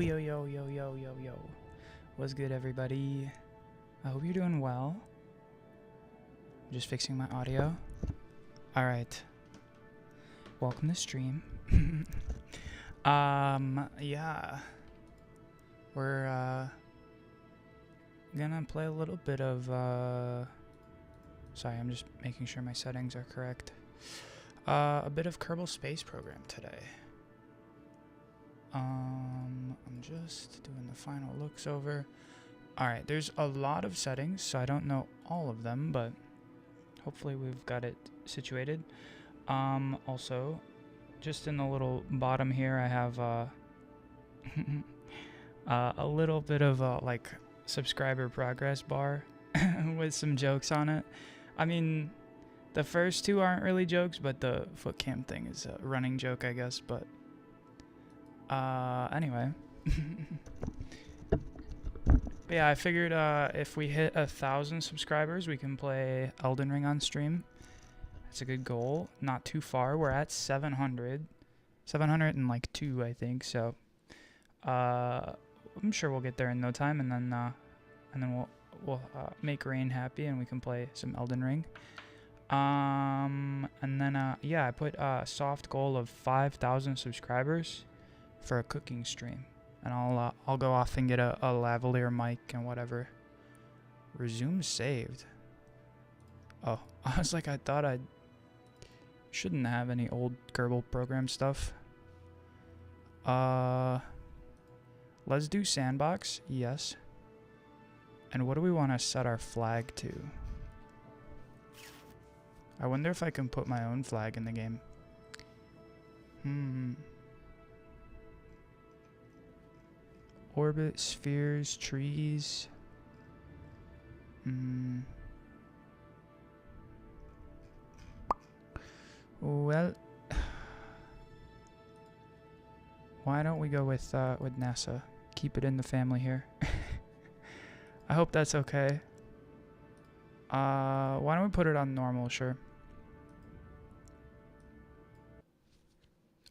yo, yo, yo, yo, yo, yo. What's good, everybody? I hope you're doing well. Just fixing my audio. Alright. Welcome to stream. Yeah. We're, gonna play a little bit of, sorry, I'm just making sure my settings are correct. A bit of Kerbal Space Program today. I'm just doing the final looks over. Alright, there's a lot of settings, so I don't know all of them, but hopefully we've got it situated. Also, just in the little bottom here, I have, a little bit of a, like, subscriber progress bar with some jokes on it. I mean, the first two aren't really jokes, but the foot cam thing is a running joke, I guess, but anyway. But yeah, I figured if we hit 1,000 subscribers, we can play Elden Ring on stream. That's a good goal. Not too far. We're at 700. 702, I think. So I'm sure we'll get there in no time, and then we'll make Rain happy, and we can play some Elden Ring. And then yeah, I put a soft goal of 5,000 subscribers for a cooking stream, and I'll go off and get a lavalier mic and whatever. Resume saved. Oh, I was like, I thought I shouldn't have any old Kerbal program stuff. Let's do sandbox. Yes. And what do we want to set our flag to? I wonder if I can put my own flag in the game. Orbit, spheres, trees. Well, why don't we go with NASA? Keep it in the family here. I hope that's okay. Why don't we put it on normal? Sure.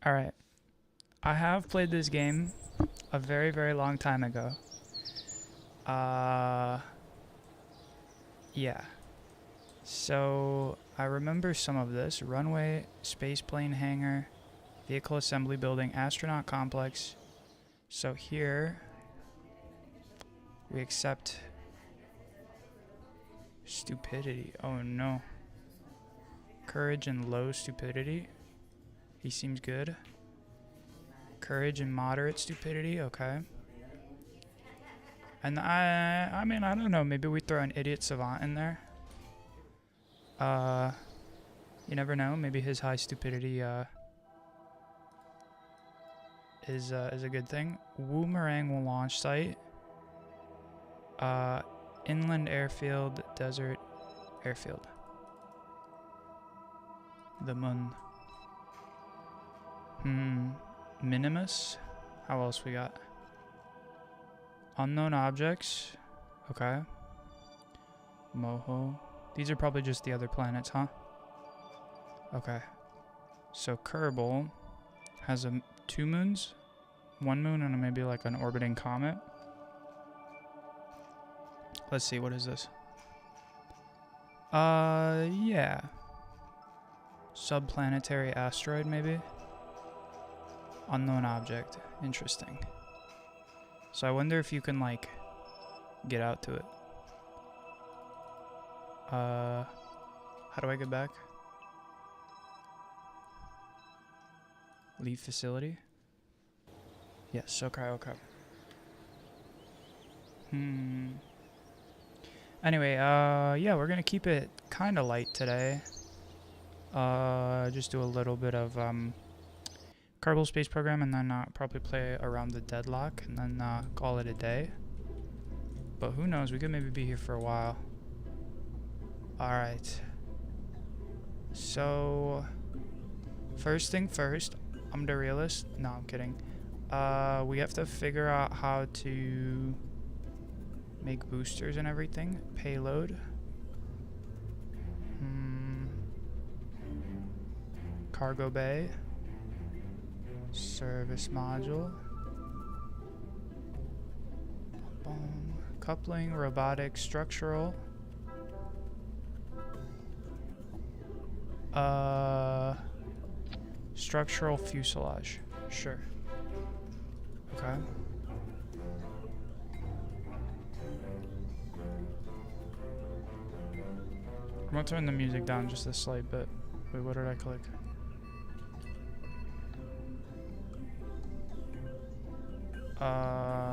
All right. I have played this game a very, very long time ago. Yeah. So I remember some of this. Runway, spaceplane hangar, vehicle assembly building, astronaut complex. So here we accept stupidity. Oh no. Courage and low stupidity. He seems good. Courage and moderate stupidity, okay. And I mean, I don't know, maybe we throw an idiot savant in there. You never know, maybe his high stupidity is a good thing. Woomerang launch site. Inland airfield, desert airfield. The moon. Minimus. How else we got? Unknown objects. Okay. Moho. These are probably just the other planets, huh? Okay. So Kerbal has 2 moons, 1 moon, and maybe like an orbiting comet. Let's see, what is this? Yeah. Subplanetary asteroid, maybe? Unknown object. Interesting. So I wonder if you can, like, get out to it. How do I get back? Leave facility? Yes, okay, okay. Anyway, yeah, we're gonna keep it kinda light today. Just do a little bit of, Kerbal Space Program, and then probably play around the Deadlock, and then call it a day. But who knows, we could maybe be here for a while. Alright. So, first thing first, I'm the realist. No, I'm kidding. We have to figure out how to make boosters and everything. Payload. Cargo bay. Service module. Coupling, robotic, structural. Structural fuselage. Sure. Okay. I'm gonna turn the music down just a slight bit. Wait, what did I click?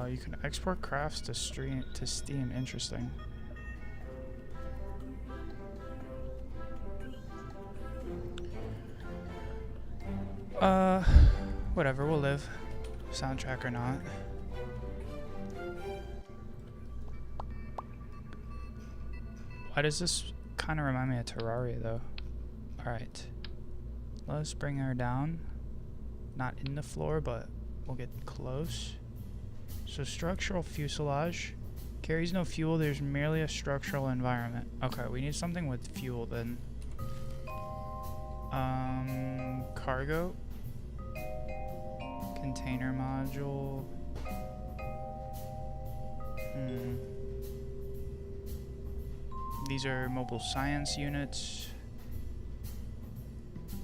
You can export crafts to Steam. Interesting. Whatever, we'll live. Soundtrack or not. Why does this kind of remind me of Terraria, though? Alright. Let's bring her down. Not in the floor, but we'll get close. So structural fuselage. Carries no fuel, there's merely a structural environment. Okay, we need something with fuel then. Cargo. Container module. These are mobile science units.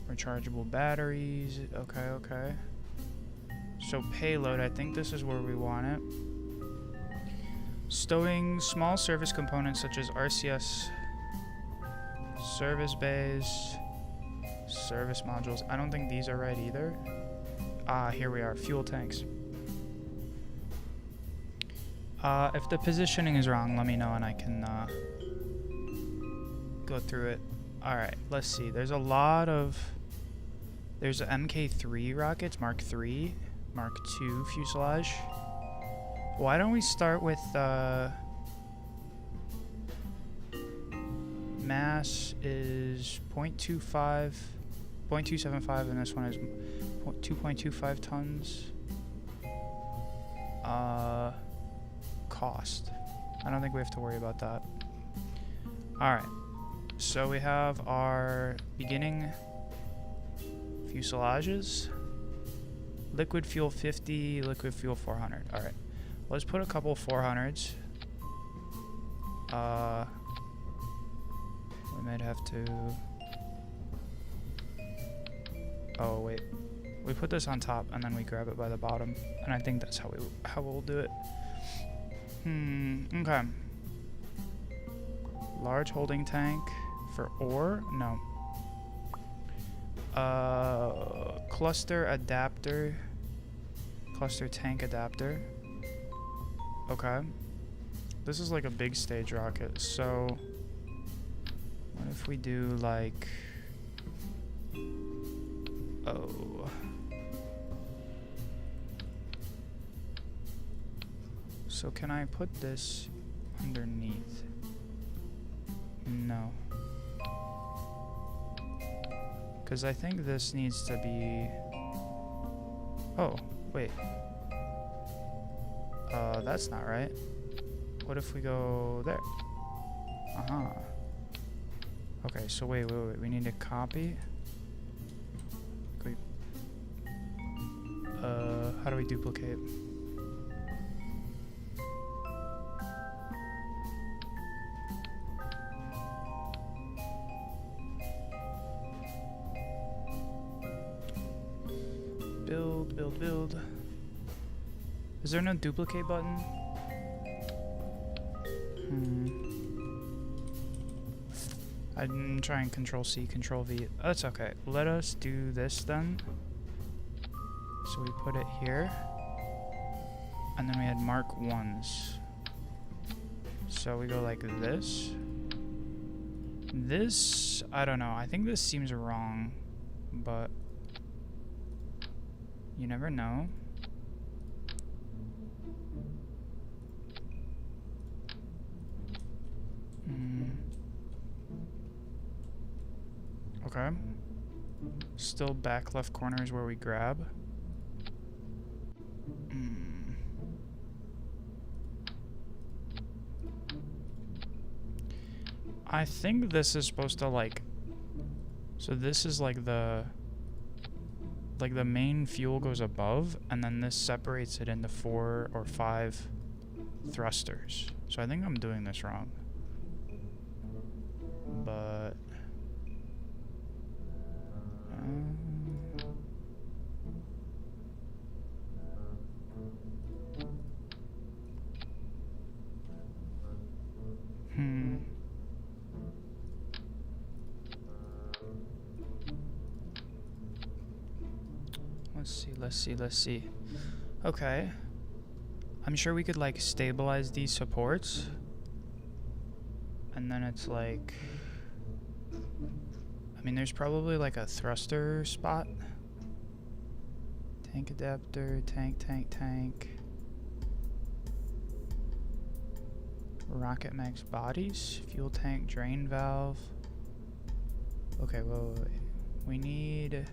Rechargeable batteries. Okay, okay. So payload, I think this is where we want it. Stowing small service components such as RCS, service bays, service modules. I don't think these are right either. Ah, here we are, fuel tanks. If the positioning is wrong, let me know and I can go through it. Alright, let's see. There's a lot of... There's MK3 rockets, Mark III, Mark II fuselage. Why don't we start with mass is 0.25, 0.275, and this one is 2.25 tons. Cost. I don't think we have to worry about that. Alright, so we have our beginning fuselages. Liquid fuel 50, liquid fuel 400. Alright, let's put a couple 400s. We might have to... Oh, wait. We put this on top and then we grab it by the bottom. And I think that's how we'll do it. Okay. Large holding tank for ore? No. Cluster adapter. Cluster tank adapter. Okay. This is like a big stage rocket, so what if we do like... Oh. So can I put this underneath? No. Because I think this needs to be... Oh, wait. That's not right. What if we go there? Uh-huh. Okay, so wait. We need to copy. How do we duplicate? Build. Is there no duplicate button? I'm trying Control C, Control V. Oh, that's okay. Let us do this then. So we put it here. And then we had Mark 1s. So we go like this. This, I don't know. I think this seems wrong. But you never know. Okay. Still back left corner is where we grab. I think this is supposed to like... So this is like the main fuel goes above, and then this separates it into 4 or 5 thrusters. So I think I'm doing this wrong. But... Let's see. Okay. I'm sure we could like stabilize these supports. And then it's like... I mean, there's probably like a thruster spot. Tank adapter, tank. Rocket max bodies, fuel tank, drain valve. Okay, wait. We need...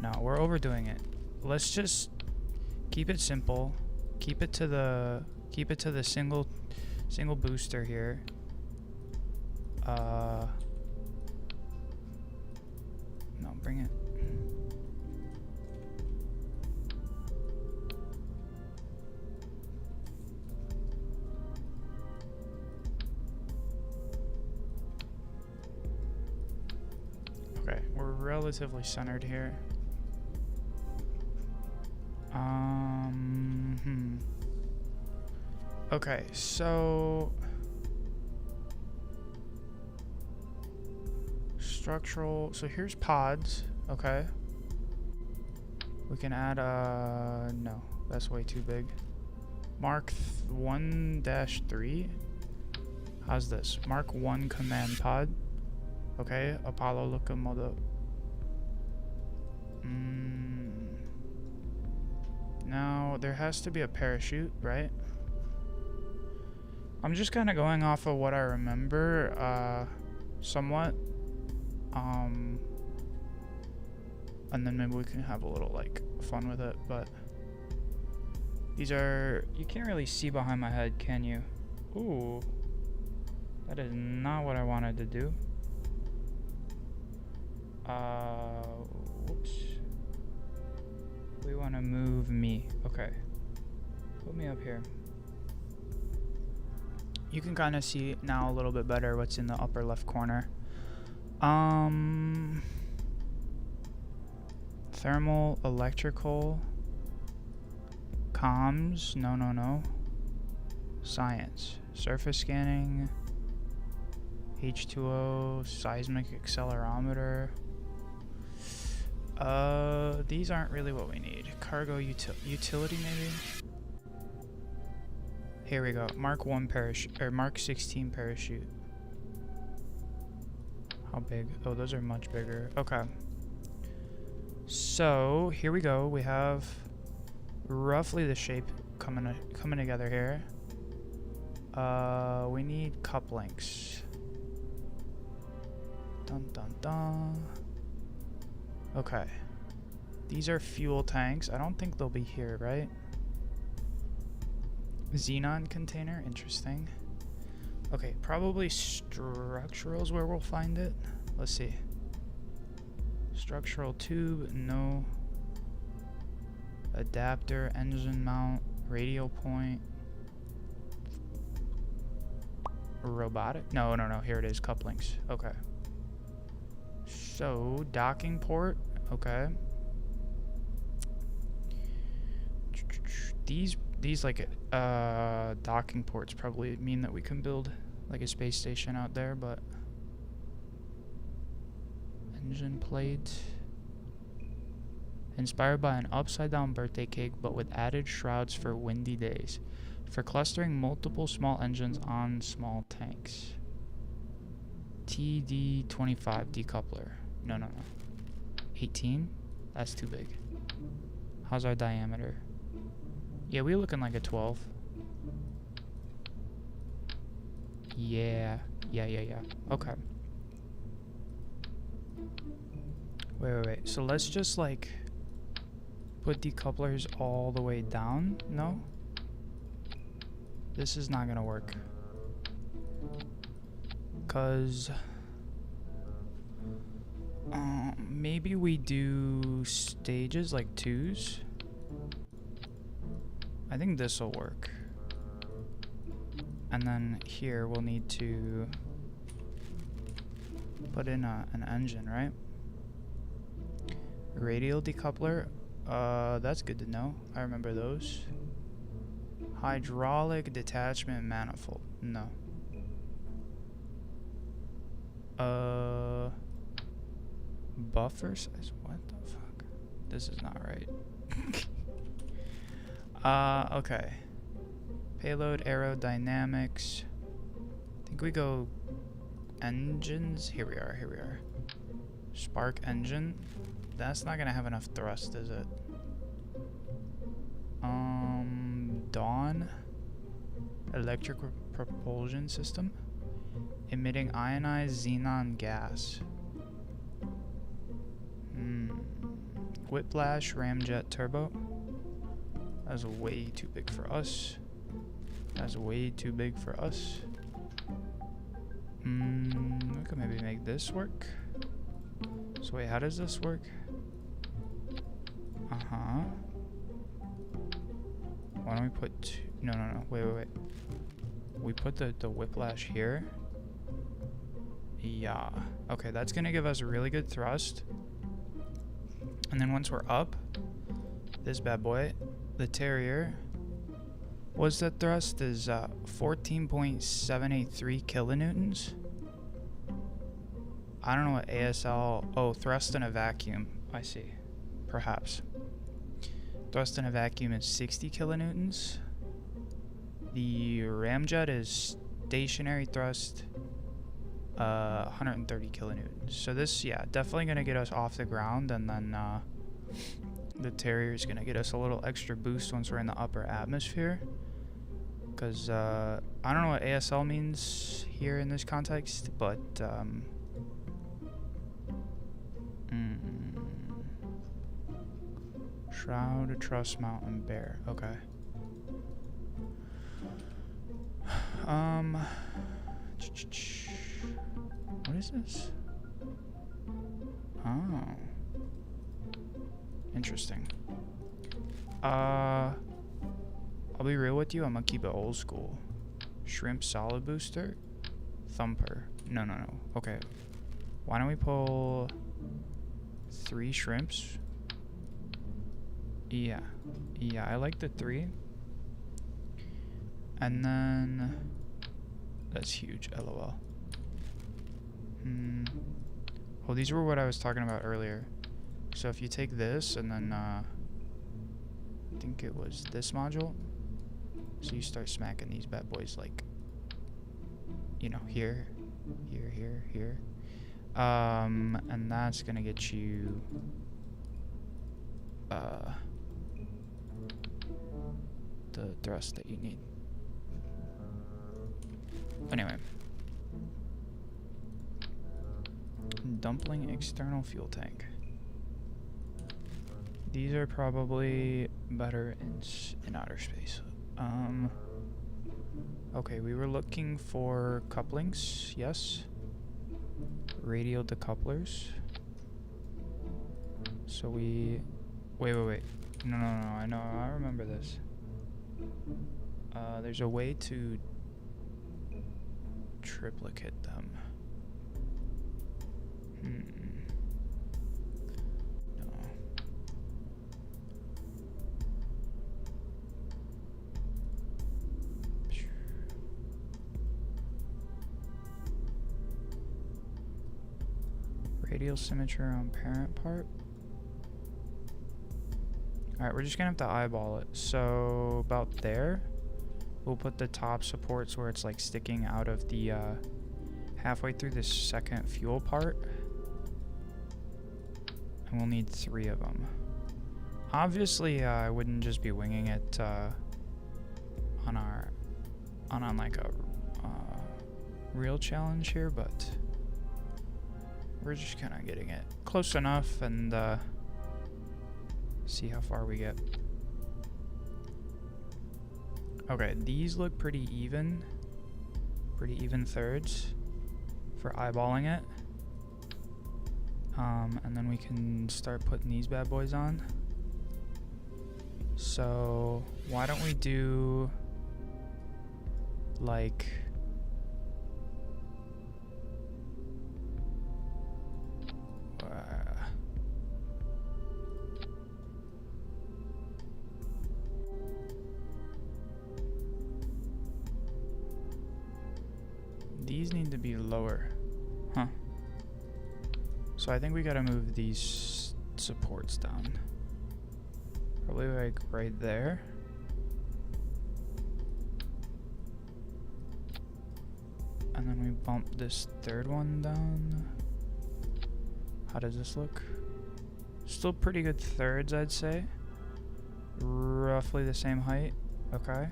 No, we're overdoing it. Let's just keep it simple. Keep it to the single booster here. No, bring it. Okay, we're relatively centered here. Okay, so structural, so here's pods, okay. We can add no, that's way too big. Mark 1-3. How's this? Mark 1 command pod. Okay, Apollo locomotive. Now, there has to be a parachute, right? I'm just kind of going off of what I remember, somewhat. And then maybe we can have a little, like, fun with it, but... These are... You can't really see behind my head, can you? Ooh. That is not what I wanted to do. Whoops. We want to move me. Okay. Put me up here. You can kind of see now a little bit better what's in the upper left corner. Thermal, electrical, comms, no. Science, surface scanning, H2O, seismic accelerometer. These aren't really what we need. Cargo utility maybe? Here we go. Mark 1 parachute, or Mark 16 parachute. How big? Oh, those are much bigger. Okay. So, here we go. We have roughly the shape coming together here. We need couplings. Dun. Okay. These are fuel tanks. I don't think they'll be here, right? Xenon container. Interesting. Okay, probably structural is where we'll find it. Let's see. Structural tube. No. Adapter. Engine mount. Radio point. Robotic? No. Here it is. Couplings. Okay. So, docking port. Okay. These like docking ports probably mean that we can build like a space station out there, but engine plate inspired by an upside down birthday cake but with added shrouds for windy days for clustering multiple small engines on small tanks. TD25 decoupler. No. 18? That's too big. How's our diameter? Yeah, we're looking like a 12. Yeah. Okay. Wait. So let's just like put decouplers all the way down. No? This is not gonna work. 'Cause maybe we do stages like 2s. I think this will work. And then here we'll need to put in an engine, right? Radial decoupler. That's good to know. I remember those. Hydraulic detachment manifold. No. Buffer size. What the fuck? This is not right. Okay. Payload aerodynamics. I think we go engines. Here we are. Spark engine. That's not gonna have enough thrust, is it? Dawn. Electric propulsion system. Emitting ionized xenon gas. Whiplash ramjet turbo. That's way too big for us. We could maybe make this work. So wait, how does this work? Why don't we put two? No. Wait. We put the whiplash here. Yeah. Okay, that's gonna give us a really good thrust. And then once we're up, this bad boy, the Terrier, what's that thrust? Is 14.783 kilonewtons. I don't know what ASL. Oh, thrust in a vacuum. I see. Perhaps. Thrust in a vacuum is 60 kilonewtons. The ramjet is stationary thrust, 130 kilonewtons. So this, yeah, definitely gonna get us off the ground, and then the Terrier is gonna get us a little extra boost once we're in the upper atmosphere. Because I don't know what ASL means here in this context, but Shroud, Truss, Mount, and Bear. Okay. What is this? Oh. Interesting. I'll be real with you, I'm gonna keep it old school. Shrimp solid booster? Thumper. No. Okay. Why don't we pull 3 shrimps? Yeah, I like the 3. And then that's huge, LOL. Oh, these were what I was talking about earlier. So if you take this and then I think it was this module. So you start smacking these bad boys like, you know, here. And that's gonna get you the thrust that you need. Anyway. Dumpling external fuel tank. These are probably better in outer space. Okay, we were looking for couplings, yes. Radial decouplers. So we... Wait. No, I know, I remember this. There's a way to triplicate them. No. Radial symmetry on parent part. Alright, we're just gonna have to eyeball it. So about there, we'll put the top supports where it's like sticking out of the halfway through the second fuel part. And we'll need 3 of them. Obviously, I wouldn't just be winging it on like a real challenge here, but we're just kind of getting it close enough and see how far we get. Okay, these look pretty even thirds for eyeballing it. And then we can start putting these bad boys on. So why don't we do like these need to be lower, huh? So I think we gotta move these supports down. Probably like right there. And then we bump this third one down. How does this look? Still pretty good thirds, I'd say. Roughly the same height. Okay.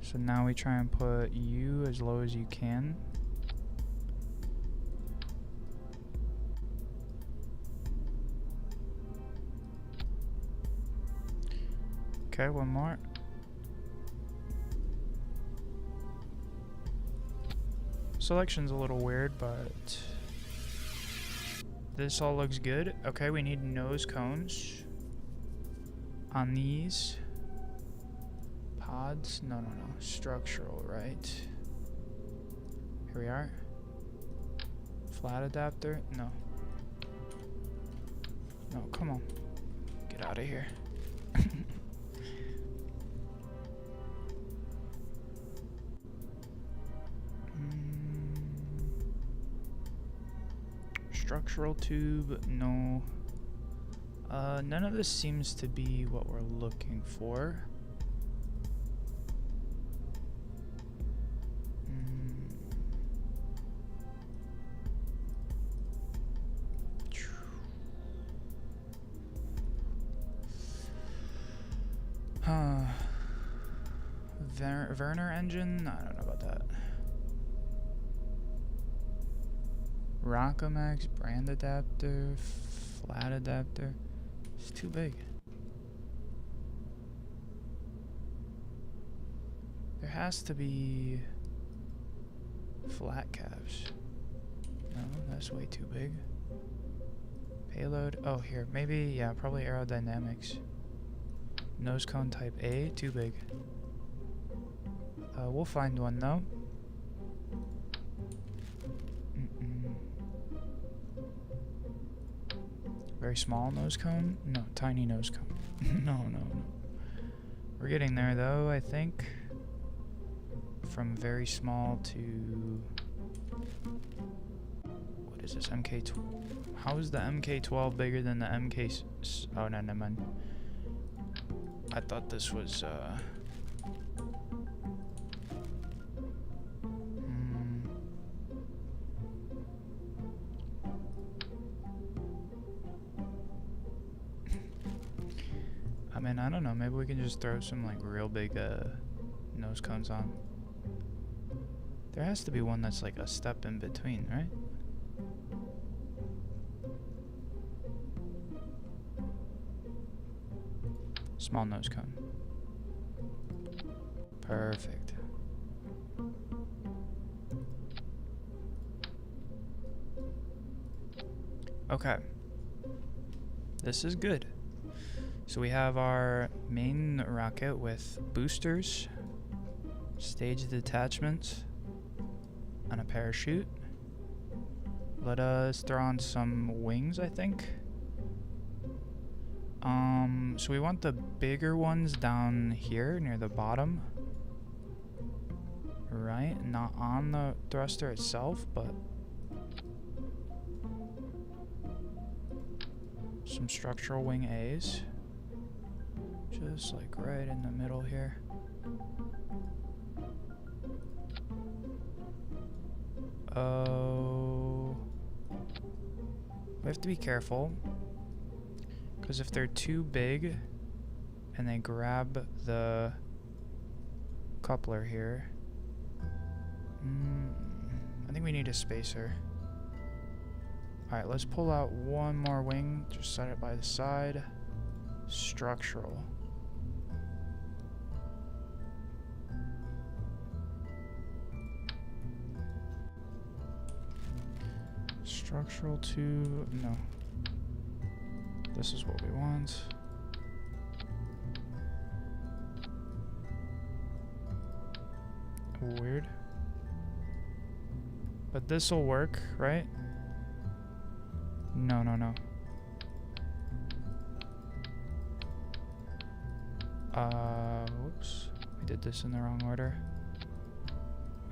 So now we try and put you as low as you can. Okay, one more. Selection's a little weird, but this all looks good. Okay, we need nose cones on these pods. No. Structural, right? Here we are. Flat adapter. No, come on. Get out of here. Structural tube, no. None of this seems to be what we're looking for. Werner engine? I don't know about that. Rockomax, brand adapter, flat adapter. It's too big. There has to be flat caps. No, that's way too big. Payload. Oh, here. Maybe, yeah, probably aerodynamics. Nose cone type A, too big. We'll find one though. Very small nose cone? No, tiny nose cone. No. We're getting there though, I think. From very small to... What is this? MK12? How is the MK12 bigger than the MK... Oh, no, never mind. I thought this was, I mean, I don't know. Maybe we can just throw some, like, real big, nose cones on. There has to be one that's, like, a step in between, right? Small nose cone. Perfect. Okay. This is good. So we have our main rocket with boosters, stage detachments, and a parachute. Let us throw on some wings, I think. So we want the bigger ones down here near the bottom. Right? Not on the thruster itself, but some structural wing A's. Just like right in the middle here. Oh. We have to be careful. Because if they're too big and they grab the coupler here, I think we need a spacer. Alright, let's pull out one more wing. Just set it by the side. Structural. Structural to... no. This is what we want. Weird. But this'll work, right? No, no, no. Whoops. We did this in the wrong order.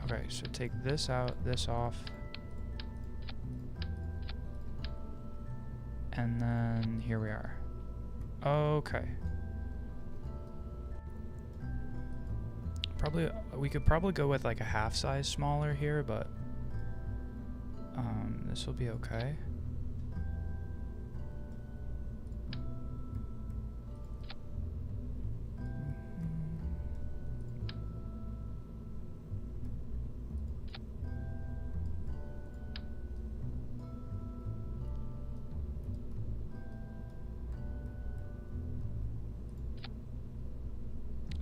Okay, so take this out, this off. And then here we are. Okay. We could probably go with like a half size smaller here, but this will be okay.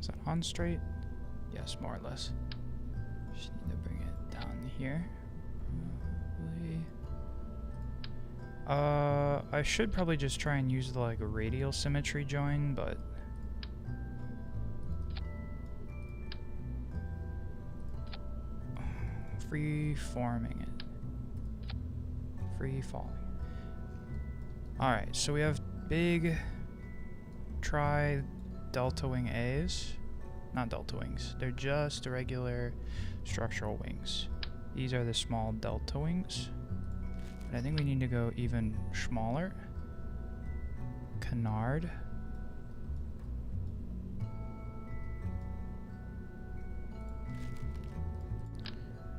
Is that on straight? Yes, more or less. Just need to bring it down here. I should probably just try and use the like radial symmetry join, but free forming it. Free falling. Alright, so we have big delta wing A's. Not delta wings. They're just regular structural wings. These are the small delta wings. But I think we need to go even smaller. Canard.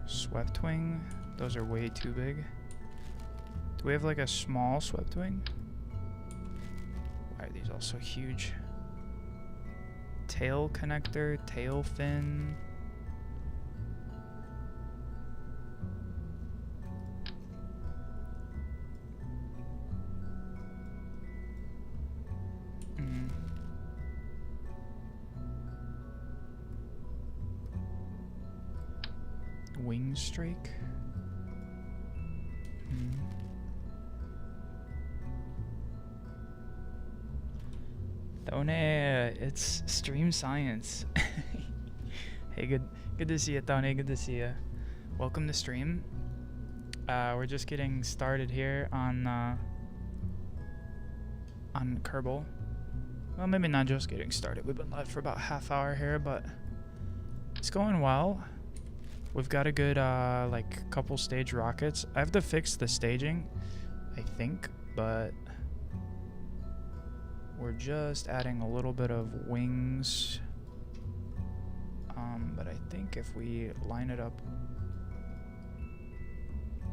Swept wing. Those are way too big. Do we have like a small swept wing? Why are these all so huge? Tail connector, tail fin. Wing strake. Thone, it's stream science. Hey, good to see you, Thone. Good to see you. Welcome to stream. We're just getting started here on Kerbal. Well, maybe not just getting started. We've been live for about half hour here, but it's going well. We've got a good like couple stage rockets. I have to fix the staging, I think, but we're just adding a little bit of wings. But I think if we line it up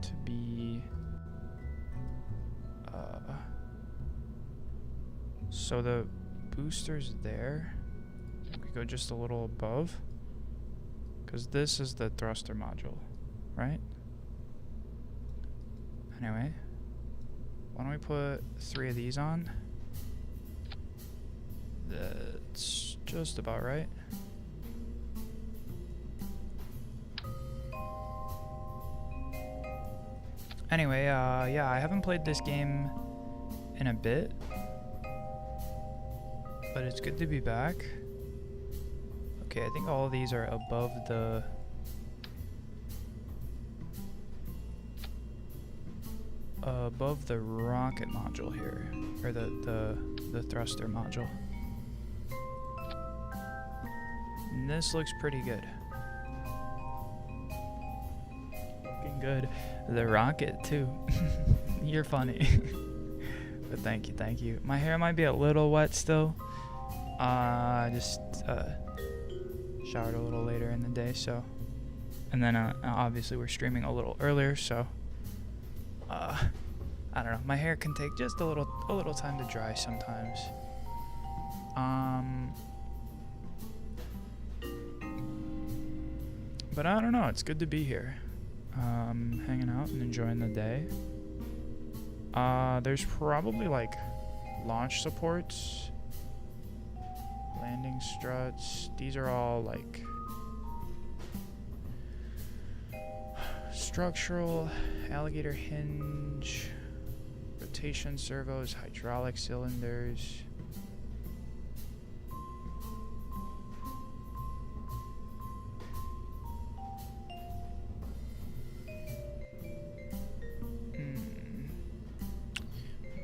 to be so the booster's there, I think we go just a little above, because this is the thruster module, right? Anyway, why don't we put 3 of these on? That's just about right. Anyway, yeah, I haven't played this game in a bit, but it's good to be back. Okay, I think all of these are above the rocket module here, or the thruster module. And this looks pretty good. Looking good. The rocket too. You're funny. But thank you. My hair might be a little wet still. Just showered a little later in the day, so, and then obviously we're streaming a little earlier, so I don't know, my hair can take just a little time to dry sometimes. But I don't know, it's good to be here, hanging out and enjoying the day. There's probably like launch supports, landing struts. These are all like structural, alligator hinge, rotation servos, hydraulic cylinders.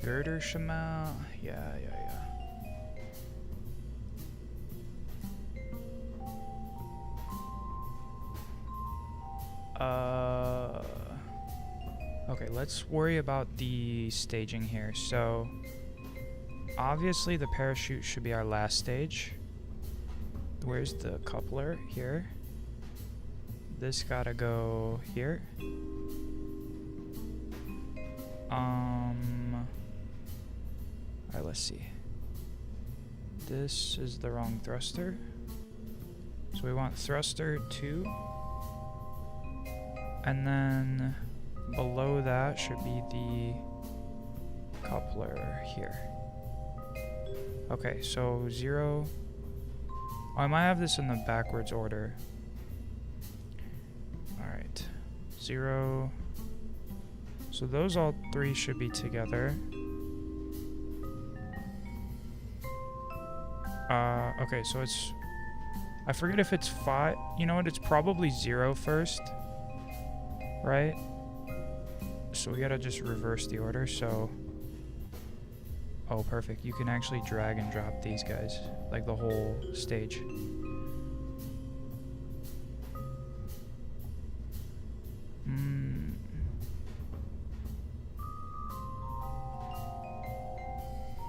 girder Shamal. Yeah. Okay, let's worry about the staging here. So, obviously the parachute should be our last stage. Where's the coupler? Here. This gotta go here. Alright, let's see. This is the wrong thruster. So we want thruster 2. And then below that should be the coupler here. Okay, so 0. Oh, I might have this in the backwards order. Alright. 0. So those all 3 should be together. Okay, so it's... I forget if it's 5... You know what? It's probably 0 first. Right? So we gotta just reverse the order, so... Oh, perfect. You can actually drag and drop these guys. Like the whole stage.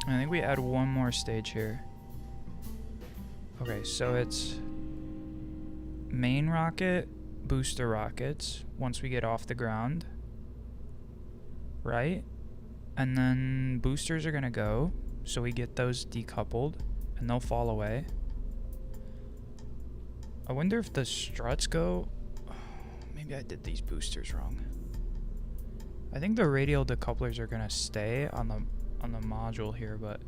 I think we add one more stage here. Okay, so it's main rocket, booster rockets once we get off the ground, right? And then boosters are gonna go, so we get those decoupled and they'll fall away. I wonder if the struts go. Oh, maybe I did these boosters wrong. I think the radial decouplers are gonna stay on the module here, but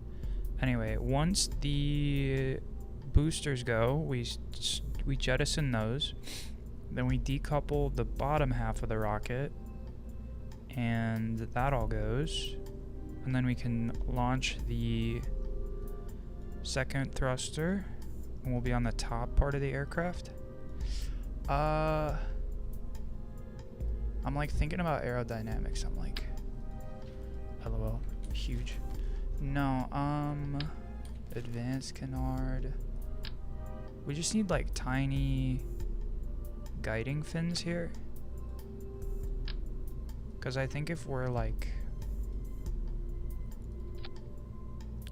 anyway, once the boosters go, we jettison those, then we decouple the bottom half of the rocket, and that all goes, and then we can launch the second thruster, and we'll be on the top part of the aircraft. I'm like thinking about aerodynamics. I'm like, LOL, huge. No, advanced canard. We just need like tiny guiding fins here. Because I think if we're like...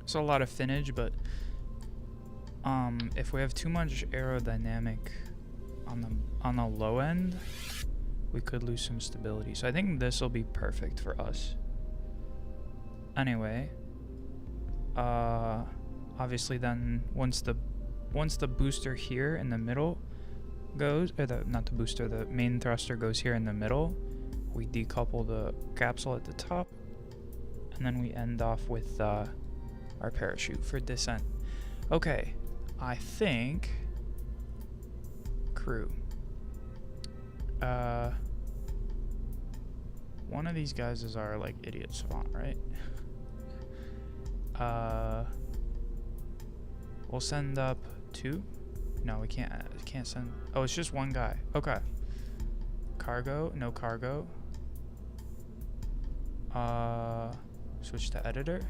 It's a lot of finnage, but if we have too much aerodynamic on the low end, we could lose some stability. So I think this will be perfect for us. Anyway, obviously then once the booster here in the middle goes, or not the booster, the main thruster goes here in the middle, we decouple the capsule at the top, and then we end off with our parachute for descent. Okay, I think crew. One of these guys is our like idiot savant, right? We'll send up 2. No, we can't send. Oh, it's just one guy. Okay. Cargo, no cargo. Switch to editor.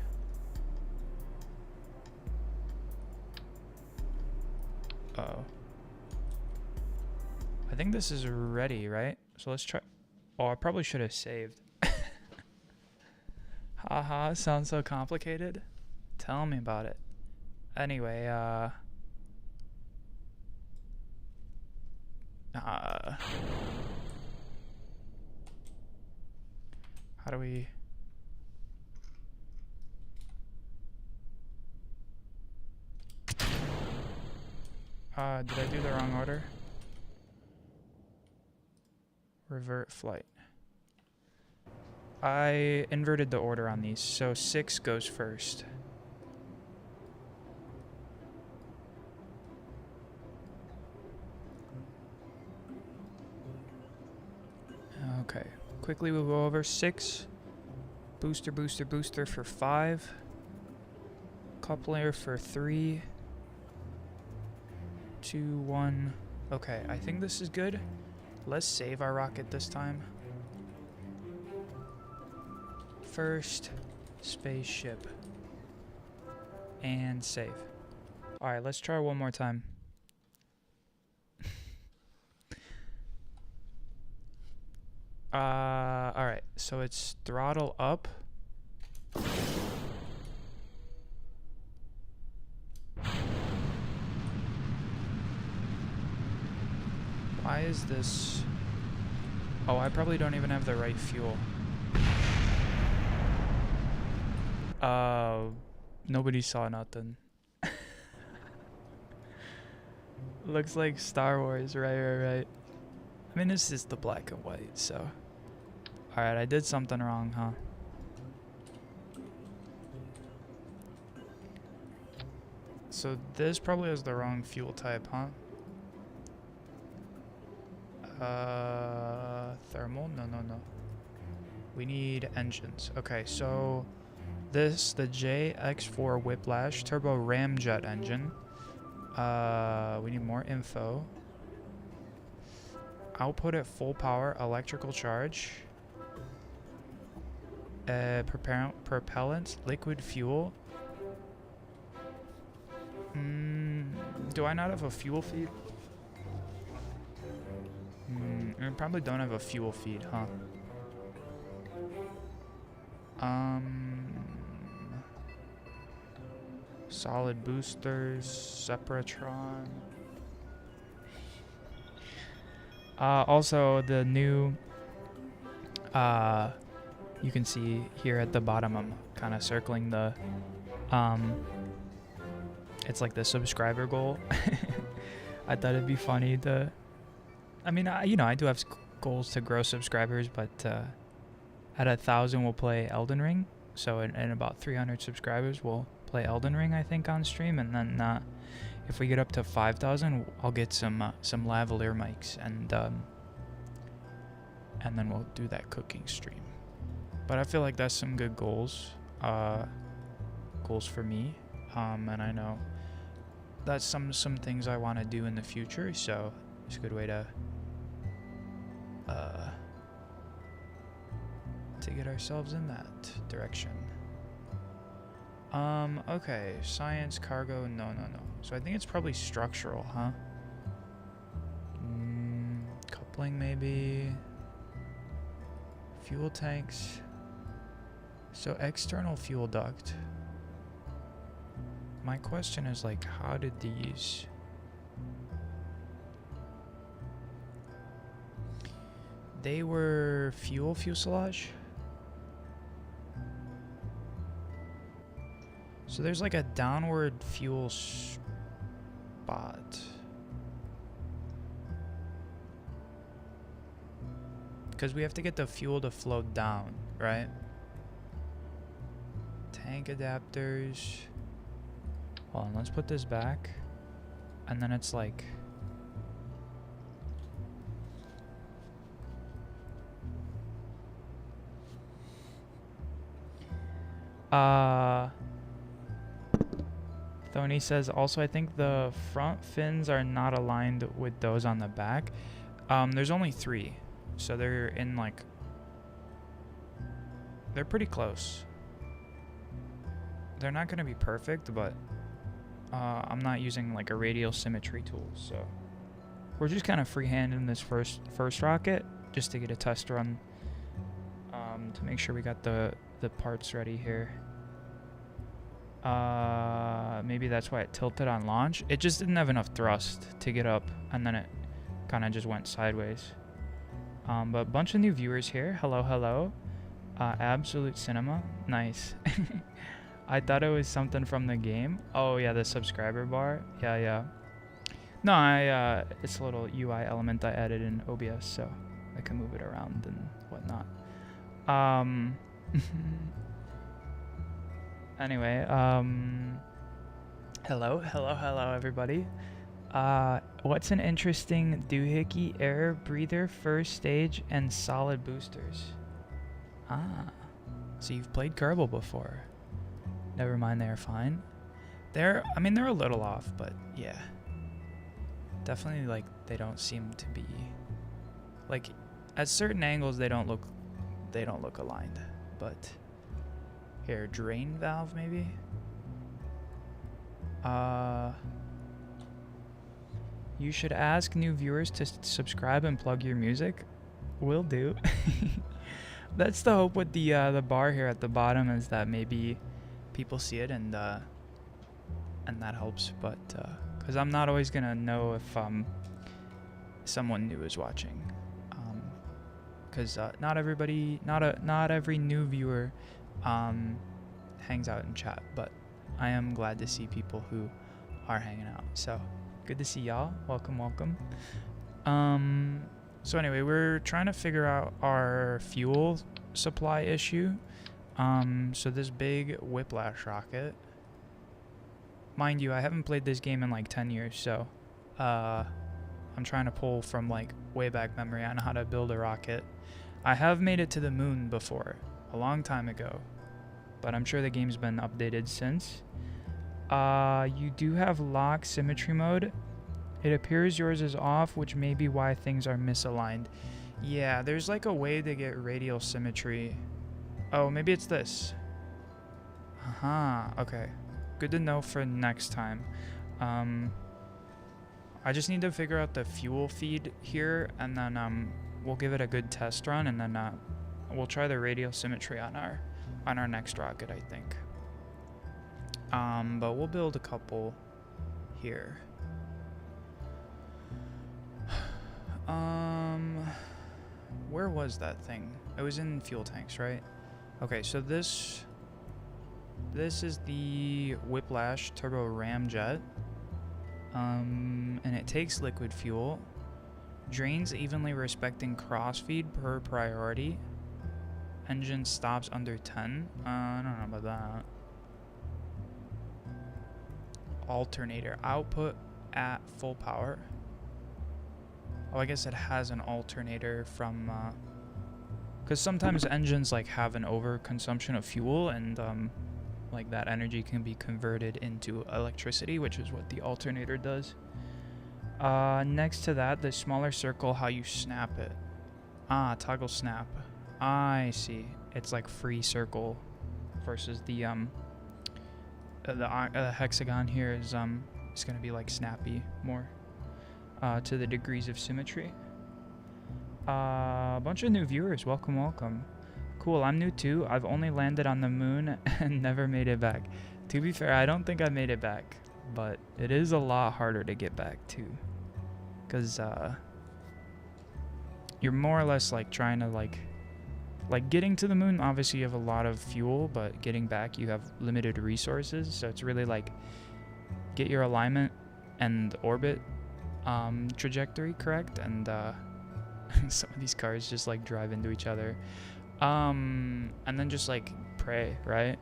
Uh-oh. I think this is ready, right? So let's try. Oh, I probably should have saved. Haha, sounds so complicated. Tell me about it. Anyway, how do we... did I do the wrong order? Revert flight. I inverted the order on these, so 6 goes first. Okay, quickly we'll go over 6. Booster, booster, booster for 5. Coupler for 3. 2, 1. Okay, I think this is good. Let's save our rocket this time. First, Spaceship. And save. Alright, let's try one more time. Alright, so it's throttle up. Why is this? Oh, I probably don't even have the right fuel. Nobody saw nothing. Looks like Star Wars, right. I mean, this is the black and white, so. Alright, I did something wrong, huh? So this probably has the wrong fuel type, huh? Thermal? No. We need engines. Okay, so this, the JX4 Whiplash Turbo Ramjet engine. We need more info. Output at full power, electrical charge. Propellant, liquid fuel. Do I not have a fuel feed? I probably don't have a fuel feed, huh? Solid boosters, Separatron. Also the new, you can see here at the bottom, I'm kind of circling the, it's like the subscriber goal. I thought it'd be funny to, I mean, I do have goals to grow subscribers, but at 1,000 we'll play Elden Ring. So in about 300 subscribers we'll play Elden Ring, I think, on stream, and then if we get up to 5,000, I'll get some lavalier mics, and then we'll do that cooking stream. But I feel like that's some good goals for me, and I know that's some things I want to do in the future. So it's a good way to get ourselves in that direction. Okay, science, cargo, no. So I think it's probably structural, huh? Coupling, maybe. Fuel tanks. So external fuel duct. My question is, like, how did these... They were fuselage? So there's like a downward fuel spot. Because we have to get the fuel to flow down, right? Tank adapters. Hold on, let's put this back. And then it's like... Thony says, also, I think the front fins are not aligned with those on the back. There's only 3. So they're in, like... They're pretty close. They're not going to be perfect, but... I'm not using, like, a radial symmetry tool, so... We're just kind of freehanding this first rocket, just to get a test run. To make sure we got the parts ready here. Maybe that's why it tilted on launch. It just didn't have enough thrust to get up, and then it kind of just went sideways. But a bunch of new viewers here. Hello. Absolute Cinema. Nice. I thought it was something from the game. Oh yeah, the subscriber bar. Yeah. No, it's a little UI element I added in OBS, so I can move it around and whatnot. Anyway, hello everybody. What's an interesting doohickey air breather, first stage, and solid boosters? So you've played Kerbal before. Never mind, they're fine. They're a little off, but yeah. Definitely, like, they don't seem to be, like, at certain angles they don't look aligned, but Here, drain valve maybe? You should ask new viewers to subscribe and plug your music. Will do. That's the hope with the bar here at the bottom, is that maybe people see it and that helps. But because I'm not always gonna know if someone new is watching, because not every new viewer hangs out in chat. But I am glad to see people who are hanging out. So good to see y'all. Welcome, welcome. So anyway, we're trying to figure out our fuel supply issue. So this big whiplash rocket, mind you, I haven't played this game in like 10 years, so I'm trying to pull from like way back memory on how to build a rocket. I have made it to the moon before, a long time ago, but I'm sure the game's been updated since. You do have lock symmetry mode. It appears yours is off, which may be why things are misaligned. Yeah, there's like a way to get radial symmetry. Oh, maybe it's this. Okay. Good to know for next time. I just need to figure out the fuel feed here, and then we'll give it a good test run, and then we'll try the radial symmetry on our next rocket, I think. But we'll build a couple here. Where was that thing? It was in fuel tanks, right? Okay, so this is the Whiplash Turbo Ramjet. And it takes liquid fuel. Drains evenly respecting crossfeed per priority. Engine stops under 10. I don't know about that. Alternator output at full power. Oh, I guess it has an alternator from, because sometimes engines like have an overconsumption of fuel, and like that energy can be converted into electricity, which is what the alternator does. Next to that, the smaller circle, how you snap it. Toggle snap. I see. It's like free circle versus the hexagon here is it's gonna be like snappy more. To the degrees of symmetry. A bunch of new viewers. Welcome, welcome. Cool, I'm new too. I've only landed on the moon and never made it back. To be fair, I don't think I made it back, but it is a lot harder to get back too. Because you're more or less like trying to like getting to the moon, obviously you have a lot of fuel, but getting back you have limited resources. So it's really like get your alignment and orbit trajectory correct, and some of these cars just like drive into each other, and then just like pray, right?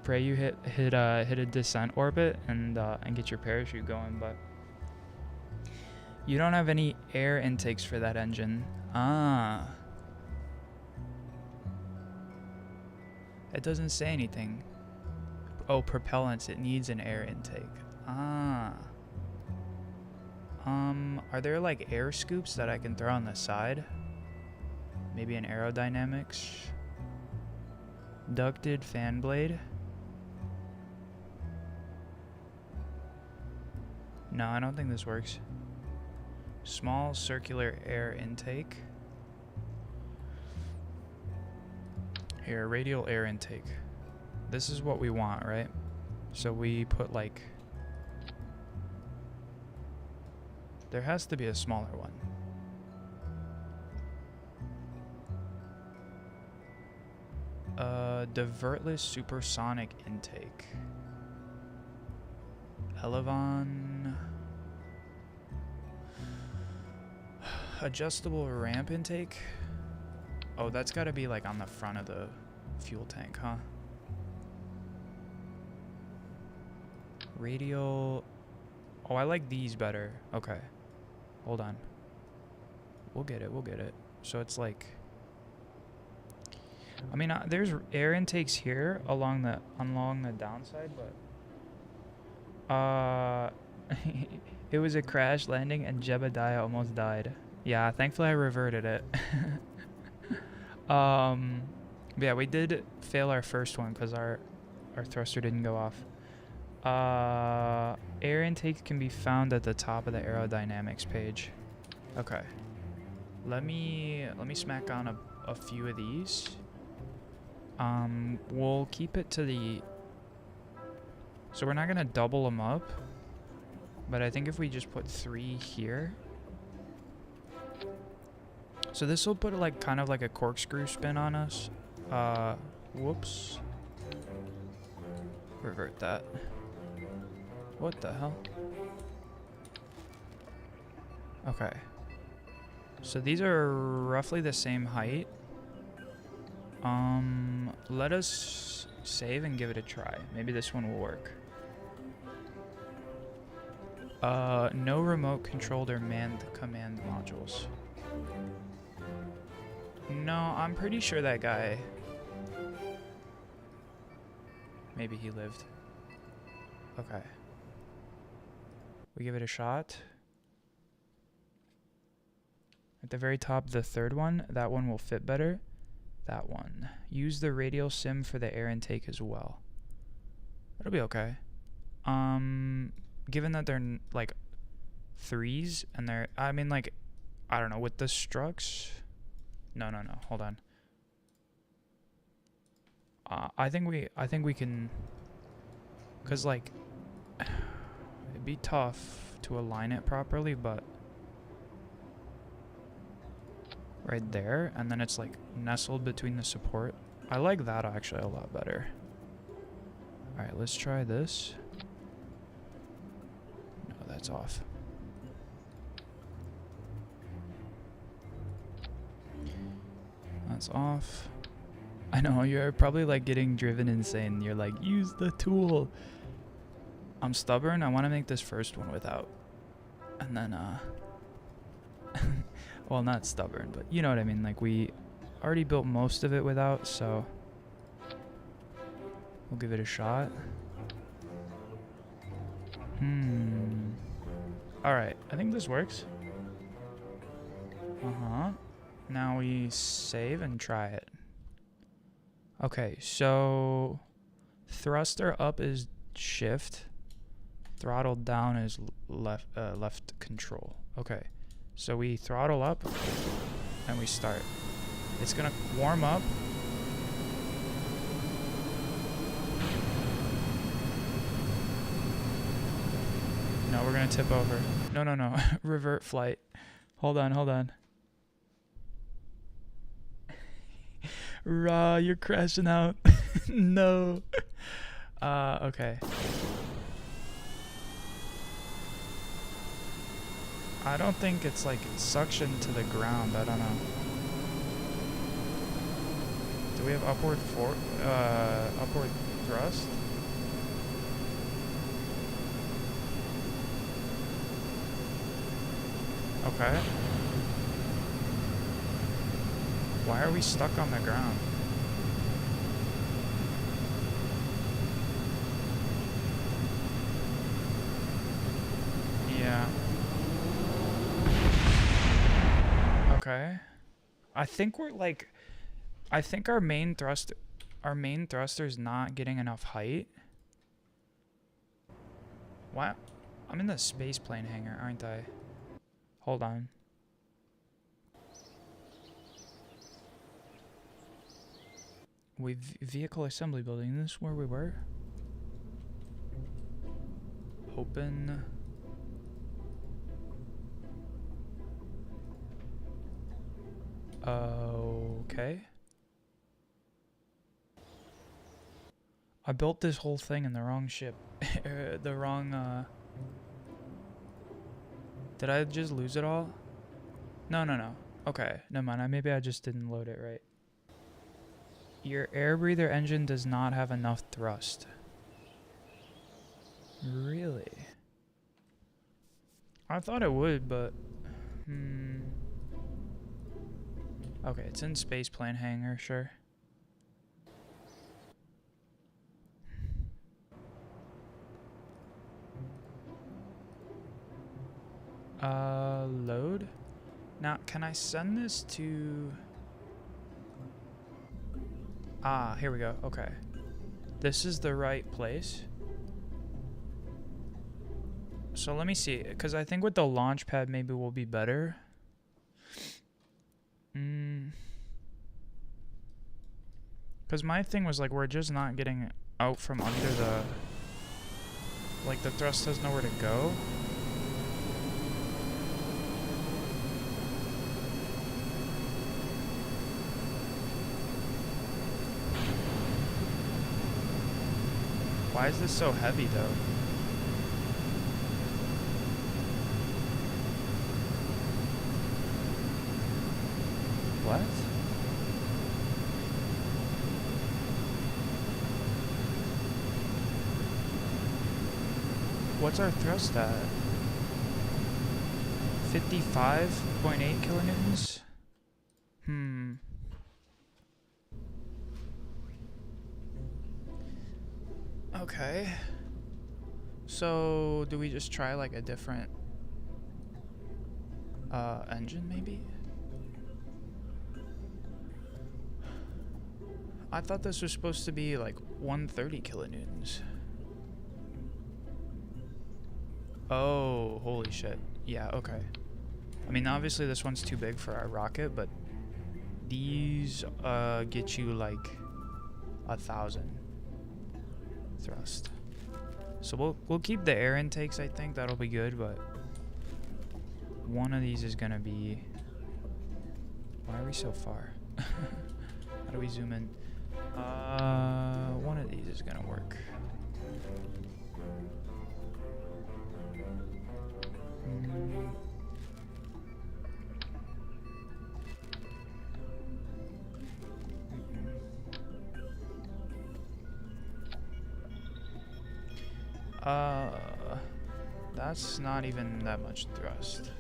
Pray you hit a descent orbit and get your parachute going. But you don't have any air intakes for that engine. It doesn't say anything. Oh, propellants, it needs an air intake. Are there like air scoops that I can throw on the side? Maybe an aerodynamics? Ducted fan blade? No, I don't think this works. Small circular air intake. Here, radial air intake. This is what we want, right? So we put like... There has to be a smaller one. Divertless supersonic intake. Elevon. Adjustable ramp intake. Oh, that's gotta be like on the front of the fuel tank, huh? Radial. Oh, I like these better. Okay. Hold on. We'll get it. We'll get it. So it's like... I mean, there's air intakes here along the downside, but... it was a crash landing and Jebediah almost died. Yeah, thankfully I reverted it. But yeah, we did fail our first one because our thruster didn't go off. Air intake can be found at the top of the aerodynamics page. Okay. Let me smack on a few of these. We'll keep it to the... So we're not gonna double them up, but I think if we just put 3 here. So this will put like kind of like a corkscrew spin on us. Whoops. Revert that. What the hell? Okay. So these are roughly the same height. Let us save and give it a try. Maybe this one will work. No remote controlled or manned command modules. No, I'm pretty sure that guy... Maybe he lived. Okay. We give it a shot. At the very top, the third one, that one will fit better. That one. Use the radial sim for the air intake as well. That'll be okay. Given that they're like 3s and they're, I mean, like, I don't know, with the structs. No, hold on. I think we can, cause like, it'd be tough to align it properly, but right there, and then it's like nestled between the support. I like that actually a lot better. All right, let's try this. No, that's off. That's off. I know, you're probably like getting driven insane. You're like, use the tool. I'm stubborn. I want to make this first one without. And then, well, not stubborn, but you know what I mean. Like, we already built most of it without, so we'll give it a shot. Alright, I think this works. Now we save and try it. Okay, so thruster up is shift. Throttle down is left control. Okay, so we throttle up and we start. It's gonna warm up. No, we're gonna tip over. No. Revert flight. Hold on. Raw, you're crashing out. No. Okay. I don't think it's like suction to the ground. I don't know. Do we have upward thrust? Okay. Why are we stuck on the ground? Yeah. Okay. I think we're like, I think our main thruster's not getting enough height. What? I'm in the space plane hangar, aren't I? Hold on. Vehicle assembly building. This is where we were. Open. Okay. I built this whole thing in the wrong ship. The wrong, Did I just lose it all? No. Okay, never mind. Maybe I just didn't load it right. Your air breather engine does not have enough thrust. Really? I thought it would, but... Okay, it's in space plane hangar, sure. Load? Now, can I send this to... Ah, here we go. Okay. This is the right place. So let me see, because I think with the launch pad maybe will be better. Because my thing was like we're just not getting out from under the... Like the thrust has nowhere to go. Why is this so heavy though? What? What's our thrust at? 55.8 kilonewtons? Okay. So, do we just try like a different engine maybe? I thought this was supposed to be like 130 kilonewtons. Oh, holy shit. Yeah, okay. I mean, obviously this one's too big for our rocket, but these get you like 1,000 thrust. So we'll keep the air intakes, I think that'll be good, but one of these is gonna be... Why are we so far? How do we zoom in? One of these is gonna work. That's not even that much thrust.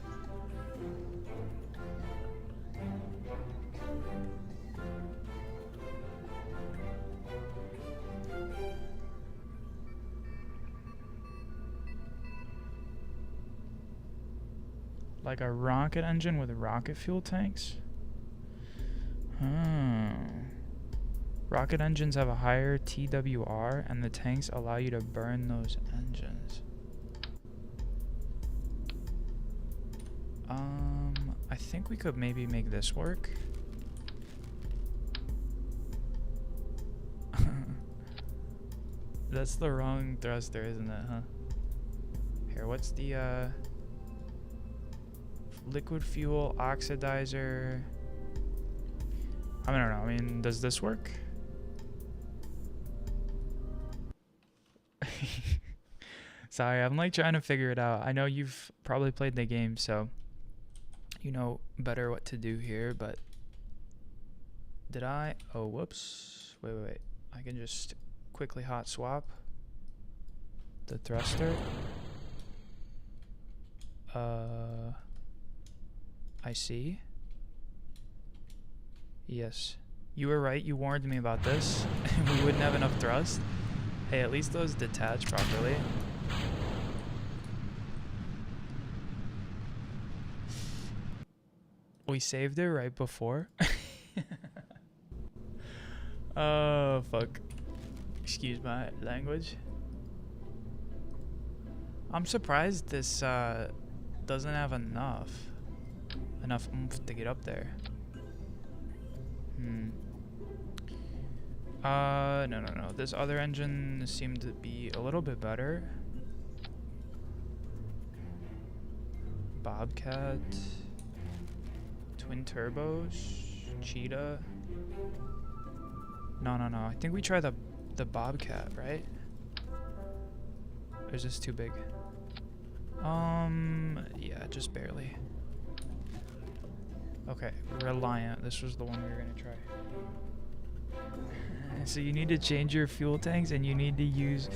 Like a rocket engine with rocket fuel tanks? Rocket engines have a higher TWR, and the tanks allow you to burn those engines. I think we could maybe make this work. That's the wrong thruster, isn't it, huh? Here, what's the, liquid fuel oxidizer? I don't know. I mean, does this work? Sorry, I'm like trying to figure it out. I know you've probably played the game, so you know better what to do here, but did I? Oh, whoops. Wait. I can just quickly hot swap the thruster. I see. Yes. You were right. You warned me about this. We wouldn't have enough thrust. Hey, at least those detach properly. We saved it right before. Oh, fuck. Excuse my language. I'm surprised this doesn't have enough oomph to get up there. No. This other engine seemed to be a little bit better. Bobcat. Twin turbos. Cheetah. No. I think we try the Bobcat, right? Or is this too big? Yeah, just barely. Okay, Reliant. This was the one we were gonna try. So you need to change your fuel tanks, and you need to use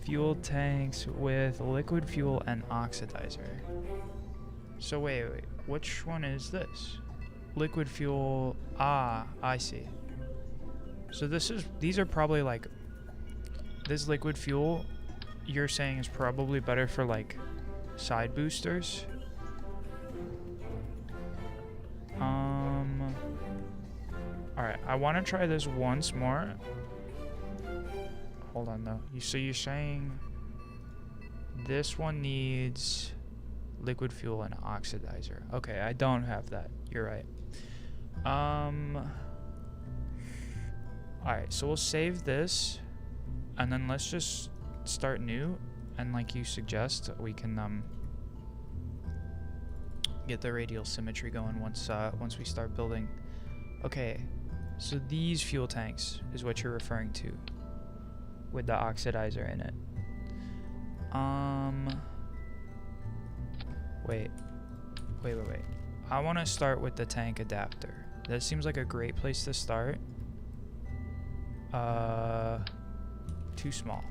fuel tanks with liquid fuel and oxidizer. So wait. Which one is this? Liquid fuel. Ah, I see. So these are probably like, this liquid fuel you're saying is probably better for like side boosters. Alright, I want to try this once more. Hold on, though. So you're saying this one needs liquid fuel and oxidizer. Okay, I don't have that. You're right. Alright, so we'll save this, and then let's just start new, and like you suggest, we can get the radial symmetry going once we start building. Okay, so these fuel tanks is what you're referring to with the oxidizer in it. Wait. I want to start with the tank adapter. That seems like a great place to start. Too small.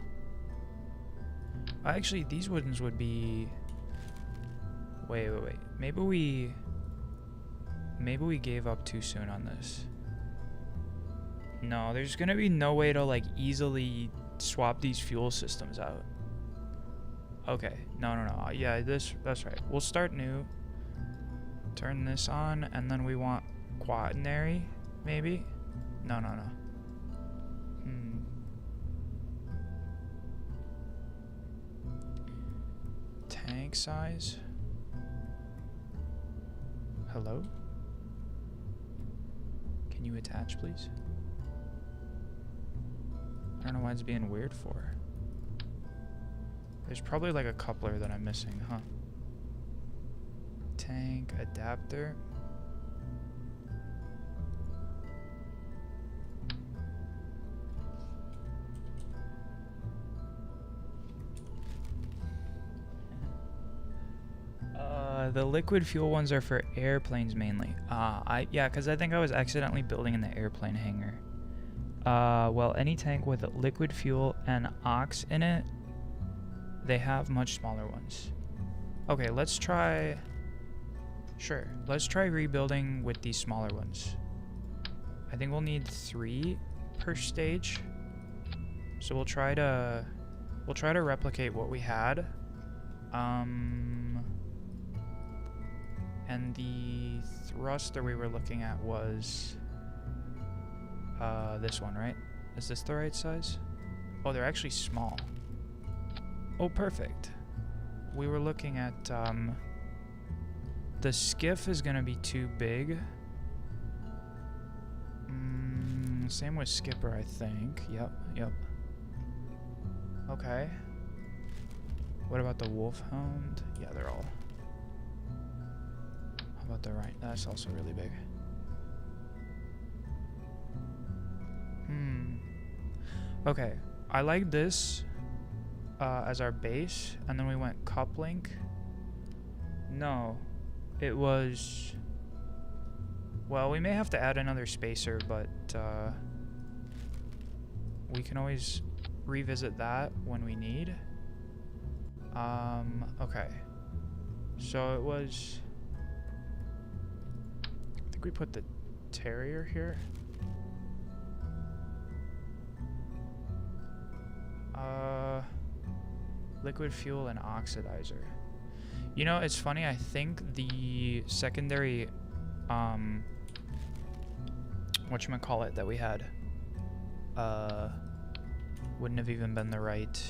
Actually, these ones would be... Wait. Maybe we gave up too soon on this. No, there's gonna be no way to like easily swap these fuel systems out. Okay, no. Yeah, that's right. We'll start new. Turn this on, and then we want quaternary, maybe? No. Tank size. Hello? Can you attach, please? I don't know why it's being weird for. There's probably like a coupler that I'm missing, huh? Tank adapter. The liquid fuel ones are for airplanes mainly. Yeah, because I think I was accidentally building in the airplane hangar. Well, any tank with liquid fuel and ox in it, they have much smaller ones. Okay, let's try... Sure, let's try rebuilding with these smaller ones. I think we'll need 3 per stage. So we'll try to replicate what we had. And the thruster we were looking at was this one, right? Is this the right size? Oh, they're actually small. Oh, perfect. We were looking at the skiff is gonna be too big. Same with skipper, I think. Yep. Okay. What about the wolfhound? Yeah, they're all. How about the right? That's also really big. Okay, I like this as our base, and then we went cup link. No, it was... Well, we may have to add another spacer, but we can always revisit that when we need. Okay. So it was... I think we put the Terrier here. Liquid fuel and oxidizer. You know, it's funny, I think the secondary, whatchamacallit that we had, wouldn't have even been the right,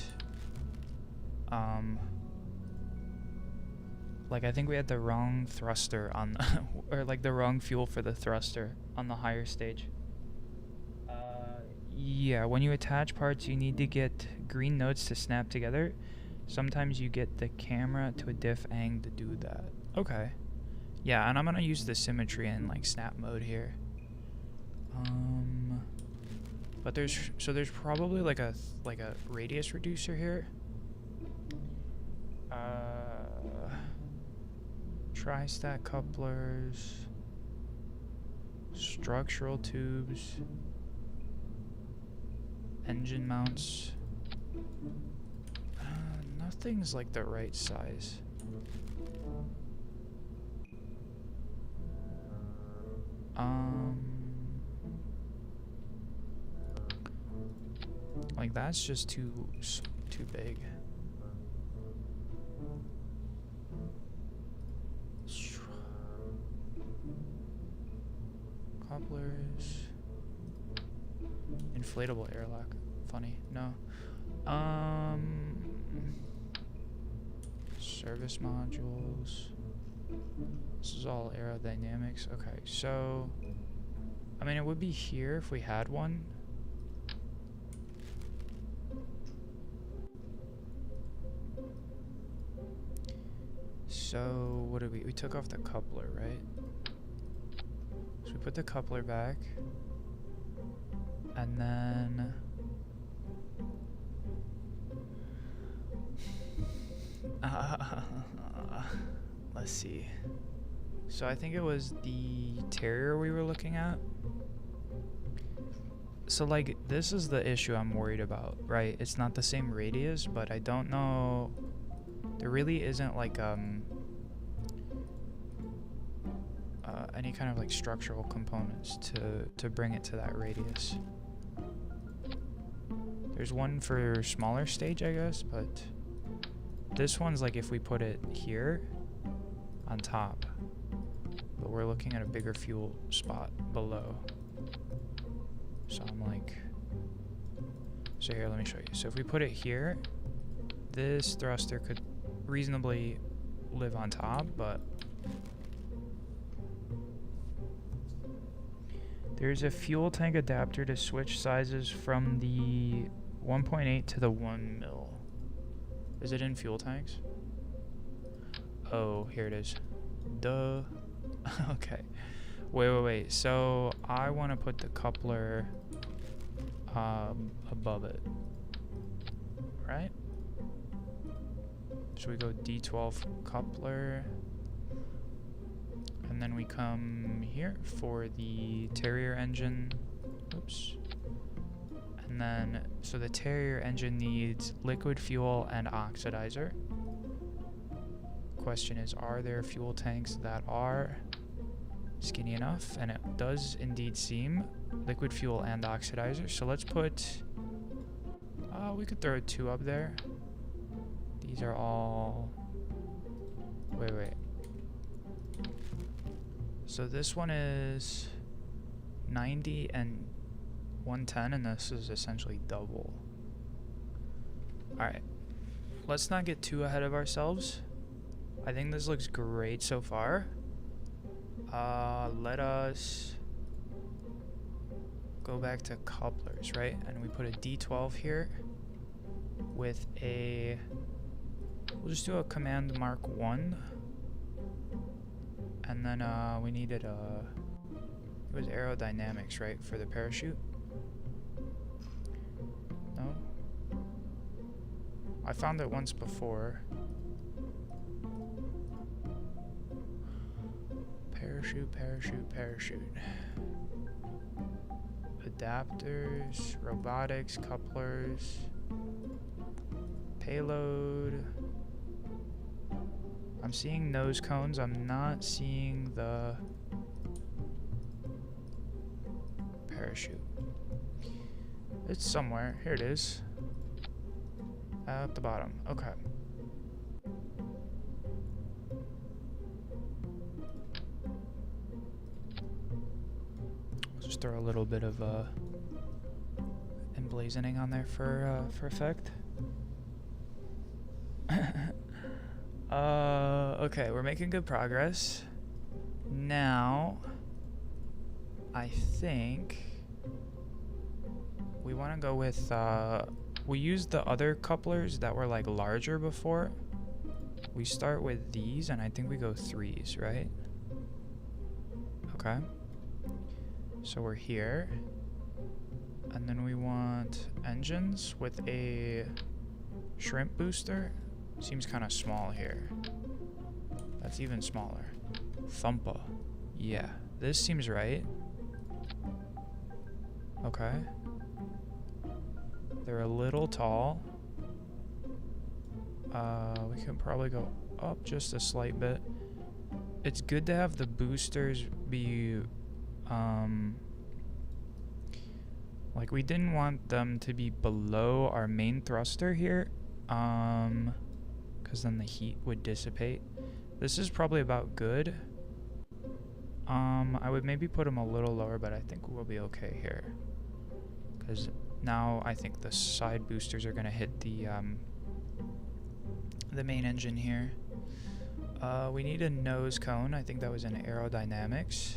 like, I think we had the wrong thruster on, or like the wrong fuel for the thruster on the higher stage. Yeah, when you attach parts, you need to get green nodes to snap together. Sometimes you get the camera to a diff ang to do that. Okay. Yeah, and I'm gonna use the symmetry in like snap mode here. But there's probably like a radius reducer here. Tri-stack couplers, structural tubes, engine mounts. Nothing's like the right size. Like that's just too big. Couplers. Inflatable airlock. Funny. No. Service modules. This is all aerodynamics. Okay, so I mean, it would be here if we had one. So what did we took off the coupler, right? So we put the coupler back, and then let's see. So I think it was the Terrier we were looking at. So like, this is the issue I'm worried about, right? It's not the same radius, but I don't know. There really isn't like any kind of like structural components to bring it to that radius. There's one for smaller stage, I guess, but this one's like if we put it here on top, but we're looking at a bigger fuel spot below. So I'm like, so here, let me show you. So if we put it here, this thruster could reasonably live on top, but there's a fuel tank adapter to switch sizes from the 1.8 to the 1 mil. Is it in fuel tanks? Oh, here it is. Duh. Okay. Wait. So I want to put the coupler above it. Right? So we go D12 coupler. And then we come here for the Terrier engine. Oops. And then, so the Terrier engine needs liquid fuel and oxidizer. Question is, are there fuel tanks that are skinny enough? And it does indeed seem liquid fuel and oxidizer. So let's put, we could throw 2 up there. These are all, wait. So this one is 90 and 110, and this is essentially double. Alright, let's not get too ahead of ourselves. I think this looks great so far. Let us go back to couplers, right? And we put a D12 here with a, we'll just do a command mark 1. And then we needed it was aerodynamics, right, for the parachute? No? I found it once before. Parachute. Adapters, robotics, couplers, payload. I'm seeing nose cones. I'm not seeing the parachute. It's somewhere. Here it is. At the bottom. Okay. Let's just throw a little bit of emblazoning on there for effect. Okay, we're making good progress. Now, I think we want to go with, we used the other couplers that were like larger before. We start with these, and I think we go 3s, right? Okay. So we're here. And then we want engines with a shrimp booster. Seems kind of small here. That's even smaller. Thumpa. Yeah, this seems right. Okay. They're a little tall. We can probably go up just a slight bit. It's good to have the boosters be, like, we didn't want them to be below our main thruster here, because then the heat would dissipate. This is probably about good. I would maybe put them a little lower, but I think we'll be okay here. because now I think the side boosters are gonna hit the main engine here. We need a nose cone. I think that was in aerodynamics.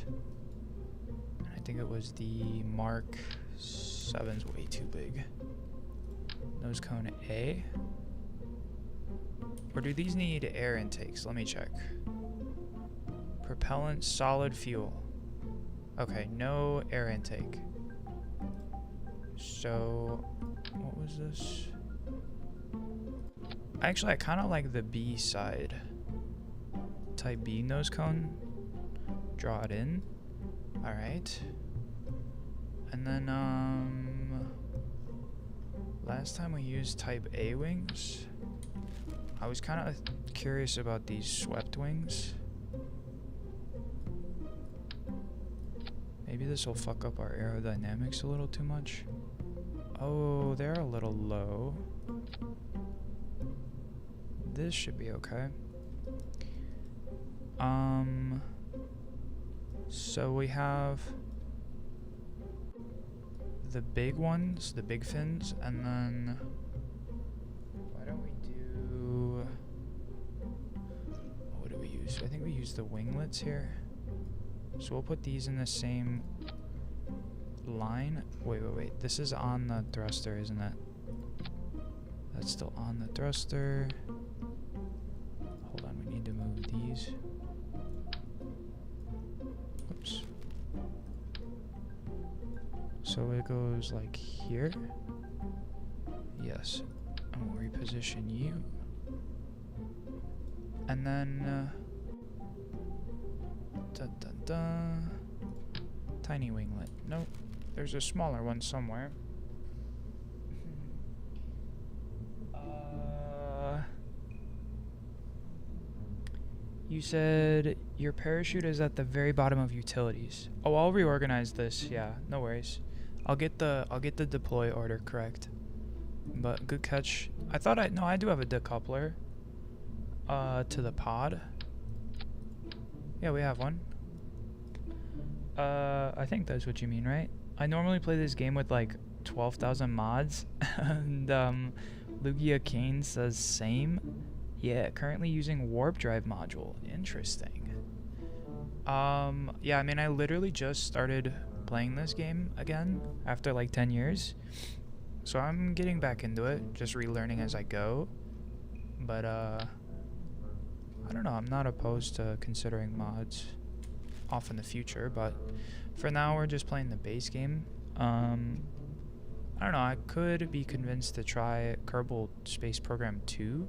I think it was the Mark 7's way too big. Nose cone A. Or do these need air intakes? Let me check. Propellant, solid fuel. Okay, no air intake. So, what was this? Actually, I kind of like the B side. Type B nose cone. Draw it in. Alright. And then, last time we used type A wings. I was kind of curious about these swept wings. Maybe this will fuck up our aerodynamics a little too much. Oh, they're a little low. This should be okay. So we have the big ones, the big fins, and then why don't we do, what do we use? I think we use the winglets here. So we'll put these in the same line. Wait. This is on the thruster, isn't it? That's still on the thruster. Hold on, we need to move these. Oops. So it goes like here. Yes. And we'll reposition you. And then tiny winglet. Nope. There's a smaller one somewhere. You said your parachute is at the very bottom of utilities. Oh, I'll reorganize this. Yeah, no worries. I'll get the deploy order correct. But good catch. I do have a decoupler to the pod. Yeah, we have one. I think that's what you mean, right? I normally play this game with like 12,000 mods, and Lugia Kane says same. Yeah, currently using warp drive module. Interesting. Yeah, I mean, I literally just started playing this game again after like 10 years. So I'm getting back into it, just relearning as I go. But, I don't know, I'm not opposed to considering mods off in the future, but for now we're just playing the base game. I don't know, I could be convinced to try Kerbal Space Program 2.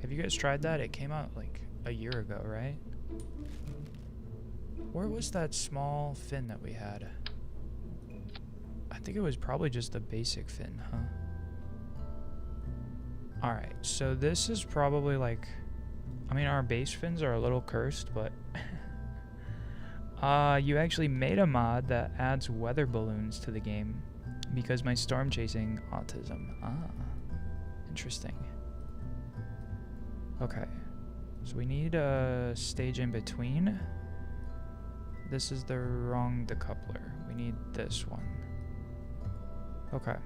Have you guys tried that? It came out like a year ago, right? Where was that small fin that we had? I think it was probably just the basic fin, huh? Alright, so this is probably like, I mean, our base fins are a little cursed, but you actually made a mod that adds weather balloons to the game because my storm chasing autism. Interesting. Okay, so we need a stage in between. This is the wrong decoupler. We need this one. Okay.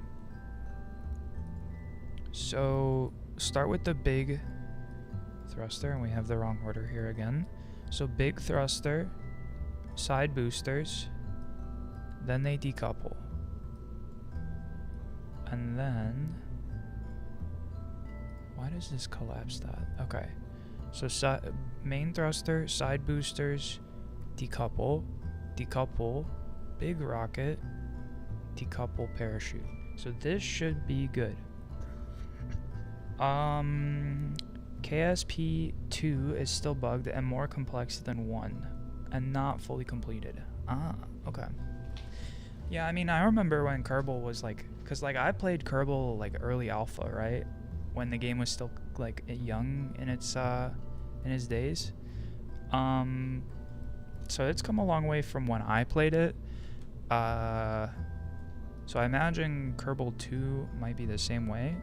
So start with the big thruster, and we have the wrong order here again. So big thruster, side boosters, then they decouple. And then, why does this collapse that? Okay, so main thruster, side boosters, decouple, big rocket, decouple parachute. So this should be good. KSP2 is still bugged and more complex than 1 and not fully completed. Okay. Yeah, I mean, I remember when Kerbal was like, cause like I played Kerbal like early alpha, right? When the game was still like young in its days. So it's come a long way from when I played it. So I imagine Kerbal 2 might be the same way.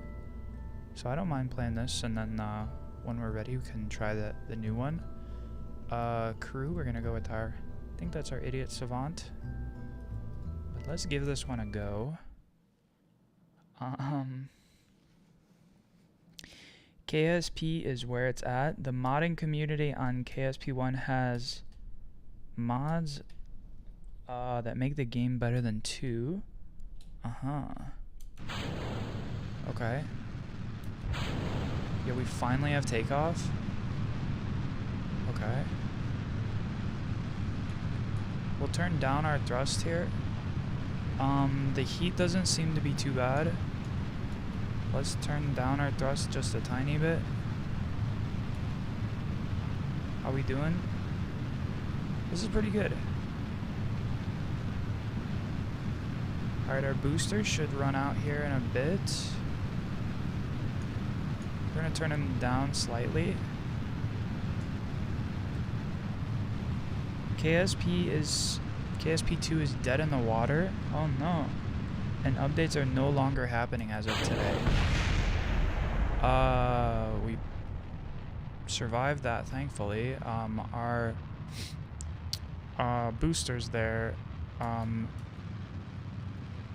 So I don't mind playing this, and then when we're ready, we can try the new one. Crew, we're gonna go with I think that's our Idiot Savant. But let's give this one a go. KSP is where it's at. The modding community on KSP1 has mods that make the game better than 2. Okay. Yeah, we finally have takeoff. Okay. We'll turn down our thrust here. The heat doesn't seem to be too bad. Let's turn down our thrust just a tiny bit. How we doing? This is pretty good. Alright, our boosters should run out here in a bit. We're gonna turn them down slightly. KSP2 is dead in the water. Oh no. And updates are no longer happening as of today. We survived that, thankfully. Our boosters there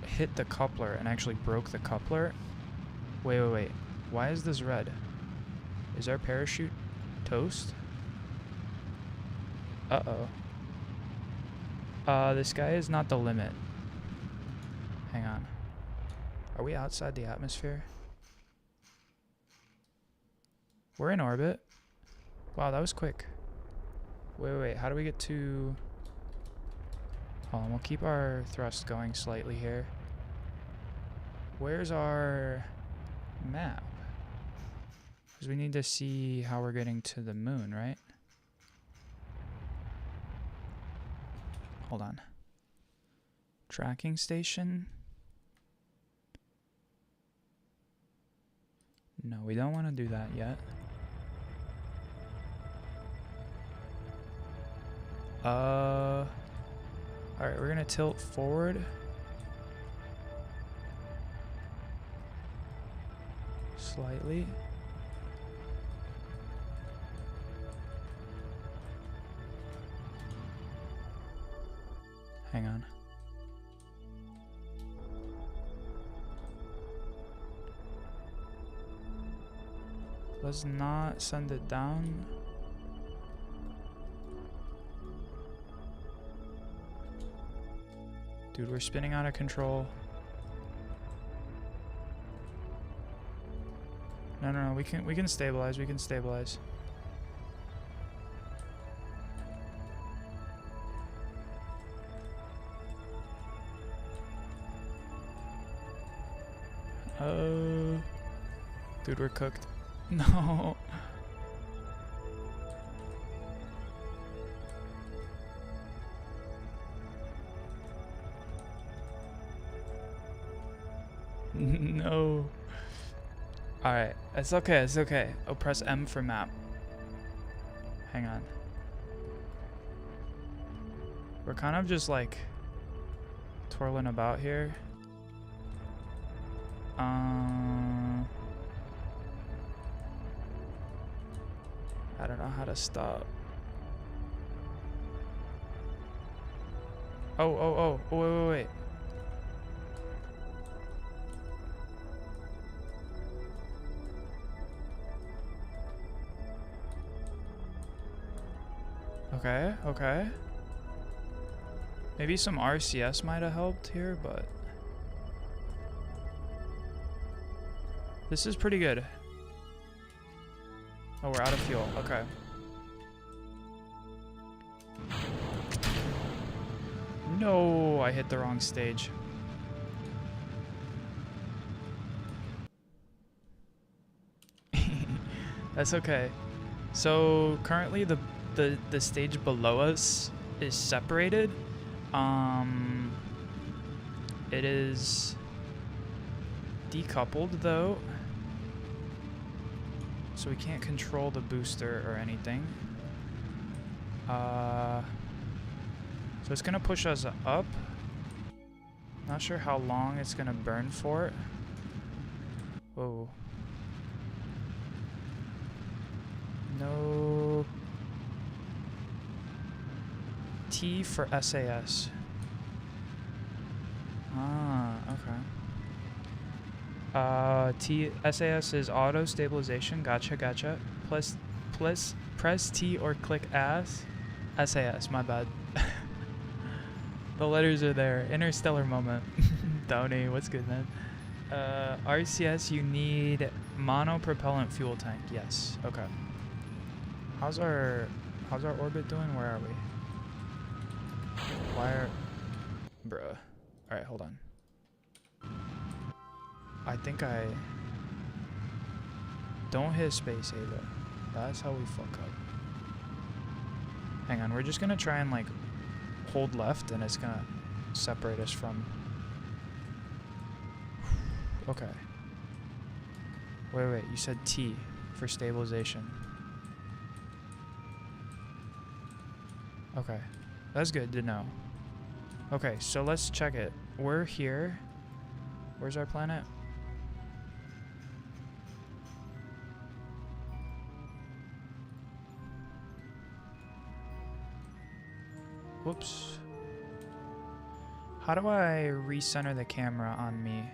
hit the coupler and actually broke the coupler. Wait. Why is this red? Is our parachute toast? Uh-oh. The sky is not the limit. Hang on. Are we outside the atmosphere? We're in orbit. Wow, that was quick. Wait. How do we get to... Hold on, we'll keep our thrust going slightly here. Where's our map? Because we need to see how we're getting to the moon, right? Hold on. Tracking station. No, we don't want to do that yet. Alright, we're gonna tilt forward. Slightly. Hang on. Let's not send it down. Dude, we're spinning out of control. No, we can stabilize, we can stabilize. Dude, we're cooked. No. No. Alright, it's okay. I'll press M for map. Hang on. We're kind of just like twirling about here. I don't know how to stop. Oh, wait. Okay. Maybe some RCS might have helped here, but this is pretty good. Oh, we're out of fuel. Okay. No, I hit the wrong stage. That's okay. So currently the stage below us is separated. It is decoupled though, so we can't control the booster or anything. So it's gonna push us up. Not sure how long it's gonna burn for. Whoa. No. T for SAS. Ah, okay. SAS is auto stabilization. Gotcha. Press T or click ass. SAS, my bad. The letters are there. Interstellar moment. Downey, what's good, man? RCS, you need monopropellant fuel tank. Yes. Okay. How's our orbit doing? Where are we? Bruh. Alright, hold on. I think don't hit space, Ava. That's how we fuck up. Hang on, we're just gonna try and like hold left and it's gonna separate us from... Okay. Wait, you said T for stabilization. Okay, that's good to know. Okay, so let's check it. We're here. Where's our planet? Whoops. How do I recenter the camera on me?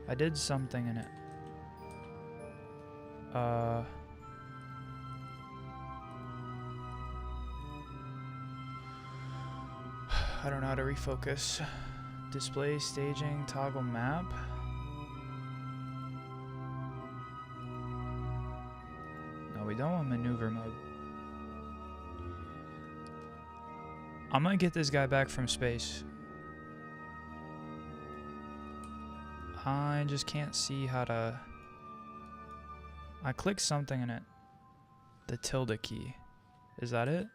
I did something in it. I don't know how to refocus. Display, staging, toggle map. No, we don't want maneuver mode. I'm gonna get this guy back from space. I just can't see how to... I clicked something in it. The tilde key. Is that it?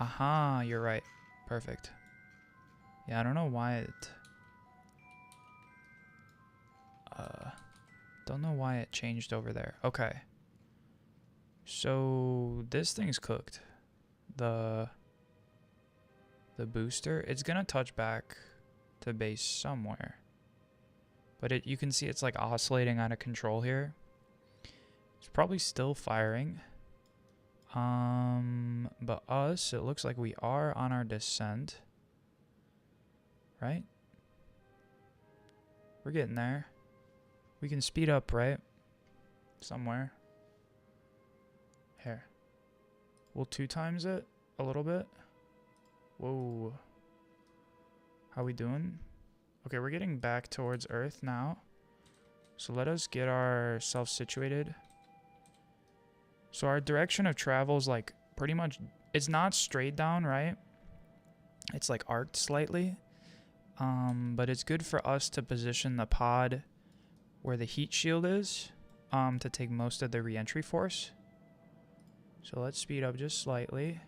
Aha, you're right. Perfect. Yeah, I don't know why it... don't know why it changed over there. Okay. So, this thing's cooked. The booster, it's gonna touch back to base somewhere. But you can see it's like oscillating out of control here. It's probably still firing. But us, it looks like we are on our descent. Right? We're getting there. We can speed up, right? Somewhere. Here. We'll 2 times it a little bit. Whoa. How we doing? Okay, we're getting back towards Earth now. So let us get ourselves situated. So our direction of travel is like pretty much, it's not straight down, right? It's like arced slightly. But it's good for us to position the pod where the heat shield is, to take most of the re-entry force. So let's speed up just slightly.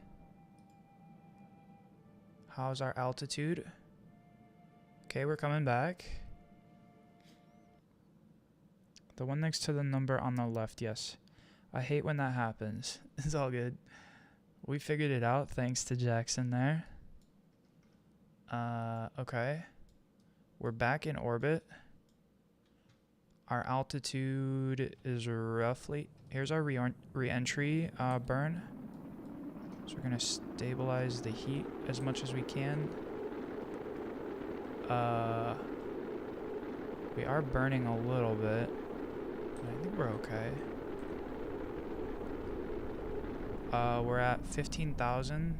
How's our altitude? Okay, we're coming back. The one next to the number on the left, yes. I hate when that happens. It's all good. We figured it out thanks to Jackson there. Okay. We're back in orbit. Our altitude is roughly... Here's our re-entry burn. So we're going to stabilize the heat as much as we can. We are burning a little bit. I think we're okay. We're at 15,000.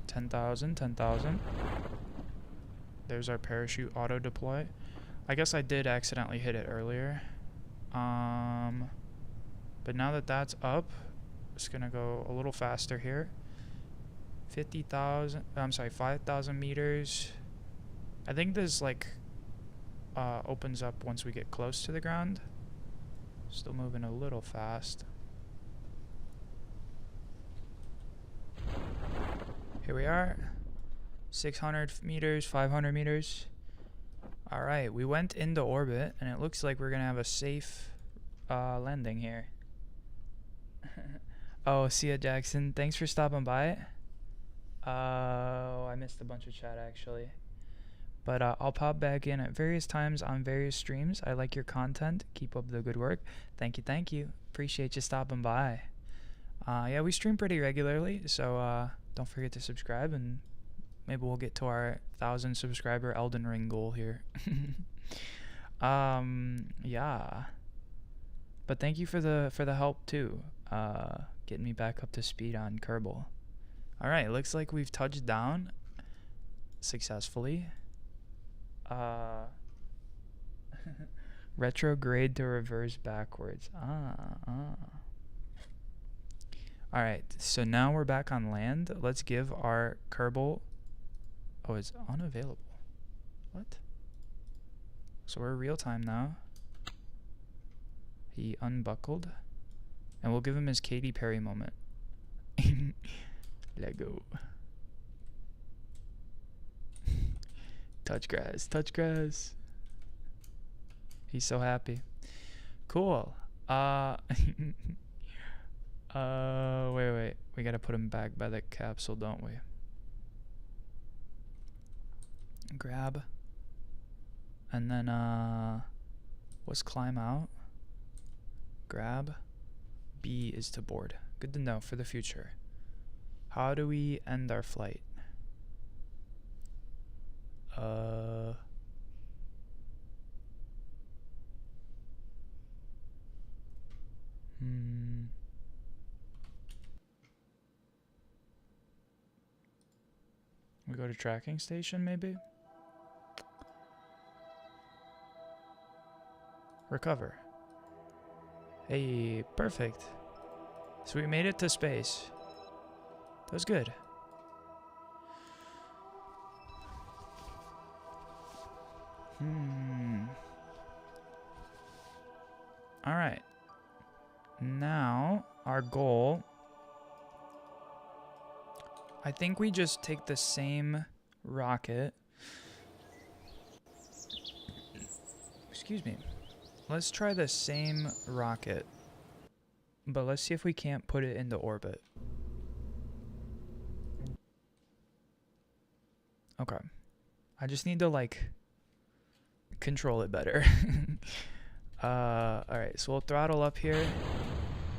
10,000. There's our parachute auto deploy. I guess I did accidentally hit it earlier. But now that that's up, it's gonna go a little faster here. 5,000 meters. I think this like opens up once we get close to the ground. Still moving a little fast. Here we are. 600 meters, 500 meters. All right, we went into orbit, and it looks like we're gonna have a safe landing here. Oh, see ya, Jackson. Thanks for stopping by. I missed a bunch of chat actually, but I'll pop back in at various times on various streams. I like your content. Keep up the good work. Thank you. Appreciate you stopping by. Yeah, we stream pretty regularly, so don't forget to subscribe, and maybe we'll get to our 1,000 subscriber Elden Ring goal here. Yeah. But thank you for the help too. Getting me back up to speed on Kerbal. All right, looks like we've touched down successfully. Retrograde to reverse backwards. Alright, so now we're back on land. Let's give our Kerbal... Oh, it's unavailable. What? So we're real time now. He unbuckled. And we'll give him his Katy Perry moment. Let go. Touch grass, touch grass. He's so happy. Cool. Wait. We gotta put him back by the capsule, don't we? Grab. And then, what's climb out? Grab. B is to board. Good to know for the future. How do we end our flight? We go to tracking station, maybe? Recover. Hey, perfect. So we made it to space. That was good. Alright. Now, our goal... I think we just take the same rocket. Excuse me. Let's try the same rocket. But let's see if we can't put it into orbit. Okay. I just need to, like, control it better. Alright, so we'll throttle up here.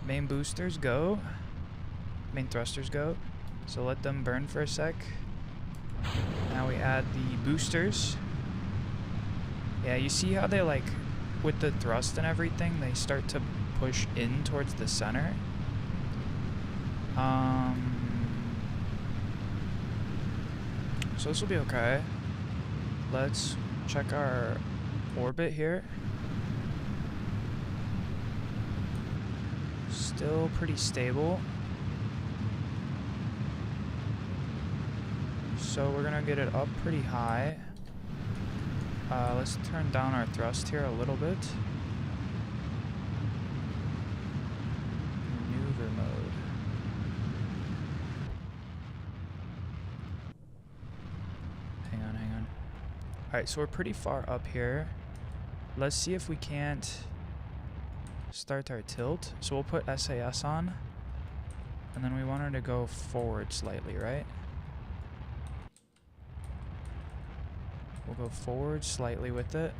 Main boosters go. Main thrusters go. So let them burn for a sec. Now we add the boosters. Yeah, you see how they, like, with the thrust and everything, they start to push in towards the center. So this will be okay. Let's check our orbit here. Still pretty stable. So we're gonna get it up pretty high. Let's turn down our thrust here a little bit. Maneuver mode. Hang on. Alright, so we're pretty far up here. Let's see if we can't start our tilt. So we'll put SAS on. And then we want her to go forward slightly, right? We'll go forward slightly with it.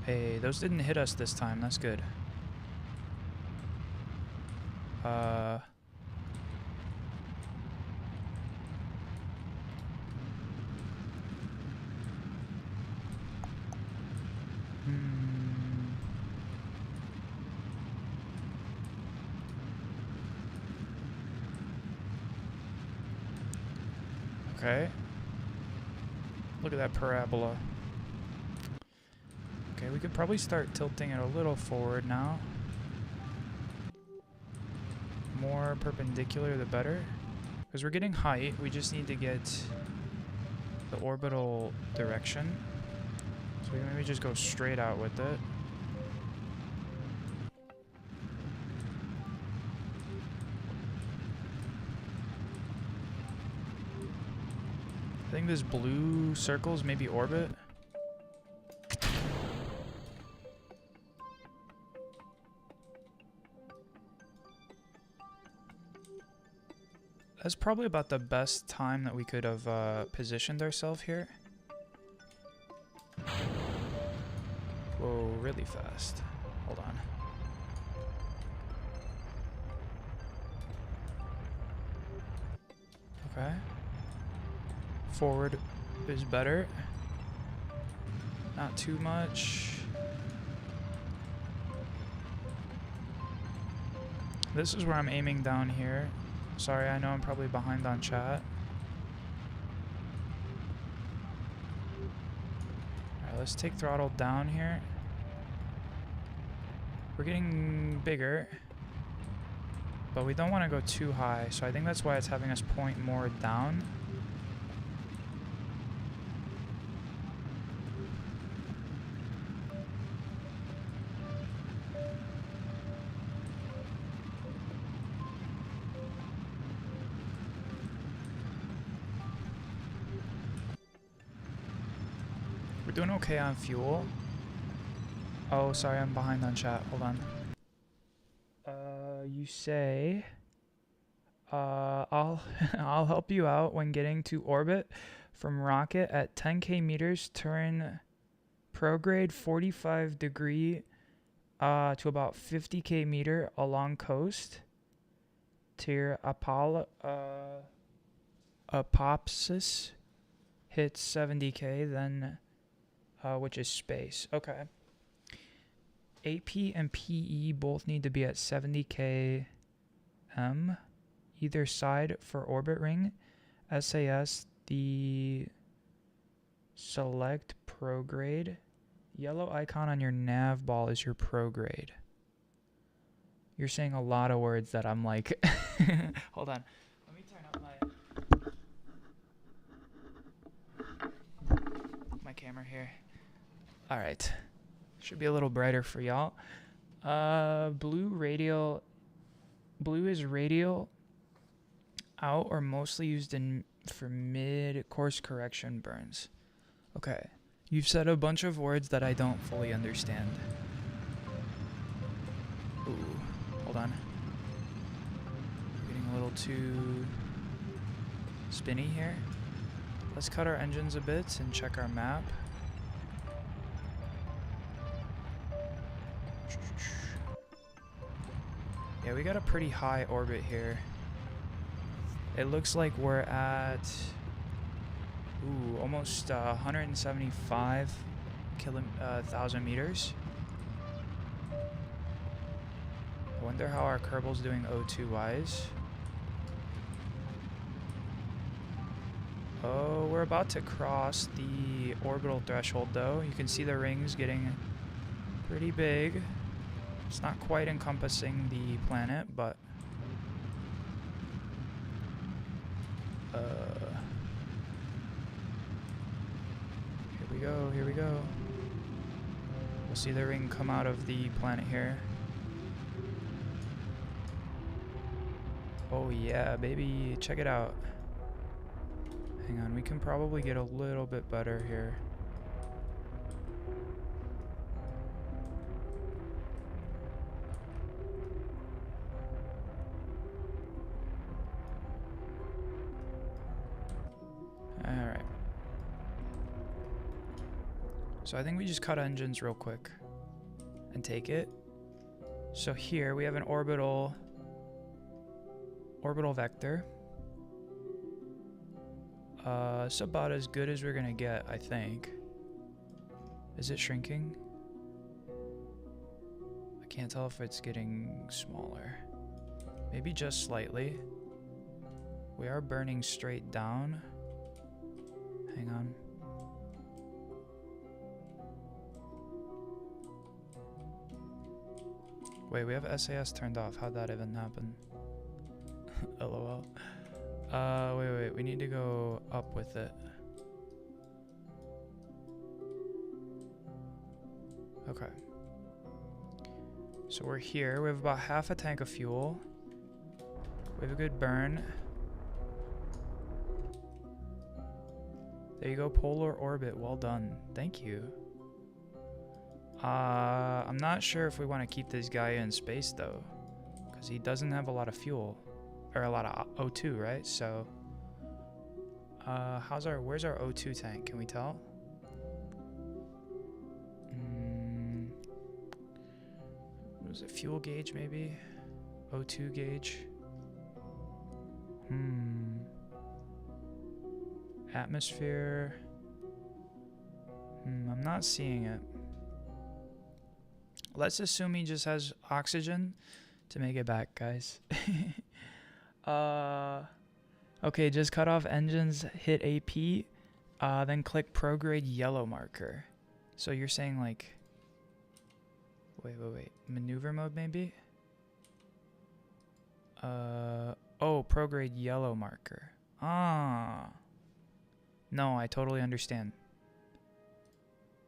Hey, those didn't hit us this time. That's good. Okay. Look at that parabola. Okay, we could probably start tilting it a little forward now. More perpendicular, the better. Because we're getting height, we just need to get the orbital direction. So we can maybe just go straight out with it. I think this blue circle's maybe orbit. That's probably about the best time that we could have positioned ourselves here. Whoa, really fast. Hold on. Okay. Forward is better. Not too much. This is where I'm aiming down here. Sorry, I know I'm probably behind on chat. Alright, let's take throttle down here. We're getting bigger, but we don't want to go too high, so I think that's why it's having us point more down. We're doing okay on fuel. Oh, sorry, I'm behind on chat. Hold on. You say, I'll I'll help you out when getting to orbit from rocket at 10k meters. Turn prograde 45 degree to about 50k meter along coast. Tier apopsis hits 70k, then which is space. Okay. AP and PE both need to be at 70k either side for orbit ring. SAS, the select prograde. Yellow icon on your nav ball is your prograde. You're saying a lot of words that I'm like... Hold on. Let me turn up my camera here. All right. Should be a little brighter for y'all. Blue is radial out or mostly used for mid course correction burns. Okay. You've said a bunch of words that I don't fully understand. Ooh, hold on. Getting a little too spinny here. Let's cut our engines a bit and check our map. Yeah, we got a pretty high orbit here. It looks like we're at almost 175,000 meters. I wonder how our Kerbal's doing O2 wise. Oh, we're about to cross the orbital threshold though. You can see the rings getting pretty big. It's not quite encompassing the planet, but here we go. We'll see the ring come out of the planet here. Oh yeah, baby, check it out. Hang on, we can probably get a little bit better here. Alright. So I think we just cut engines real quick and take it. So here we have an orbital vector. It's about as good as we're gonna get, I think. Is it shrinking? I can't tell if it's getting smaller. Maybe just slightly. We are burning straight down. Hang on. Wait, we have SAS turned off. How'd that even happen? LOL. Wait, we need to go up with it. Okay. So we're here. We have about half a tank of fuel. We have a good burn. There you go, polar orbit. Well done. Thank you. I'm not sure if we want to keep this guy in space though, because he doesn't have a lot of fuel, or a lot of O2, right? So, where's our O2 tank? Can we tell? Was it fuel gauge maybe? O2 gauge? Atmosphere. I'm not seeing it. Let's assume he just has oxygen to make it back, guys. Okay, just cut off engines, hit AP, then click prograde yellow marker. So you're saying like, wait, maneuver mode maybe? Oh, prograde yellow marker. Ah. No, I totally understand.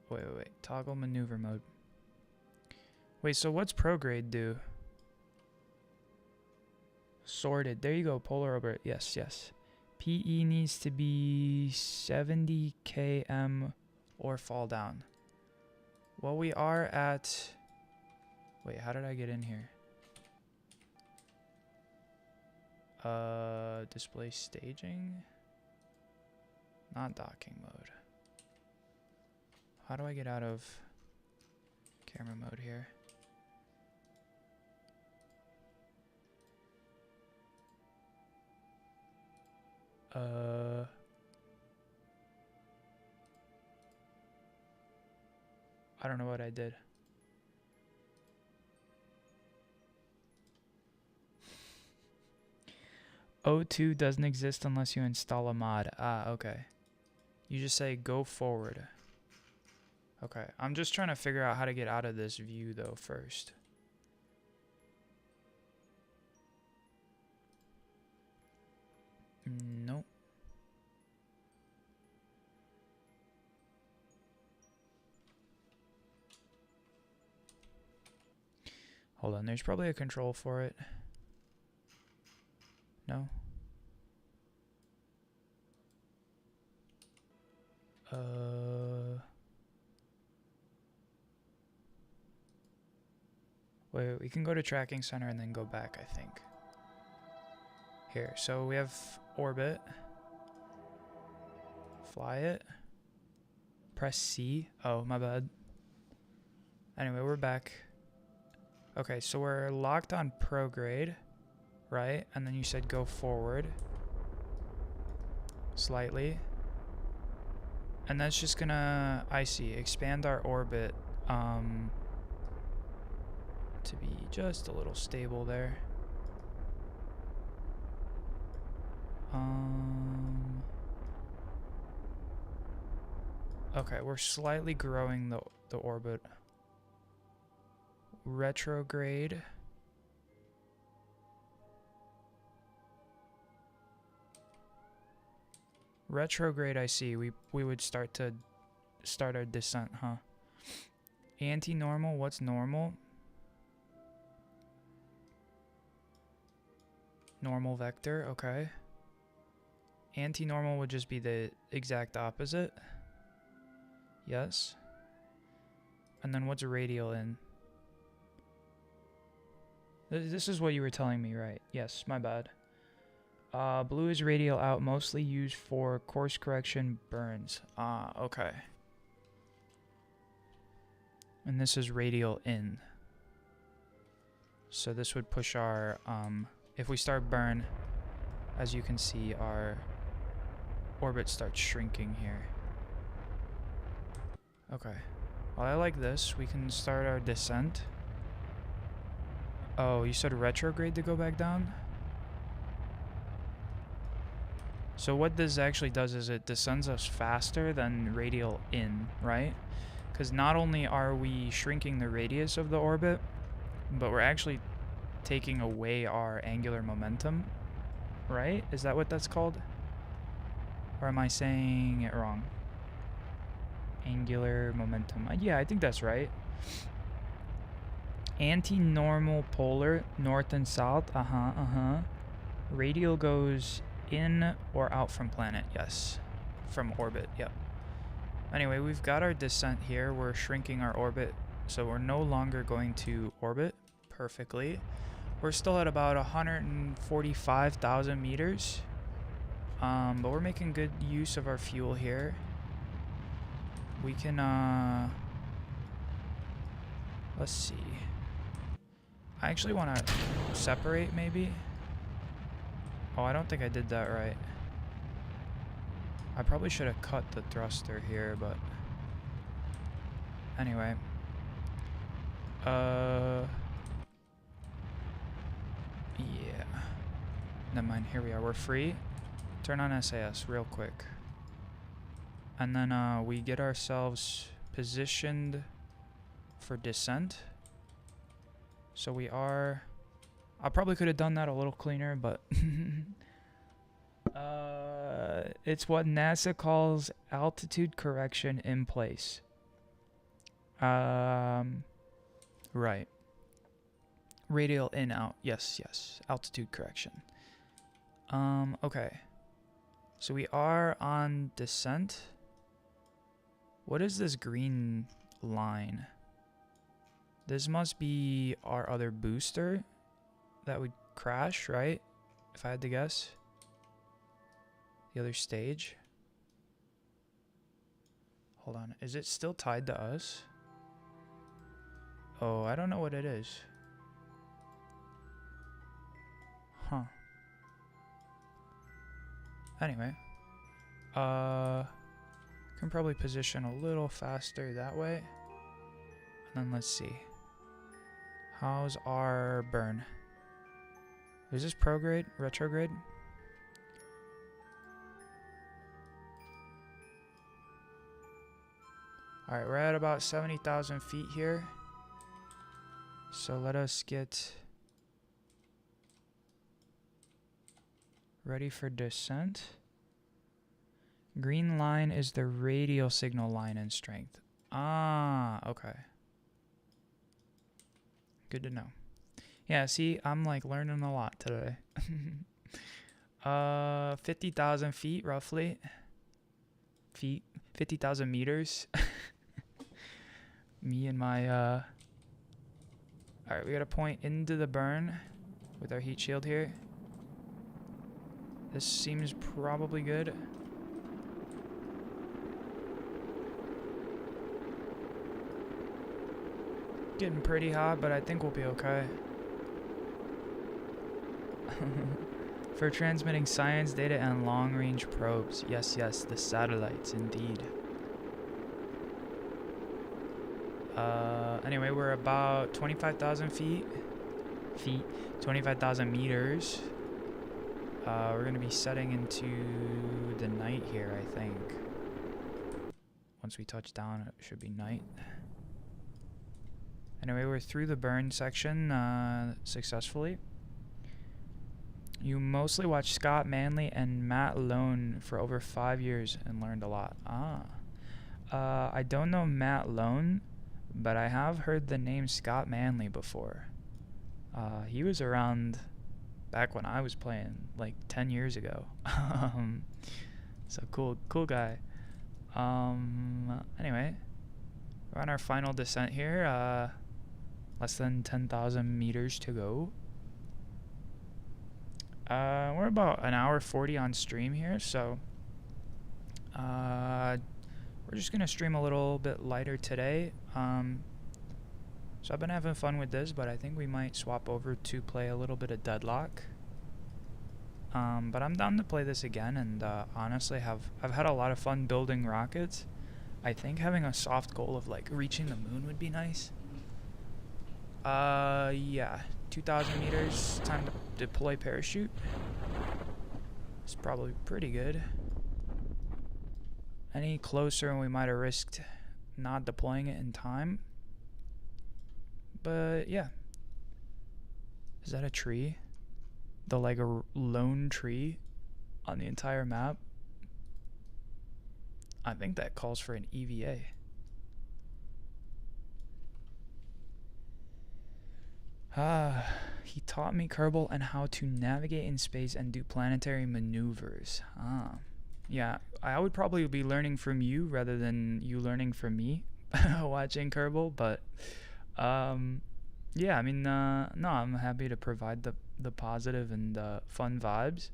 Wait, toggle maneuver mode. Wait, so what's prograde do? Sorted. There you go, polar orbit. Yes. PE needs to be 70 km or fall down. Well, we are at... Wait, how did I get in here? Display staging? Not docking mode. How do I get out of camera mode here? I don't know what I did. O2 doesn't exist unless you install a mod. Ah, okay. You just say go forward. Okay, I'm just trying to figure out how to get out of this view though first. Nope. Hold on, there's probably a control for it. No? Wait, we can go to tracking center and then go back, I think. Here, so we have orbit. Fly it. Press C. Oh, my bad. Anyway, we're back. Okay, so we're locked on prograde, right? And then you said go forward. Slightly. And that's just gonna, I see, expand our orbit to be just a little stable there. Okay, we're slightly growing the orbit. Retrograde. Retrograde, I see. We would start our descent, huh? Anti-normal, what's normal? Normal vector, okay. Anti-normal would just be the exact opposite. Yes. And then what's radial in? This is what you were telling me, right? Yes, my bad. Blue is radial out, mostly used for course correction burns. Ah, okay. And this is radial in. So this would push our, if we start burn, as you can see, our orbit starts shrinking here. Okay. Well, I like this. We can start our descent. Oh, you said retrograde to go back down? So what this actually does is it descends us faster than radial in, right? Because not only are we shrinking the radius of the orbit, but we're actually taking away our angular momentum, right? Is that what that's called? Or am I saying it wrong? Angular momentum. Yeah, I think that's right. Anti-normal polar, north and south. Radial goes in or out from planet. Yes. From orbit. Yep. Anyway, we've got our descent here. We're shrinking our orbit, so we're no longer going to orbit perfectly. We're still at about 145,000 meters. But we're making good use of our fuel here. We can, let's see. I actually want to separate, maybe. Oh, I don't think I did that right. I probably should have cut the thruster here, but anyway. Yeah. Never mind, here we are. We're free. Turn on SAS real quick. And then we get ourselves positioned for descent. So we are... I probably could have done that a little cleaner, but... it's what NASA calls altitude correction in place. Right. Radial in, out. Yes, yes. Altitude correction. Okay. So we are on descent. What is this green line? This must be our other booster that would crash, right? If I had to guess. The other stage. Hold on. Is it still tied to us? Oh, I don't know what it is. Huh. Anyway. Can probably position a little faster that way. And then let's see. How's our burn? Is this prograde? Retrograde? Alright, we're at about 70,000 feet here. So let us get ready for descent. Green line is the radial signal line in strength. Ah, okay. Good to know. Yeah, see, I'm like learning a lot today. 50,000 feet roughly. 50,000 meters. Me and my Alright, we gotta point into the burn with our heat shield here. This seems probably good. Getting pretty hot, but I think we'll be okay. For transmitting science data and long-range probes. Yes, yes, the satellites, indeed. Anyway, we're about 25,000 feet. 25,000 meters. We're gonna be setting into the night here, I think. Once we touch down, it should be night. Anyway, we're through the burn section successfully. You mostly watched Scott Manley and Matt Lone for over 5 years and learned a lot. I don't know Matt Lone, but I have heard the name Scott Manley before. He was around back when I was playing, like 10 years ago. So cool guy. Anyway, we're on our final descent here. Less than 10,000 meters to go. We're about an hour 40 on stream here, so we're just gonna stream a little bit lighter today. So I've been having fun with this, but I think we might swap over to play a little bit of Deadlock. But I'm down to play this again, and honestly, I've had a lot of fun building rockets. I think having a soft goal of like reaching the moon would be nice. Yeah, 2,000 meters. Time to deploy parachute. It's probably pretty good. Any closer, and we might have risked not deploying it in time. But yeah. Is that a tree? The like a lone tree on the entire map? I think that calls for an EVA. He taught me Kerbal and how to navigate in space and do planetary maneuvers. Yeah, I would probably be learning from you rather than you learning from me watching Kerbal, but yeah, I mean, no, I'm happy to provide the positive and fun vibes,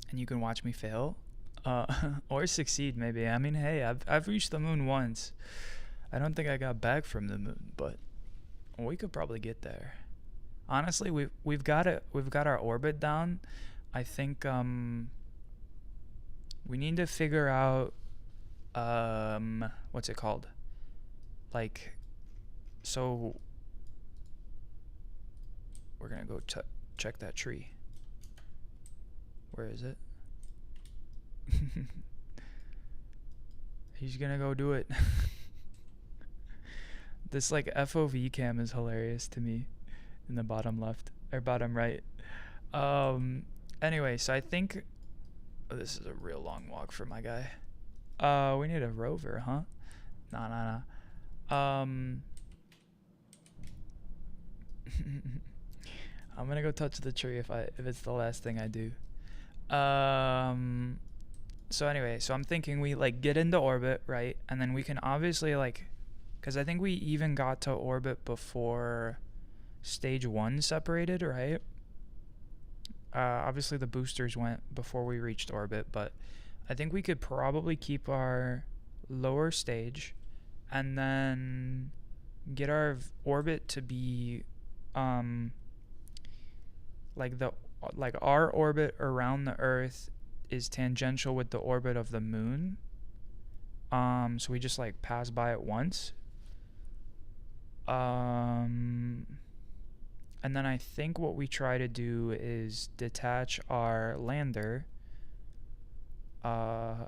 and you can watch me fail or succeed maybe. I mean, hey, I've reached the moon once. I don't think I got back from the moon, but we could probably get there. Honestly, we've got our orbit down. I think we need to figure out what's it called? Like, so we're gonna go check that tree. Where is it? He's gonna go do it. This like FOV cam is hilarious to me in the bottom left or bottom right. Anyway, so I think this is a real long walk for my guy. We need a rover, huh? Nah. I'm gonna go touch the tree if it's the last thing I do. So anyway, so I'm thinking we like get into orbit, right? And then we can obviously like, because I think we even got to orbit before stage 1 separated, right? Obviously the boosters went before we reached orbit, but I think we could probably keep our lower stage and then get our orbit to be like our orbit around the Earth is tangential with the orbit of the moon. So we just like pass by it once. And then I think what we try to do is detach our lander, land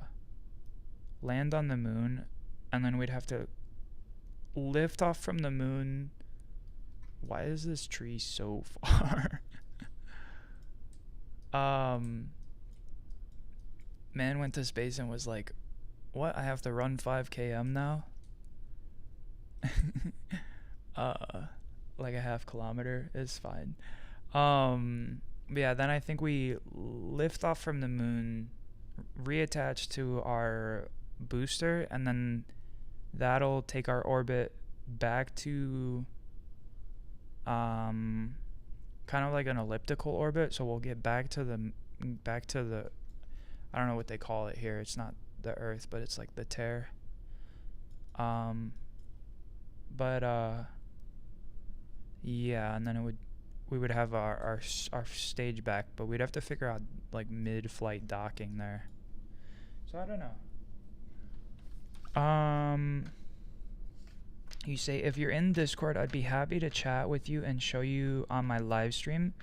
on the moon, and then we'd have to lift off from the moon. Why is this tree so far? Man went to space and was like, what? I have to run 5 km now? Like a half kilometer is fine. Yeah, then I think we lift off from the moon, reattach to our booster, and then that'll take our orbit back to kind of like an elliptical orbit. So we'll get back to the I don't know what they call it here. It's not the Earth, but it's like the tear. Yeah, and then we would have our stage back, but we'd have to figure out like mid-flight docking there. So I don't know. You say, if you're in Discord, I'd be happy to chat with you and show you on my live stream,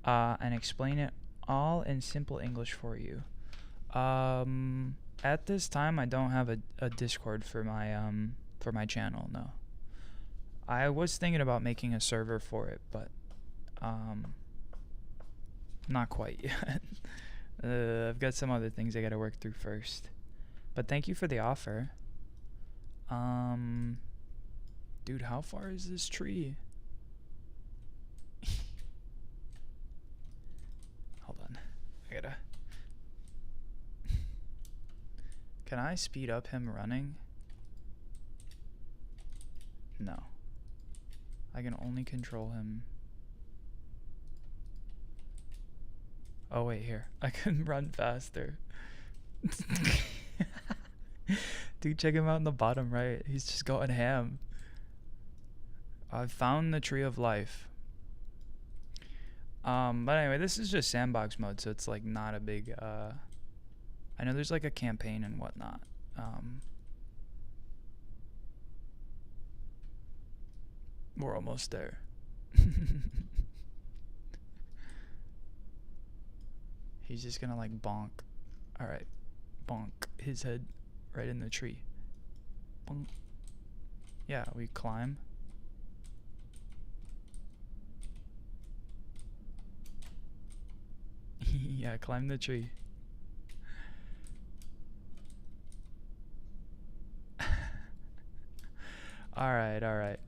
and explain it all in simple English for you. At this time, I don't have a Discord for my channel. No. I was thinking about making a server for it, but not quite yet. I've got some other things I gotta work through first. But thank you for the offer. Dude, how far is this tree? Hold on. I gotta... Can I speed up him running? No. I can only control him. Oh wait, here. I can run faster. Dude, check him out in the bottom right. He's just going ham. I've found the tree of life. But anyway, this is just sandbox mode, so it's like not a big I know there's like a campaign and whatnot. We're almost there. He's just gonna like bonk. Alright. Bonk his head right in the tree. Bonk. Yeah, we climb. Yeah, climb the tree. Alright.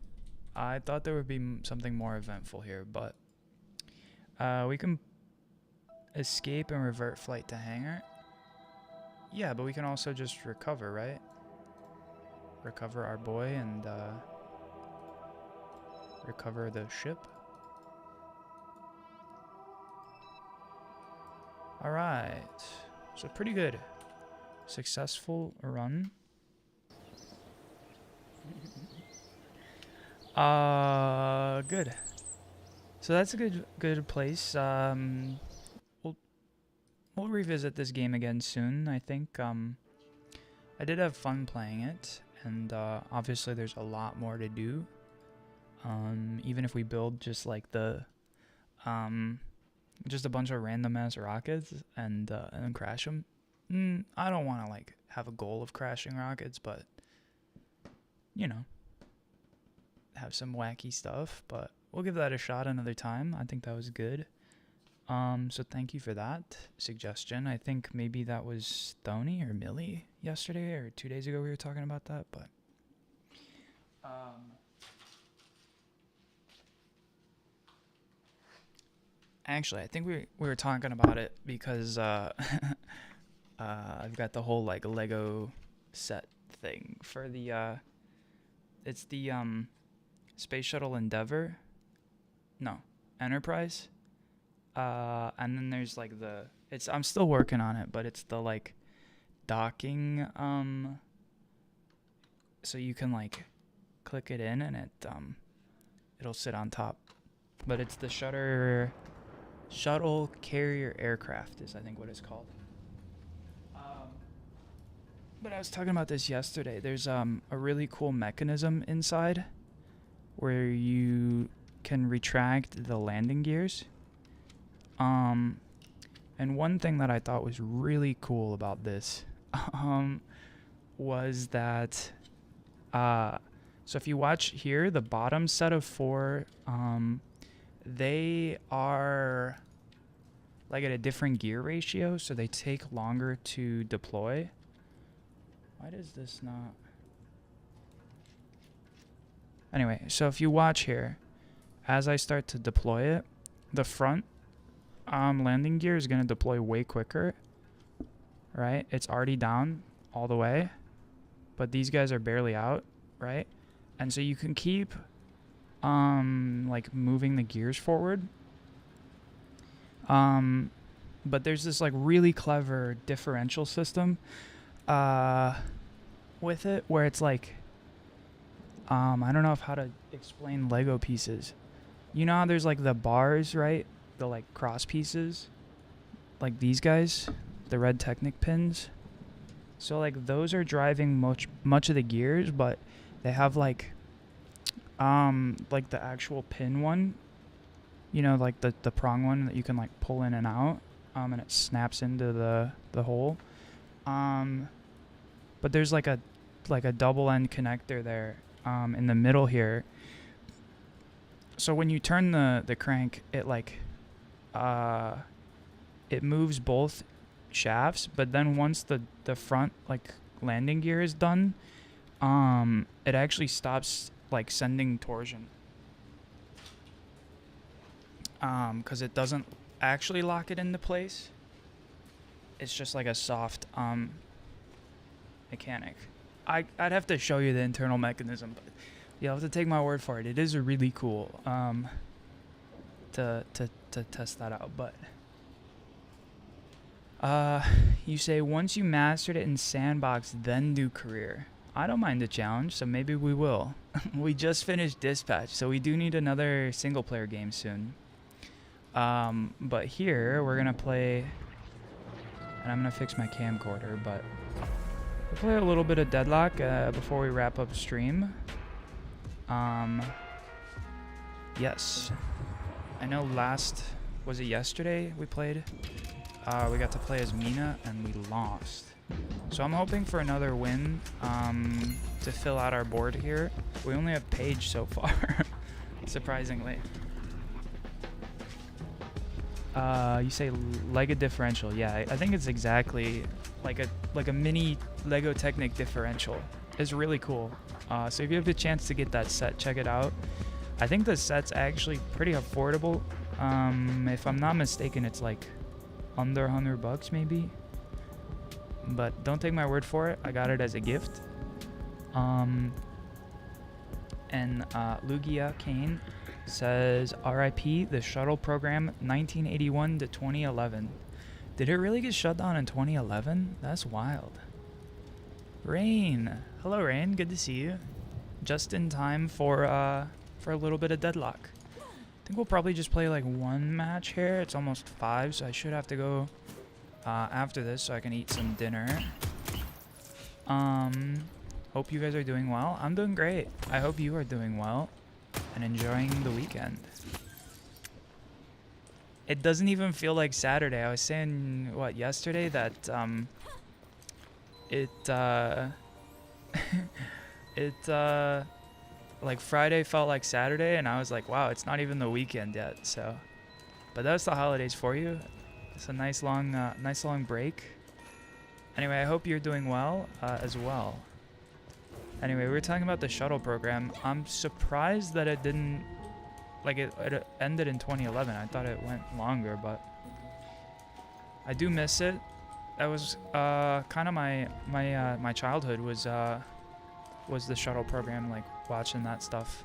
I thought there would be something more eventful here, but we can escape and revert flight to hangar. Yeah, but we can also just recover, right? Recover our boy and recover the ship. Alright. So pretty good. Successful run. Good. So that's a good place. We'll we'll revisit this game again soon. I think I did have fun playing it, and obviously there's a lot more to do. Even if we build just like the just a bunch of random ass rockets and then crash them. I don't want to like have a goal of crashing rockets, but you know, have some wacky stuff. But we'll give that a shot another time. I think that was good. So thank you for that suggestion. I think maybe that was Thony or Millie yesterday or 2 days ago we were talking about that, but actually I think we were talking about it because I've got the whole like Lego set thing for the it's the Space Shuttle Enterprise. And then there's like I'm still working on it, but it's the like docking, so you can like click it in and it'll sit on top. But it's the shuttle carrier aircraft is I think what it's called. But I was talking about this yesterday. There's a really cool mechanism inside where you can retract the landing gears. And one thing that I thought was really cool about this, was that, so if you watch here, the bottom set of 4, they are like at a different gear ratio, so they take longer to deploy. Why does this not? Anyway, so if you watch here, as I start to deploy it, the front landing gear is going to deploy way quicker, right? It's already down all the way, but these guys are barely out, right? And so you can keep like moving the gears forward, but there's this like really clever differential system with it where it's like I don't know how to explain Lego pieces. You know how there's like the bars, right? The like cross pieces, like these guys, the red Technic pins. So like those are driving much of the gears, but they have like the actual pin one, you know, like the prong one that you can like pull in and out, and it snaps into the hole. But there's like a double end connector there in the middle here. So when you turn the crank, it like it moves both shafts, but then once the front like landing gear is done, it actually stops like sending torsion, because it doesn't actually lock it into place. It's just like a soft mechanic. I'd have to show you the internal mechanism, but you'll have to take my word for it. It is really cool to test that out. But you say once you mastered it in sandbox, then do career. I don't mind the challenge, so maybe we will. We just finished Dispatch, so we do need another single player game soon. But here we're gonna play, and I'm gonna fix my camcorder, but we'll play a little bit of Deadlock before we wrap up stream. Yes, I know was it yesterday we played? We got to play as Mina and we lost. So I'm hoping for another win to fill out our board here. We only have Paige so far, surprisingly. You say Lego differential. Yeah, I think it's exactly like a mini Lego Technic differential. It's really cool. So if you have the chance to get that set, check it out. I think the set's actually pretty affordable. If I'm not mistaken, it's like under $100 maybe. But don't take my word for it. I got it as a gift. And Lugia Kane says, RIP, the shuttle program 1981 to 2011. Did it really get shut down in 2011? That's wild. Rain. Hello, Rain. Good to see you. Just in time for a little bit of Deadlock. I think we'll probably just play like one match here. It's almost 5, so I should have to go after this so I can eat some dinner. Hope you guys are doing well. I'm doing great. I hope you are doing well and enjoying the weekend. It doesn't even feel like Saturday. I was saying, what, yesterday that like Friday felt like Saturday, and I was like, wow, it's not even the weekend yet. So, but that's the holidays for you. It's a nice long break. Anyway, I hope you're doing well as well. Anyway, we were talking about the shuttle program. I'm surprised that it didn't, like it ended in 2011. I thought it went longer, but I do miss it. That was kind of my childhood was the shuttle program, like watching that stuff.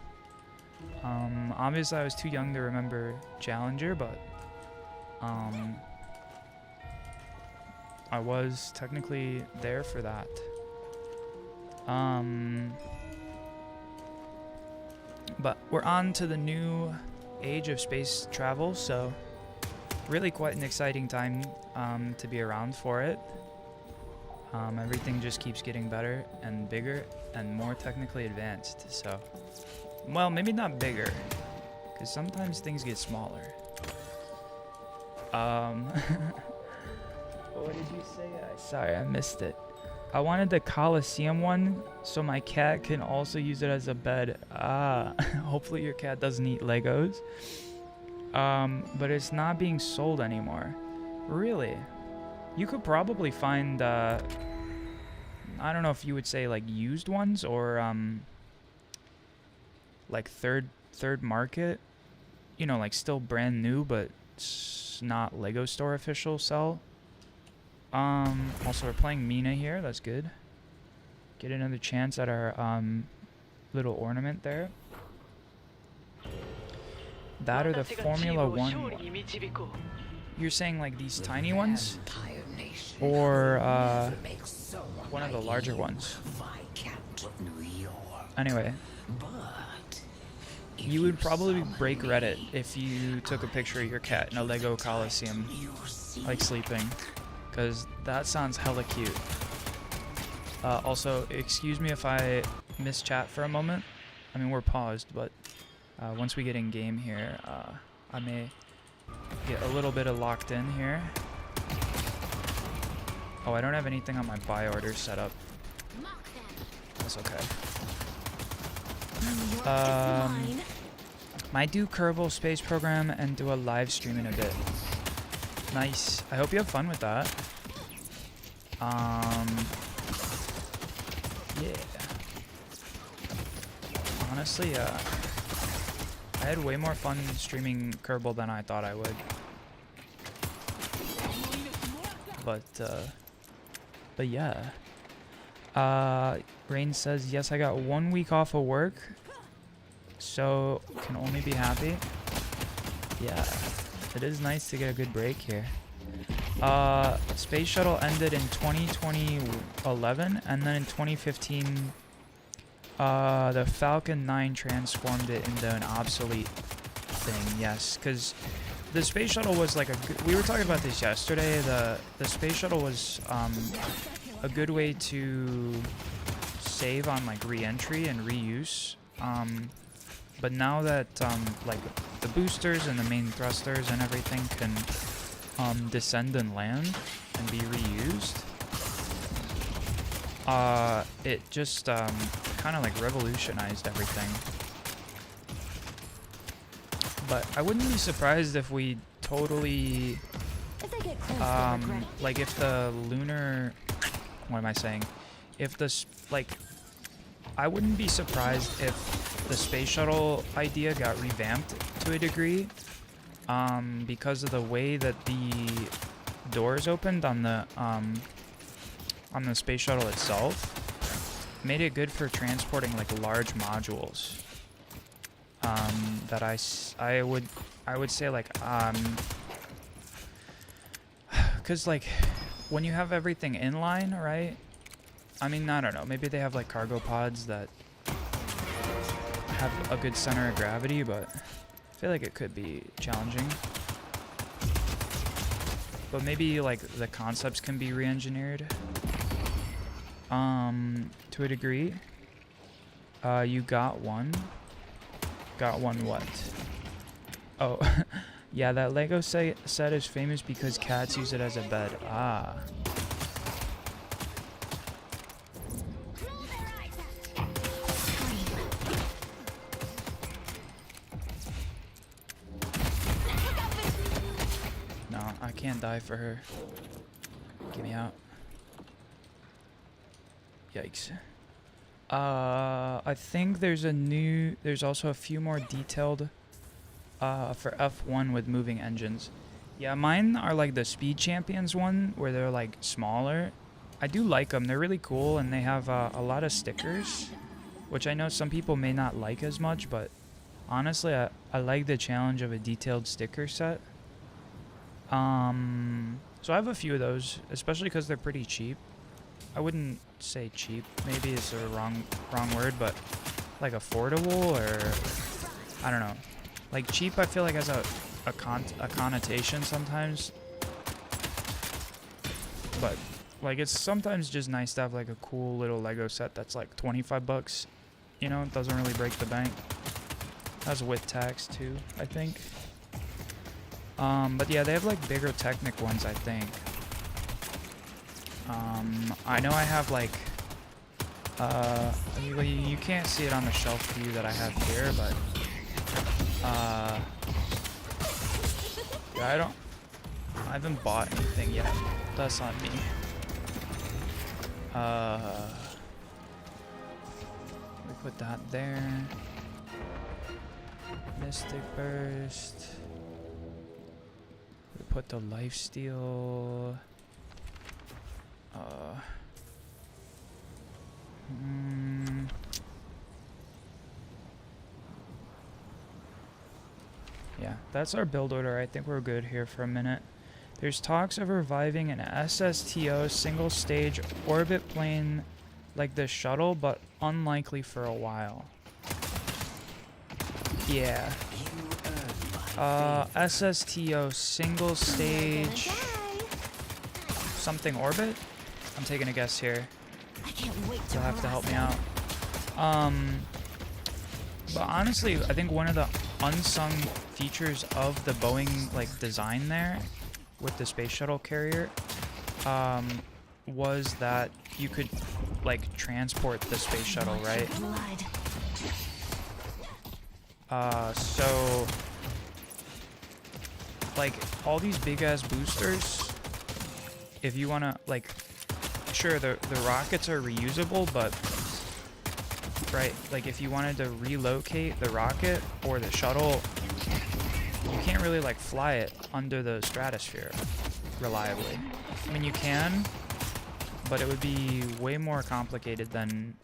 Obviously I was too young to remember Challenger, but I was technically there for that. But we're on to the new age of space travel, so really quite an exciting time to be around for it. Everything just keeps getting better and bigger and more technically advanced. So, well, maybe not bigger, because sometimes things get smaller. What did you say? Sorry, I missed it. I wanted the Coliseum one so my cat can also use it as a bed. Hopefully your cat doesn't eat Legos. But it's not being sold anymore. Really? You could probably find, I don't know if you would say like used ones or like third market. You know, like still brand new, but it's not Lego Store official sell. Also we're playing Mina here, that's good. Get another chance at our little ornament there. That or the Formula 1 one. You're saying like these tiny ones? Or one of the larger ones? Anyway. You would probably break Reddit if you took a picture of your cat in a Lego Coliseum, like sleeping. Because that sounds hella cute. Also, excuse me if I miss chat for a moment. I mean, we're paused, but once we get in game here, I may get a little bit of locked in here. Oh, I don't have anything on my buy order set up. That's okay. Might do Kerbal Space Program and do a live stream in a bit. Nice. I hope you have fun with that. Yeah. Honestly, I had way more fun streaming Kerbal than I thought I would. But yeah. Rain says, yes, I got 1 week off of work, so can only be happy. Yeah. It is nice to get a good break here. Space Shuttle ended in 2011, and then in 2015, the Falcon 9 transformed it into an obsolete thing. Yes, because the Space Shuttle was like we were talking about this yesterday. The Space Shuttle was a good way to save on like re-entry and reuse. But now that like the boosters and the main thrusters and everything can descend and land and be reused, it just kind of like revolutionized everything. But I wouldn't be surprised if we totally like if the lunar, what am I saying? If this, like, I wouldn't be surprised if the space shuttle idea got revamped to a degree, because of the way that the doors opened on the space shuttle itself. Made it good for transporting like large modules. That I would say like because like when you have everything in line, right? I mean, I don't know. Maybe they have like cargo pods that have a good center of gravity, but I feel like it could be challenging. but maybe like the concepts can be re-engineered to a degree. You got one. Got one what? Oh, yeah, that Lego set is famous because cats use it as a bed. Ah. No, I can't die for her. Get me out. Yikes. I think there's also a few more detailed for F1 with moving engines. Yeah, mine are like the Speed Champions one, where they're like smaller. I do like them. They're really cool, and they have a lot of stickers, which I know some people may not like as much, but honestly, I like the challenge of a detailed sticker set. So I have a few of those, especially because they're pretty cheap. I wouldn't say cheap, maybe it's a wrong word, but like affordable, or I don't know. Like cheap, I feel like has a connotation sometimes, but like it's sometimes just nice to have like a cool little Lego set that's like 25 bucks. You know, it doesn't really break the bank. That's with tax too, I think. But yeah, they have like bigger Technic ones, I think. I know I have like, you can't see it on the shelf view that I have here, but, yeah, I haven't bought anything yet. That's on me. We put that there. Mystic Burst. We put the Lifesteal. Yeah, that's our build order. I think we're good here for a minute. There's talks of reviving an SSTO single stage orbit plane like the shuttle, but unlikely for a while. Yeah. SSTO single stage something orbit? I'm taking a guess here. You'll have to help me out. But honestly, I think one of the unsung features of the Boeing like design there with the space shuttle carrier was that you could like transport the space shuttle, right? So like all these big ass boosters, if you wanna like, sure the rockets are reusable, but right, like if you wanted to relocate the rocket or the shuttle, you can't really like fly it under the stratosphere reliably. I mean, you can, but it would be way more complicated than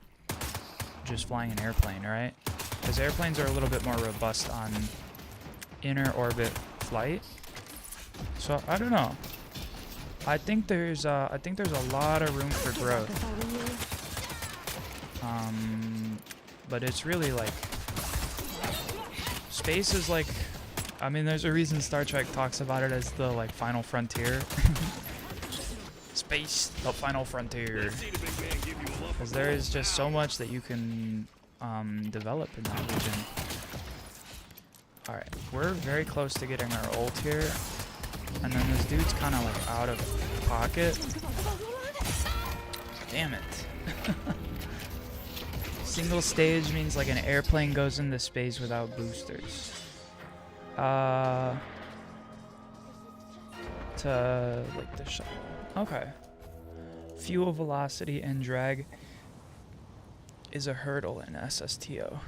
just flying an airplane, right? Because airplanes are a little bit more robust on inner orbit flight. So I don't know. I think there's a lot of room for growth. But it's really like space is like, I mean, there's a reason Star Trek talks about it as the like final frontier. Space, the final frontier. Because there is just so much that you can develop in that region. Alright, we're very close to getting our ult here. And then this dude's kind of like out of pocket. Damn it. Single stage means like an airplane goes into space without boosters. To like the shuttle. Okay. Fuel velocity and drag is a hurdle in SSTO.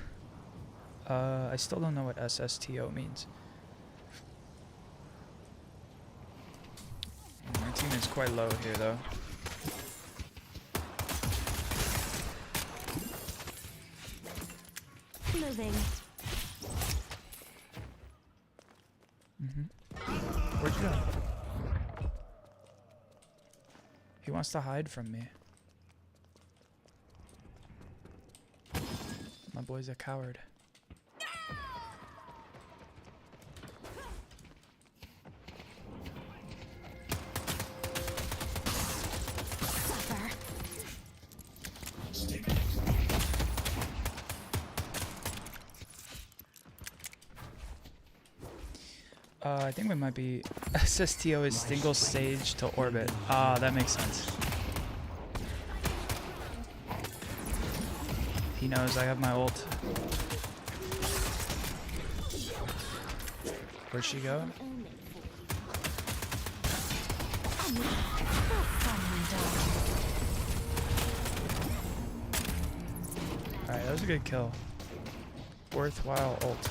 I still don't know what SSTO means. My team is quite low here though. Moving. Where'd you go? He wants to hide from me. My boy's a coward. I think we might be... SSTO is single stage to orbit. Ah, that makes sense. He knows I have my ult. Where'd she go? Alright, that was a good kill. Worthwhile ult.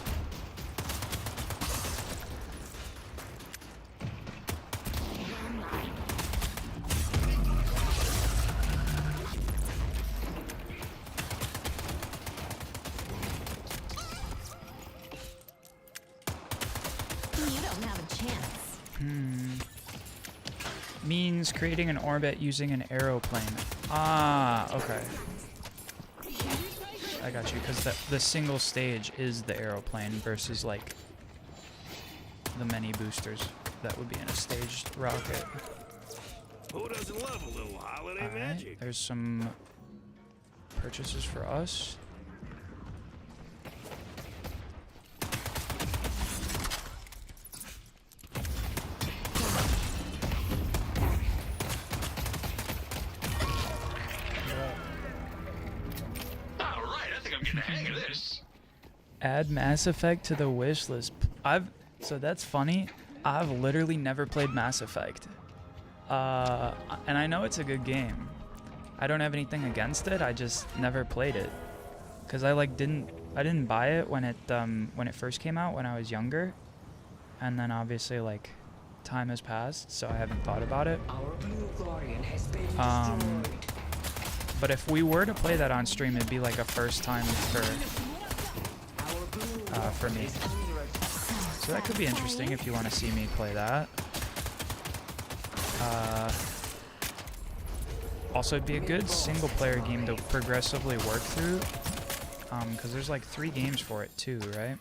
Means creating an orbit using an aeroplane. Ah, okay. I got you, because the single stage is the aeroplane versus like the many boosters that would be in a staged rocket. Who doesn't love a little holiday magic? There's some purchases for us. Add Mass Effect to the wish list. So that's funny. I've literally never played Mass Effect. And I know it's a good game. I don't have anything against it. I just never played it. Cuz I didn't buy it when it first came out when I was younger. And then obviously like time has passed, so I haven't thought about it. But if we were to play that on stream, it'd be like a first time for me. So that could be interesting if you want to see me play that. Also, it'd be a good single player game to progressively work through. Because there's like 3 games for it too, right?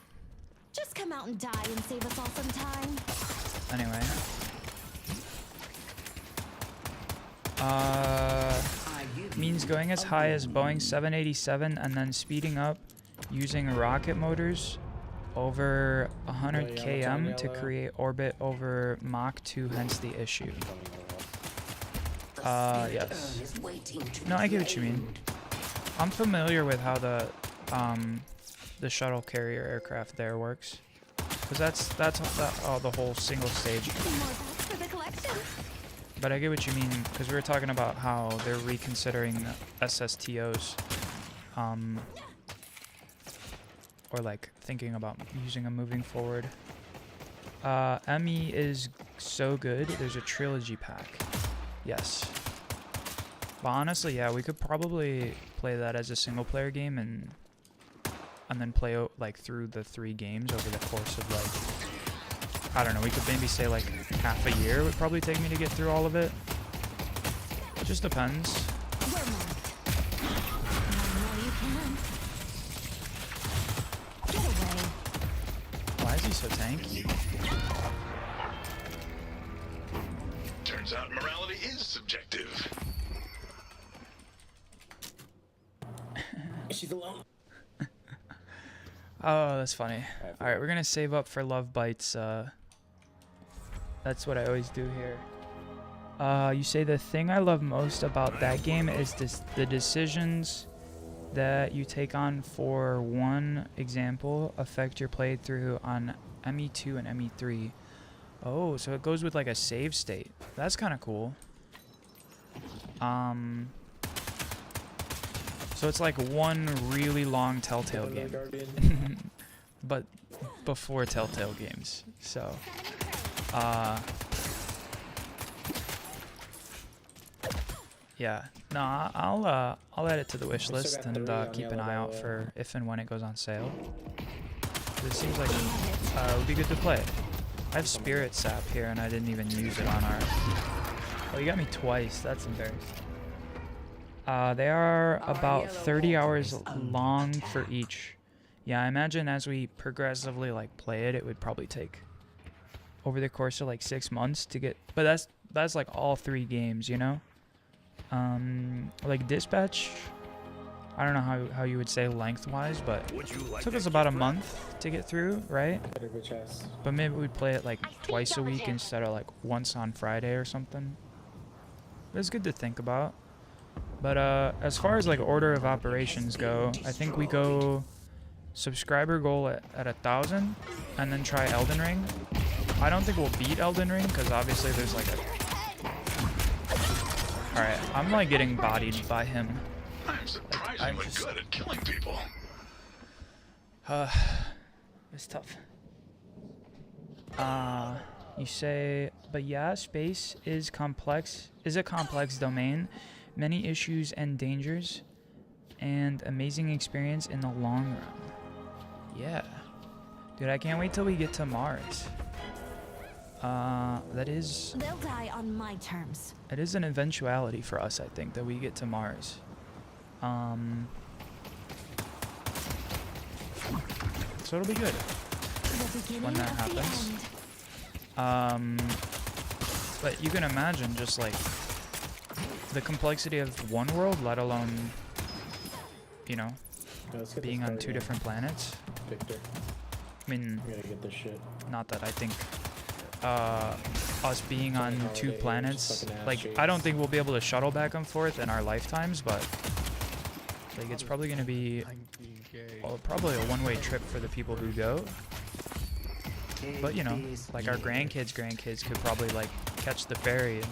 Just come out and die and save us all some time. Anyway. Means going as high as Boeing 787 and then speeding up using rocket motors over 100 km to create orbit over Mach 2, hence the issue. Yes. No, I get what you mean. I'm familiar with how the shuttle carrier aircraft there works. Because that's the whole single stage. But I get what you mean, because we were talking about how they're reconsidering SSTOs. Or like thinking about using them moving forward. ME is so good. There's a trilogy pack. Yes. But honestly, yeah, we could probably play that as a single player game and then play like through the 3 games over the course of like, I don't know, we could maybe say like half a year would probably take me to get through all of it. It just depends. Why is he so tanky? Turns out morality is subjective. She's alone. Oh, that's funny. Alright, we're gonna save up for Love Bites. That's what I always do here. You say the thing I love most about that game is the decisions that you take on. For one example, affect your playthrough on ME2 and ME3. Oh, so it goes with like a save state. That's kind of cool. So it's like one really long Telltale game. But before Telltale games. So, yeah. No, I'll add it to the wish list and keep an eye out for if and when it goes on sale. It seems like it would be good to play. I have Spirit Sap here and I didn't even use it on our... Oh, you got me twice. That's embarrassing. They are about 30 hours long for each. Yeah, I imagine as we progressively like play it, it would probably take over the course of like 6 months to get. But that's like all 3 games, you know. Like Dispatch, I don't know how you would say lengthwise, but Would you it like took that us about a gift wrap? month to get through, right? Better go chest. But maybe we'd play it like I see twice a double week tap. instead of like once on Friday or something. It's good to think about. But as far as like order of operations go, I think we go subscriber goal at 1,000 and then try Elden Ring. I don't think we'll beat Elden Ring because obviously there's like a... Alright, I'm like getting bodied by him. I'm surprisingly good at killing people. It's tough. You say, but yeah, space is a complex domain, many issues and dangers, and amazing experience in the long run. Yeah. Dude, I can't wait till we get to Mars. That is... They'll die on my terms. It is an eventuality for us, I think, that we get to Mars. So it'll be good The beginning when that of the happens. end. But you can imagine just like the complexity of one world, let alone, you know, Yeah, let's get being this on guy 2 again. different planets. Victor, I mean, we gotta get this shit. not that I think us being on Fucking 2 holidays, planets, fucking ass like I don't cheeks. think we'll be able to shuttle back and forth in our lifetimes, but like it's probably gonna be probably a one-way trip for the people who go. But you know, like our grandkids could probably like catch the ferry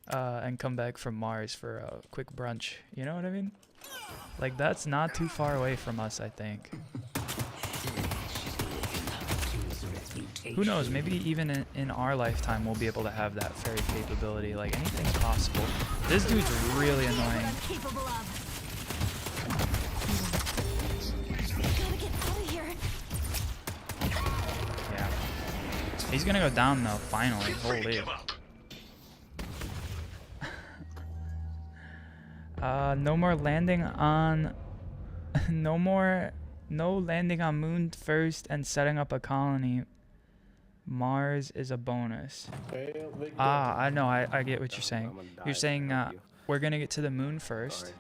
and come back from Mars for a quick brunch. You know what I mean? Like that's not too far away from us, I think. Who knows? Maybe even in our lifetime we'll be able to have that ferry capability. Like anything's possible. This dude's really annoying. I'm capable of. Gotta get out of here. Yeah. He's gonna go down though, finally. Holy. Give up. No more landing on... No landing on Moon first and setting up a colony. Mars is a bonus. Fail, Victor. I know, I get what you're saying. You're saying we're gonna get to the Moon first,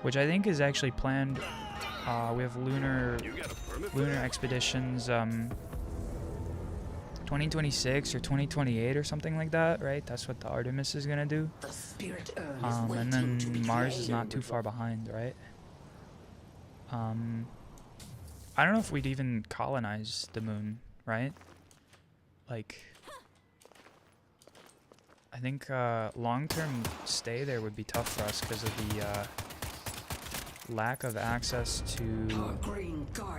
which I think is actually planned. We have lunar You got a permit for that? expeditions 2026 or 2028 or something like that, right? That's what the Artemis is gonna do. And then Mars is not too far behind, right? I don't know if we'd even colonize the moon, right? Like, I think long-term stay there would be tough for us because of the lack of access to...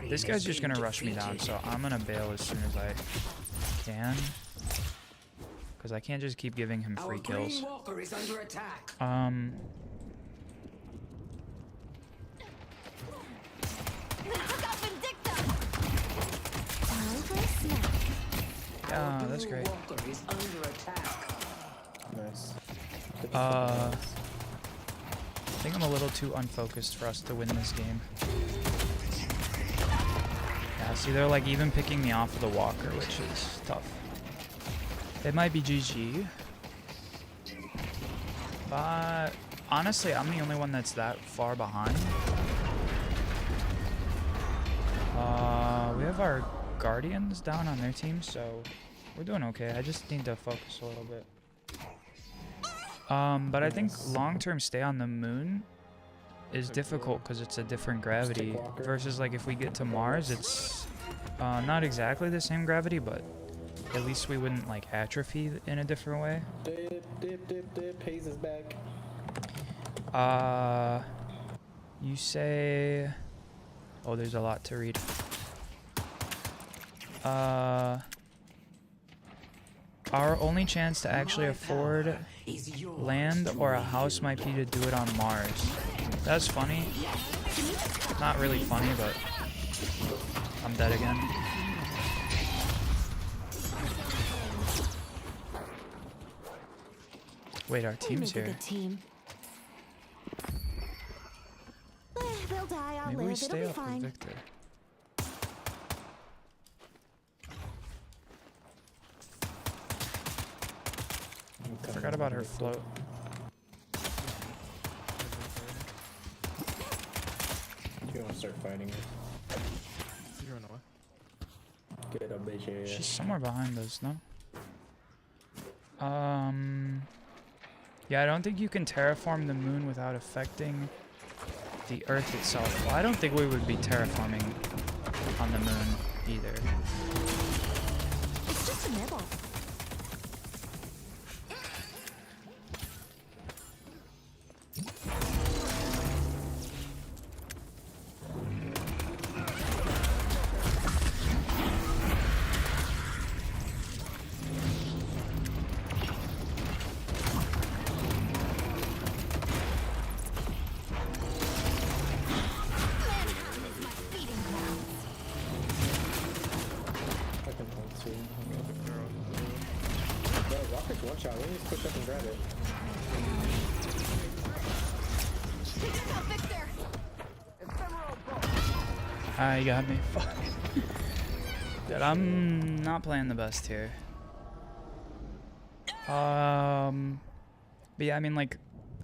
This guy's just gonna rush me down, so I'm gonna bail as soon as I can. Because I can't just keep giving him free kills. They took out Vindicta. Time for a snack. Yeah, that's great. Nice. I think I'm a little too unfocused for us to win this game. Yeah, see, they're like even picking me off of the walker, which is tough. It might be GG. But honestly, I'm the only one that's that far behind. We have our Guardians down on their team, so we're doing okay. I just need to focus a little bit. But I think long-term stay on the moon is difficult because it's a different gravity versus like if we get to Mars, it's not exactly the same gravity, but at least we wouldn't like atrophy in a different way. Dip. Hayes is back. You say... Oh, there's a lot to read. Our only chance to actually afford land or a house might be to do it on Mars. That's funny. Not really funny, but I'm dead again. Wait, our They team's make a here. good team. They'll die. I'll Maybe we live. stay It'll be up with fine. Victor. Forgot about her float. You want to start fighting us? You run away. Get a bitch ass. She's somewhere behind us, no? Yeah, I don't think you can terraform the moon without affecting the Earth itself. Well, I don't think we would be terraforming on the moon either. It's just a nibble. I can hold too. Bro, rocket's one shot. We need to push up and grab it. Take us out, Victor. Ah, you got me. Fuck. Dude, I'm not playing the best here. But yeah, I mean, like,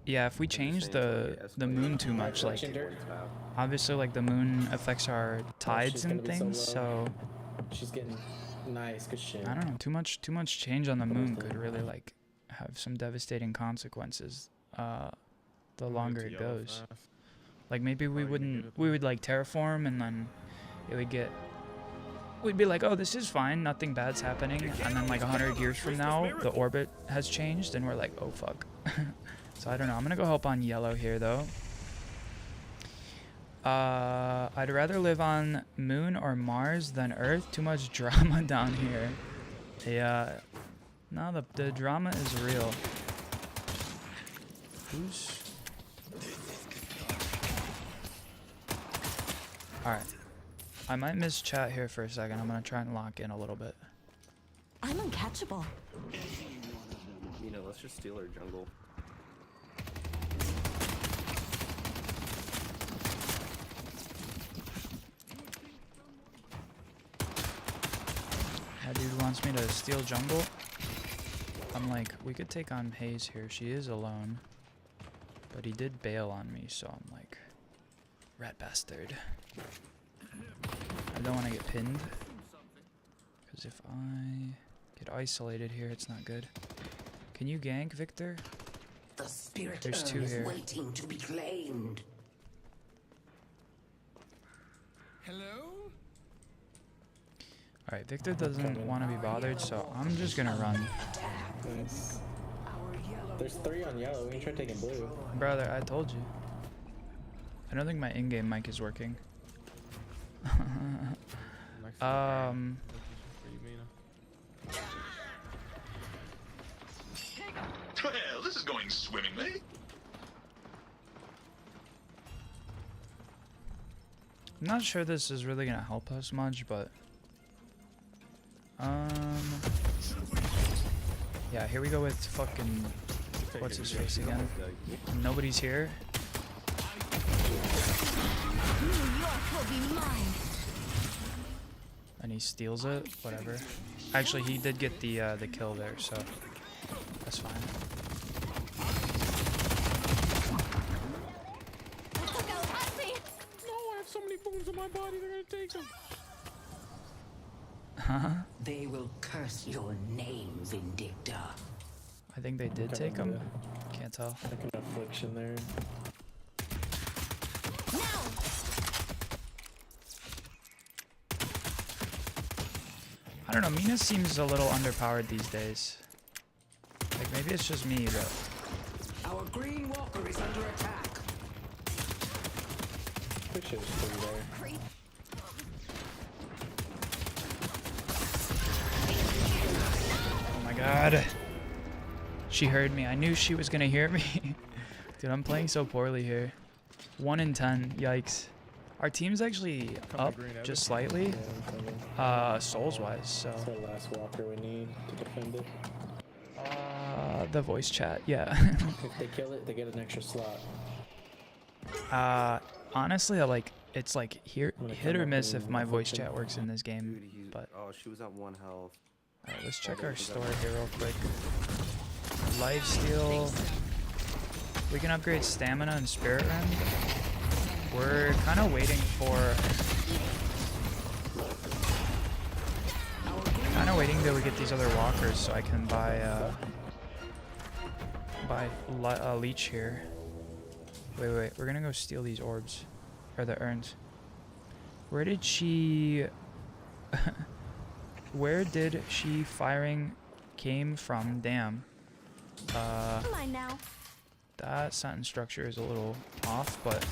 yeah, if we change the moon too much, like, obviously, like, the moon affects our tides and things, so She's getting nice. Good shit. I don't know. Too much change on the moon could really, like, have some devastating consequences. The longer it goes. Like, maybe we would like terraform, and then it would get, we'd be like, oh, this is fine, nothing bad's happening, and then like 100 years from now, the orbit has changed, and we're like, oh fuck. So I don't know. I'm gonna go help on yellow here though. I'd rather live on Moon or Mars than Earth. Too much drama down here. Yeah. No, the drama is real. Who's... Alright. I might miss chat here for a second. I'm gonna try and lock in a little bit. I'm uncatchable. You know, let's just steal our jungle. That dude wants me to steal jungle. I'm like, we could take on Hayes here. She is alone. But he did bail on me, so I'm like, rat bastard. I don't want to get pinned. Because if I get isolated here, it's not good. Can you gank, Victor? The spirit There's two urn is here. waiting to be claimed. Hello? Alright, Victor doesn't want to be bothered, so I'm just gonna run. Nice. There's 3 on yellow. We can try taking blue. Brother, I told you. I don't think my in-game mic is working. Well, this is going swimmingly. I'm not sure this is really gonna help us much, but yeah, here we go with fucking what's his face again? Nobody's here. New York will be mine. And he steals it, whatever. Actually, he did get the kill there, so that's fine. I took out Hussy. no, I have so many bones in my body, they're gonna take them. Huh? They will curse your name, Vindicta. I think they did take him. Can't tell. Like an affliction there. Now. I don't know, Mina seems a little underpowered these days. Like, maybe it's just me, but... Our green walker is under attack. Good shit is pretty there. Creep. Oh my god. She heard me. I knew she was gonna hear me. Dude, I'm playing so poorly here. 1 in 10. Yikes. Our team's actually up just slightly, Yeah, I'm coming. souls-wise, so... That's the last walker we need to defend it. The voice chat, yeah. If they kill it, they get an extra slot. Honestly, it's like hit or miss if my voice chat works in this Dude, game, he, but... oh, she was at 1 health. Alright, let's check our store here real quick. Lifesteal. We can upgrade stamina and spirit rend. We're kind of waiting till we get these other walkers so I can buy a leech here. Wait, we're gonna go steal these orbs, or the urns. Where did she firing came from? Damn. Mine now. That sentence structure is a little off, but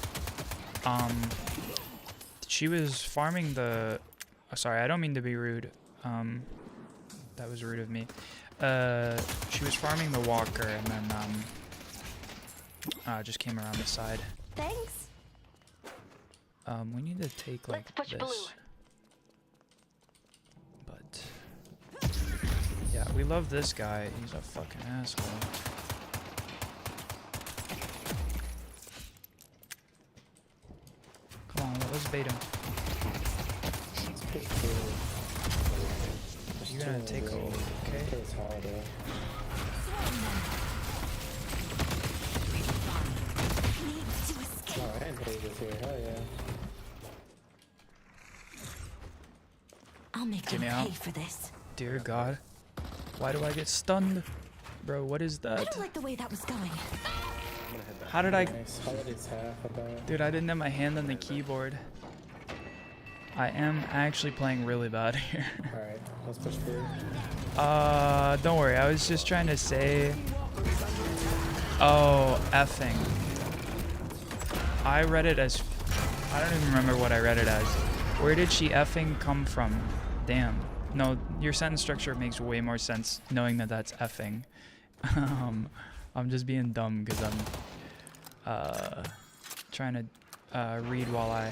she was farming the sorry, I don't mean to be rude. That was rude of me. She was farming the walker and then just came around the side. Thanks. We need to take like Let's push this. blue. But yeah, we love this guy. He's a fucking asshole. Come on, let's bait him. You're gonna take a okay. It's Howdy. Oh, and David's here. Hell yeah. I'll make Get me them out. pay for this. Dear God, why do I get stunned, bro? What is I that? don't like the way that was going. I'm gonna head back. How did I? Nice. Howdy's half about. Dude, I didn't have my hand on the keyboard. I am actually playing really bad here. Alright, let's push blue. Don't worry. I was just trying to say. Oh, effing. I read it as. I don't even remember what I read it as. Where did she effing come from? Damn. No, your sentence structure makes way more sense knowing that that's effing. I'm just being dumb because I'm trying to read while I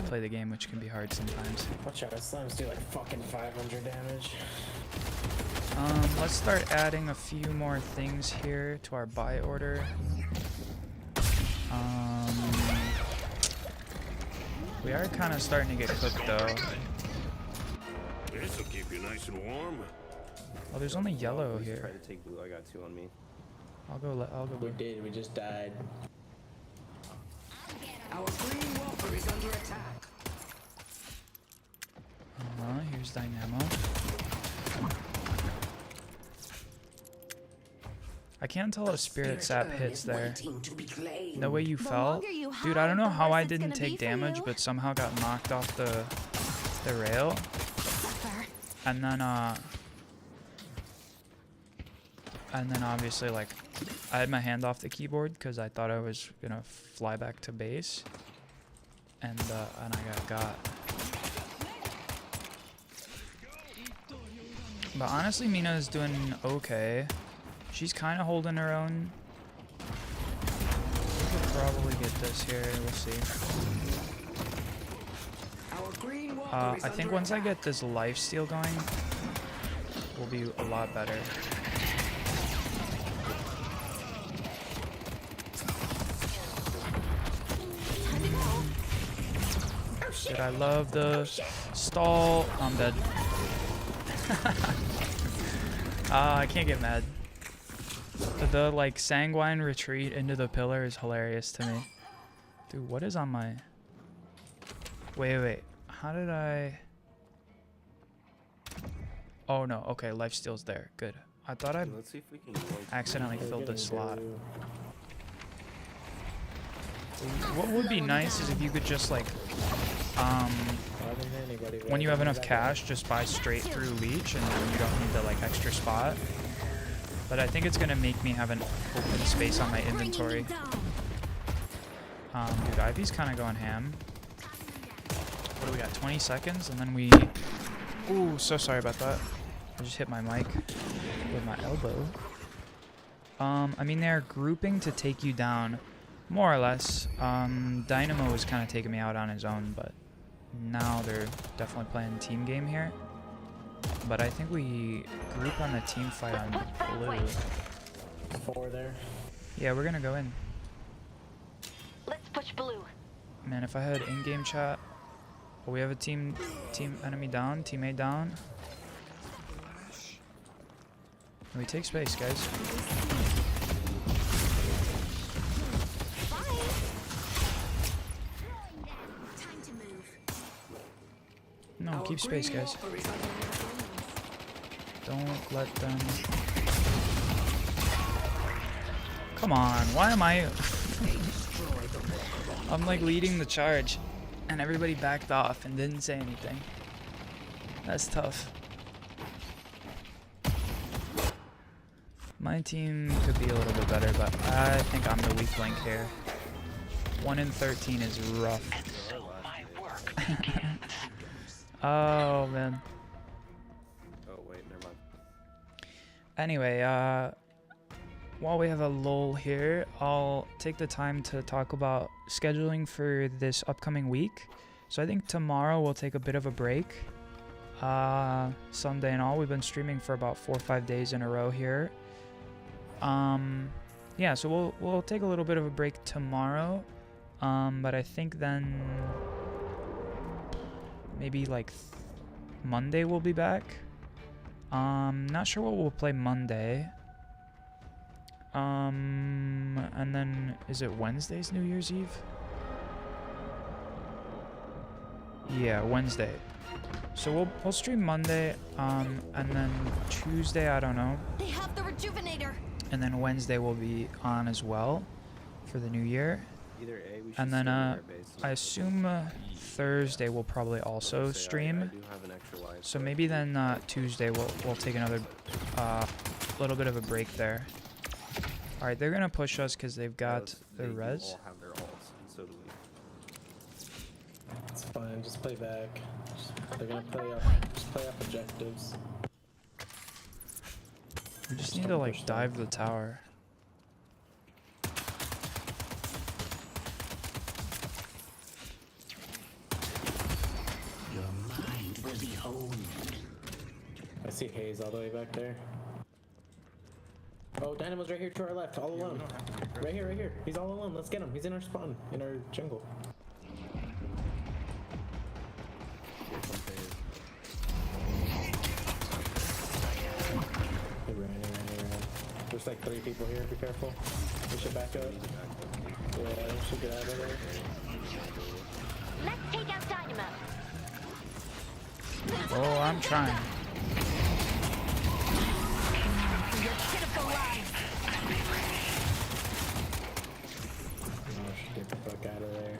play the game, which can be hard sometimes. Watch out, slimes do like fucking 500 damage. Let's start adding a few more things here to our buy order. We are kind of starting to get cooked though. This'll keep you nice and warm. Oh, there's only yellow Try here. to take blue. I got 2 on me. I'll go We blue. did, we just died. Our green walker is under attack. Here's Dynamo. I can't tell if Spirit Sap hits there. The way you The fell. longer you Dude, I don't know hide, the how worse I it's didn't gonna be take for damage, you. but somehow got knocked off the rail. Suffer. And then obviously like I had my hand off the keyboard because I thought I was gonna fly back to base, and I got. But honestly, Mina is doing okay. She's kind of holding her own. We could probably get this here. We'll see. Our green walker is I think under once I attack. get this lifesteal going, we'll be a lot better. Time to go. Dude, I love the stall. I'm dead. I can't get mad. The like sanguine retreat into the pillar is hilarious to me. Dude, what is on my... Wait. How did I... Oh no, okay, lifesteal's there. Good. I thought I Let's see if we can go into accidentally We're filled the getting slot. blue. What would be nice is if you could just like... I didn't hit anybody, but when you I have did enough that cash, just buy straight through leech and then you don't need the like extra spot. But I think it's gonna make me have an open space on my inventory. Dude, Ivy's kind of going ham. What do we got? 20 seconds, and then we... Ooh, so sorry about that. I just hit my mic with my elbow. I mean, they're grouping to take you down, more or less. Dynamo was kind of taking me out on his own, but now they're definitely playing team game here. But I think we group on the team fight on blue. 4 there. Yeah, we're gonna go in. Let's push blue. Man, if I had in-game chat. Oh, we have a team enemy down, teammate down. We take space, guys. No, keep space, guys. Don't let them... Come on, why am I... I'm like leading the charge, and everybody backed off and didn't say anything. That's tough. My team could be a little bit better, but I think I'm the weak link here. 1 in 13 is rough. Oh, man. Oh, wait, never mind. Anyway, while we have a lull here, I'll take the time to talk about scheduling for this upcoming week. So I think tomorrow we'll take a bit of a break. Sunday and all, we've been streaming for about 4 or 5 days in a row here. Yeah, so we'll take a little bit of a break tomorrow. But I think then maybe like Monday we'll be back. Not sure what we'll play Monday. And then is it Wednesday's New Year's Eve? Yeah, Wednesday. So we'll stream Monday, and then Tuesday, I don't know. They have the rejuvenator. And then Wednesday will be on as well for the new year. Either A, we should And then stay in our base. I assume Thursday we'll probably also I stream. do have an extra life, So but maybe then Tuesday we'll take another little bit of a break there. All right, they're gonna push us because they've got they the do res. all have their ults, and so do we. It's fine, just play back. They're gonna just play up objectives. We just need to like dive the tower. Your mind will be honed. I see Hayes all the way back there. Oh, Dynamo's right here to our left, all alone. Right here, right here. He's all alone. Let's get him. He's in our spawn, in our jungle. He ran. There's like 3 people here. Be careful. We should back up. Yeah, we should get out of there. Let's take out Dynamo. Oh, I'm trying. Your pitiful lives. Oh, should get the fuck out of there.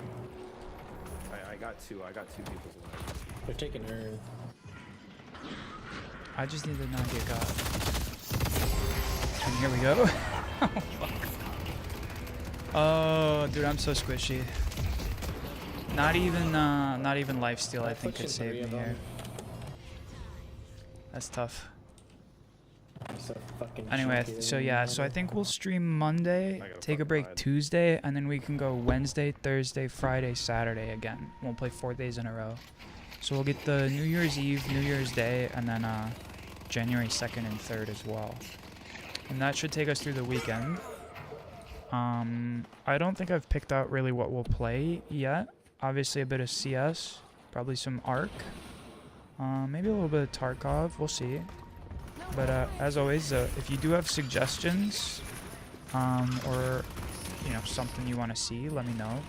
I got two people's alive. They're taking Urn. I just need to not get got. And here we go. Oh, fuck. Oh, dude, I'm so squishy. Not even lifesteal, I think, could save me here. That's tough. So fucking Anyway, chunky, so yeah, so I think we'll stream Monday, take a break Tuesday, and then we can go Wednesday, Thursday, Friday, Saturday again. We'll play 4 days in a row. So we'll get the New Year's Eve, New Year's Day, and then January 2nd and 3rd as well. And that should take us through the weekend. I don't think I've picked out really what we'll play yet. Obviously a bit of CS, probably some Arc, maybe a little bit of Tarkov, we'll see. But as always, if you do have suggestions, or you know, something you want to see, let me know.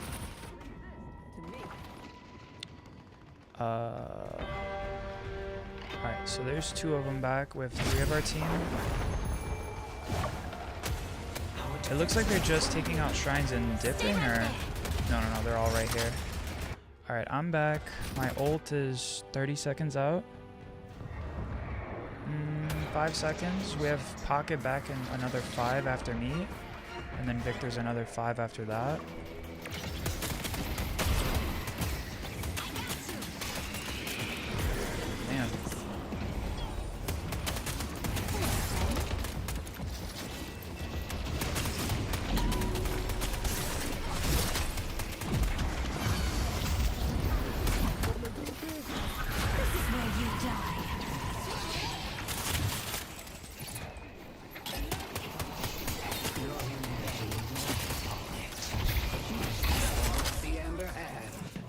Alright, so there's 2 of them back with 3 of our team. It looks like they're just taking out shrines and dipping, or... No, they're all right here. Alright, I'm back. My ult is 30 seconds out. 5 seconds. We have Pocket back in another 5 after me. And then Victor's another 5 after that. Man.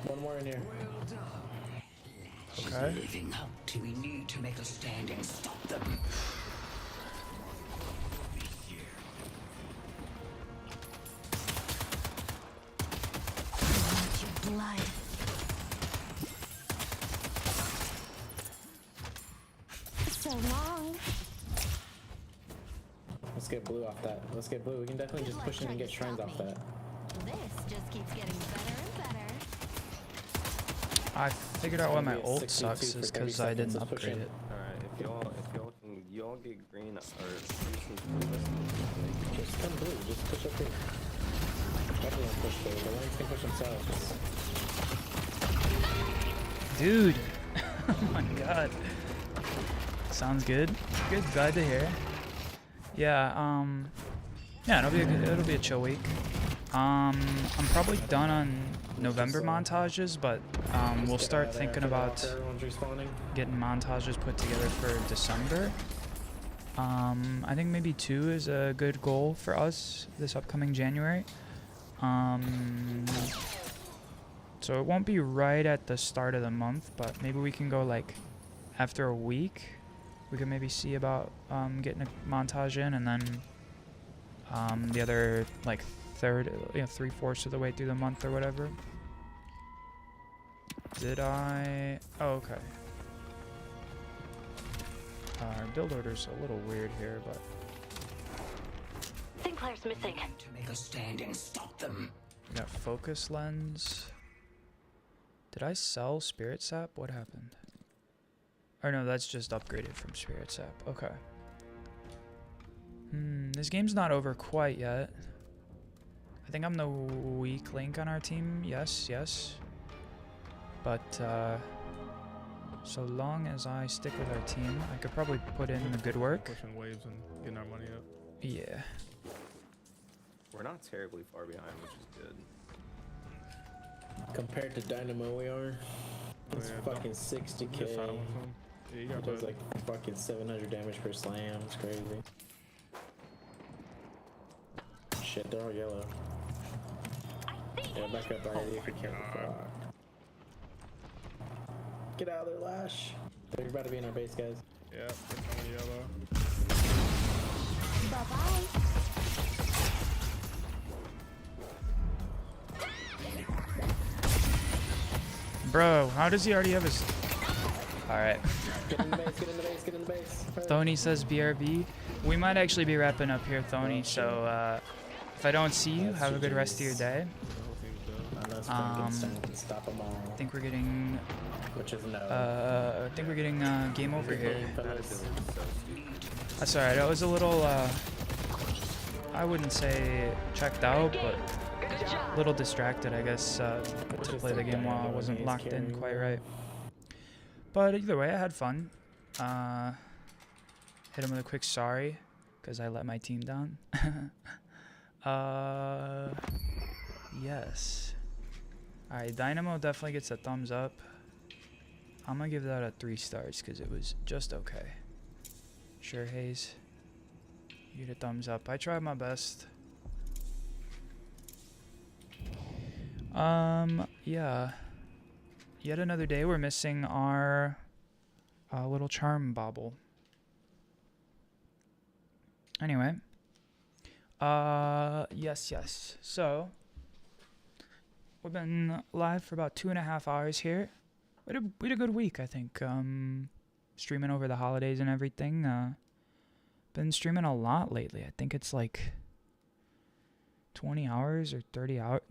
One more in here. Okay. Living up to we need to make a stand and stop them. Blood. get blue off that. Let's get blue. We can definitely just push in and get shrines off that. This just keeps getting better and better. I figured out why my Maybe a ult 62 sucks for is 30 because I seconds. didn't Let's push upgrade in. it. Alright, if y'all can y'all get green or Just come blue. Just push up here. Everyone push blue. The lanes can push themselves. Dude. Oh my god. Sounds good. Good, glad to hear. Yeah, yeah, it'll be a chill week. I'm probably done on November montages, but we'll start thinking about getting montages put together for December. I think maybe 2 is a good goal for us this upcoming January. So it won't be right at the start of the month, but maybe we can go like after a week. We can maybe see about getting a montage in, and then the other like 3/4 of the way through the month or whatever. Did I? Oh, okay. Our build order's a little weird here, but Sinclair's missing. To make a stand and stop them. we got focus lens. Did I sell spirit sap? What happened? Or no, that's just upgraded from spirit sap. Okay. This game's not over quite yet. I think I'm the weak link on our team. Yes, yes. But so long as I stick with our team, I could probably put in the good work. Pushing waves and getting our money up. Yeah. we're not terribly far behind, which is good. Compared to Dynamo, we are. It's yeah, fucking Just 60k. side with him. Yeah, you It got does bud. like fucking 700 damage per slam. It's crazy. Shit, they're all yellow. Yeah, back up already if you can. Fuck. Get out of there, Lash. They're about to be in our base, guys. Yeah, they're coming yellow. Bye-bye. Bro, how does he already have his... Alright. Get in the base, get in the base, get in the base. Hurry. Thony says BRB. We might actually be wrapping up here, Thony, so if I don't see you, have a good rest of your day. The whole team's dead. Unless Frankenstein can stop them all. I think we're getting... Which is no. I think we're getting game over here. That ability is so stupid. That's alright, I was a little, I wouldn't say checked out, but a little distracted, I guess, to play the game while I wasn't locked in quite right. But either way, I had fun. Hit him with a quick sorry, because I let my team down. Yes. Alright, Dynamo definitely gets a thumbs up. I'm gonna give that a 3 stars, because it was just okay. Sure, Hayes. You get a thumbs up. I tried my best. Yeah. Yet another day we're missing our little charm bauble. Anyway. Yes. So, we've been live for about 2.5 hours here. We had a good week, I think. Streaming over the holidays and everything. Been streaming a lot lately. I think it's like 20 hours or 30 hours.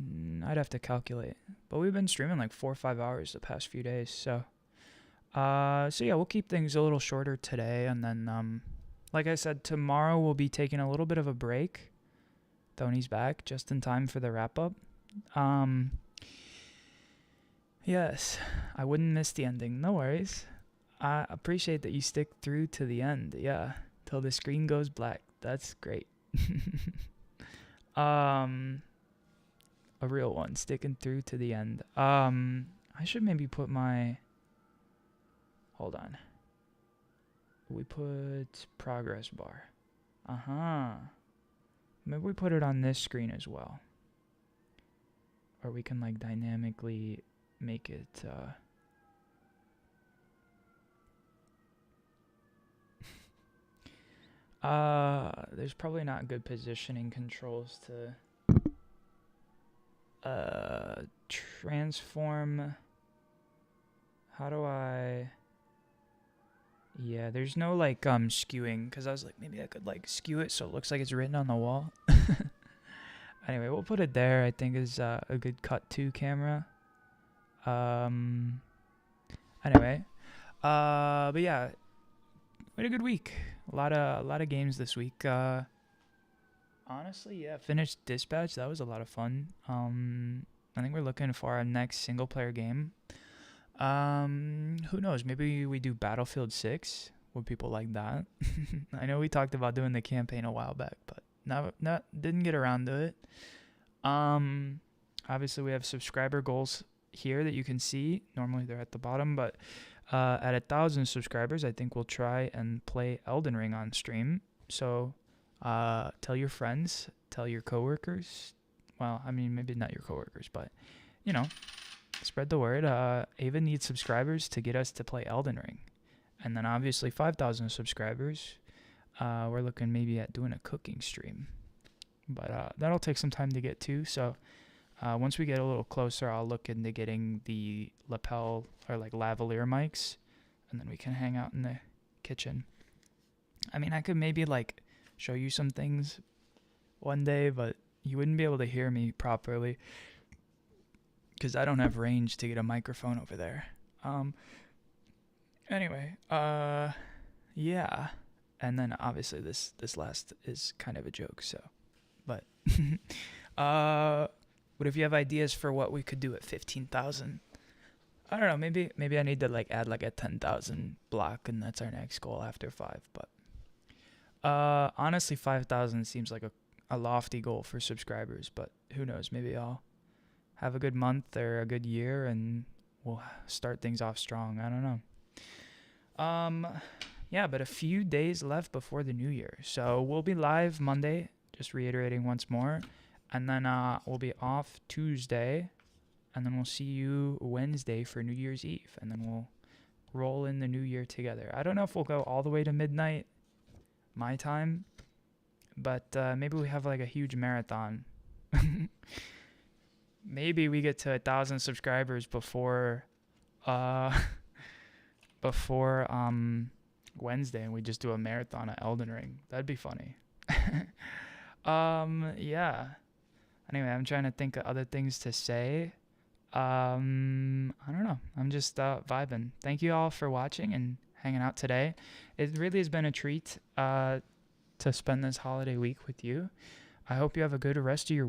I'd have to calculate. But we've been streaming like 4 or 5 hours the past few days. So yeah, we'll keep things a little shorter today. And then, like I said, tomorrow we'll be taking a little bit of a break. Thony's back just in time for the wrap up. Yes, I wouldn't miss the ending. No worries. I appreciate that you stick through to the end. Yeah, till the screen goes black. That's great. A real one, sticking through to the end. I should maybe put my... Hold on. We put progress bar. Maybe we put it on this screen as well. Or we can like dynamically make it there's probably not good positioning controls to transform. How do I... Yeah, there's no like skewing, because I was like, maybe I could like skew it so it looks like it's written on the wall. Anyway, we'll put it there. I think is a good cut to camera. Anyway, but yeah, we had a good week. A lot of games this week. Honestly, yeah, finished Dispatch. That was a lot of fun. I think we're looking for our next single player game. Who knows? Maybe we do Battlefield 6. Would people like that? I know we talked about doing the campaign a while back, but didn't get around to it. Obviously we have subscriber goals here that you can see. Normally they're at the bottom, but at 1,000 subscribers, I think we'll try and play Elden Ring on stream. So tell your friends, tell your coworkers. Well, I mean, maybe not your coworkers, but you know, spread the word. Ava needs subscribers to get us to play Elden Ring. And then obviously 5,000 subscribers, we're looking maybe at doing a cooking stream. But that'll take some time to get to. So once we get a little closer, I'll look into getting the lapel or like lavalier mics. And then we can hang out in the kitchen. I mean, I could maybe like show you some things one day, but you wouldn't be able to hear me properly because I don't have range to get a microphone over there. Anyway, yeah. And then obviously this last is kind of a joke, so. But what if you have ideas for what we could do at 15,000? I don't know, maybe I need to like add like a 10,000 block and that's our next goal after 5, but honestly 5,000 seems like a lofty goal for subscribers, but who knows, maybe I'll have a good month or a good year and we'll start things off strong. I don't know. Yeah, but a few days left before the new year. So we'll be live Monday, just reiterating once more. And then we'll be off Tuesday. And then we'll see you Wednesday for New Year's Eve. And then we'll roll in the new year together. I don't know if we'll go all the way to midnight, my time. But maybe we have like a huge marathon. Maybe we get to 1,000 subscribers before Wednesday and we just do a marathon at Elden Ring. That'd be funny. Yeah. Anyway, I'm trying to think of other things to say. I don't know. I'm just vibing. Thank you all for watching and hanging out today. It really has been a treat to spend this holiday week with you. I hope you have a good rest of your week.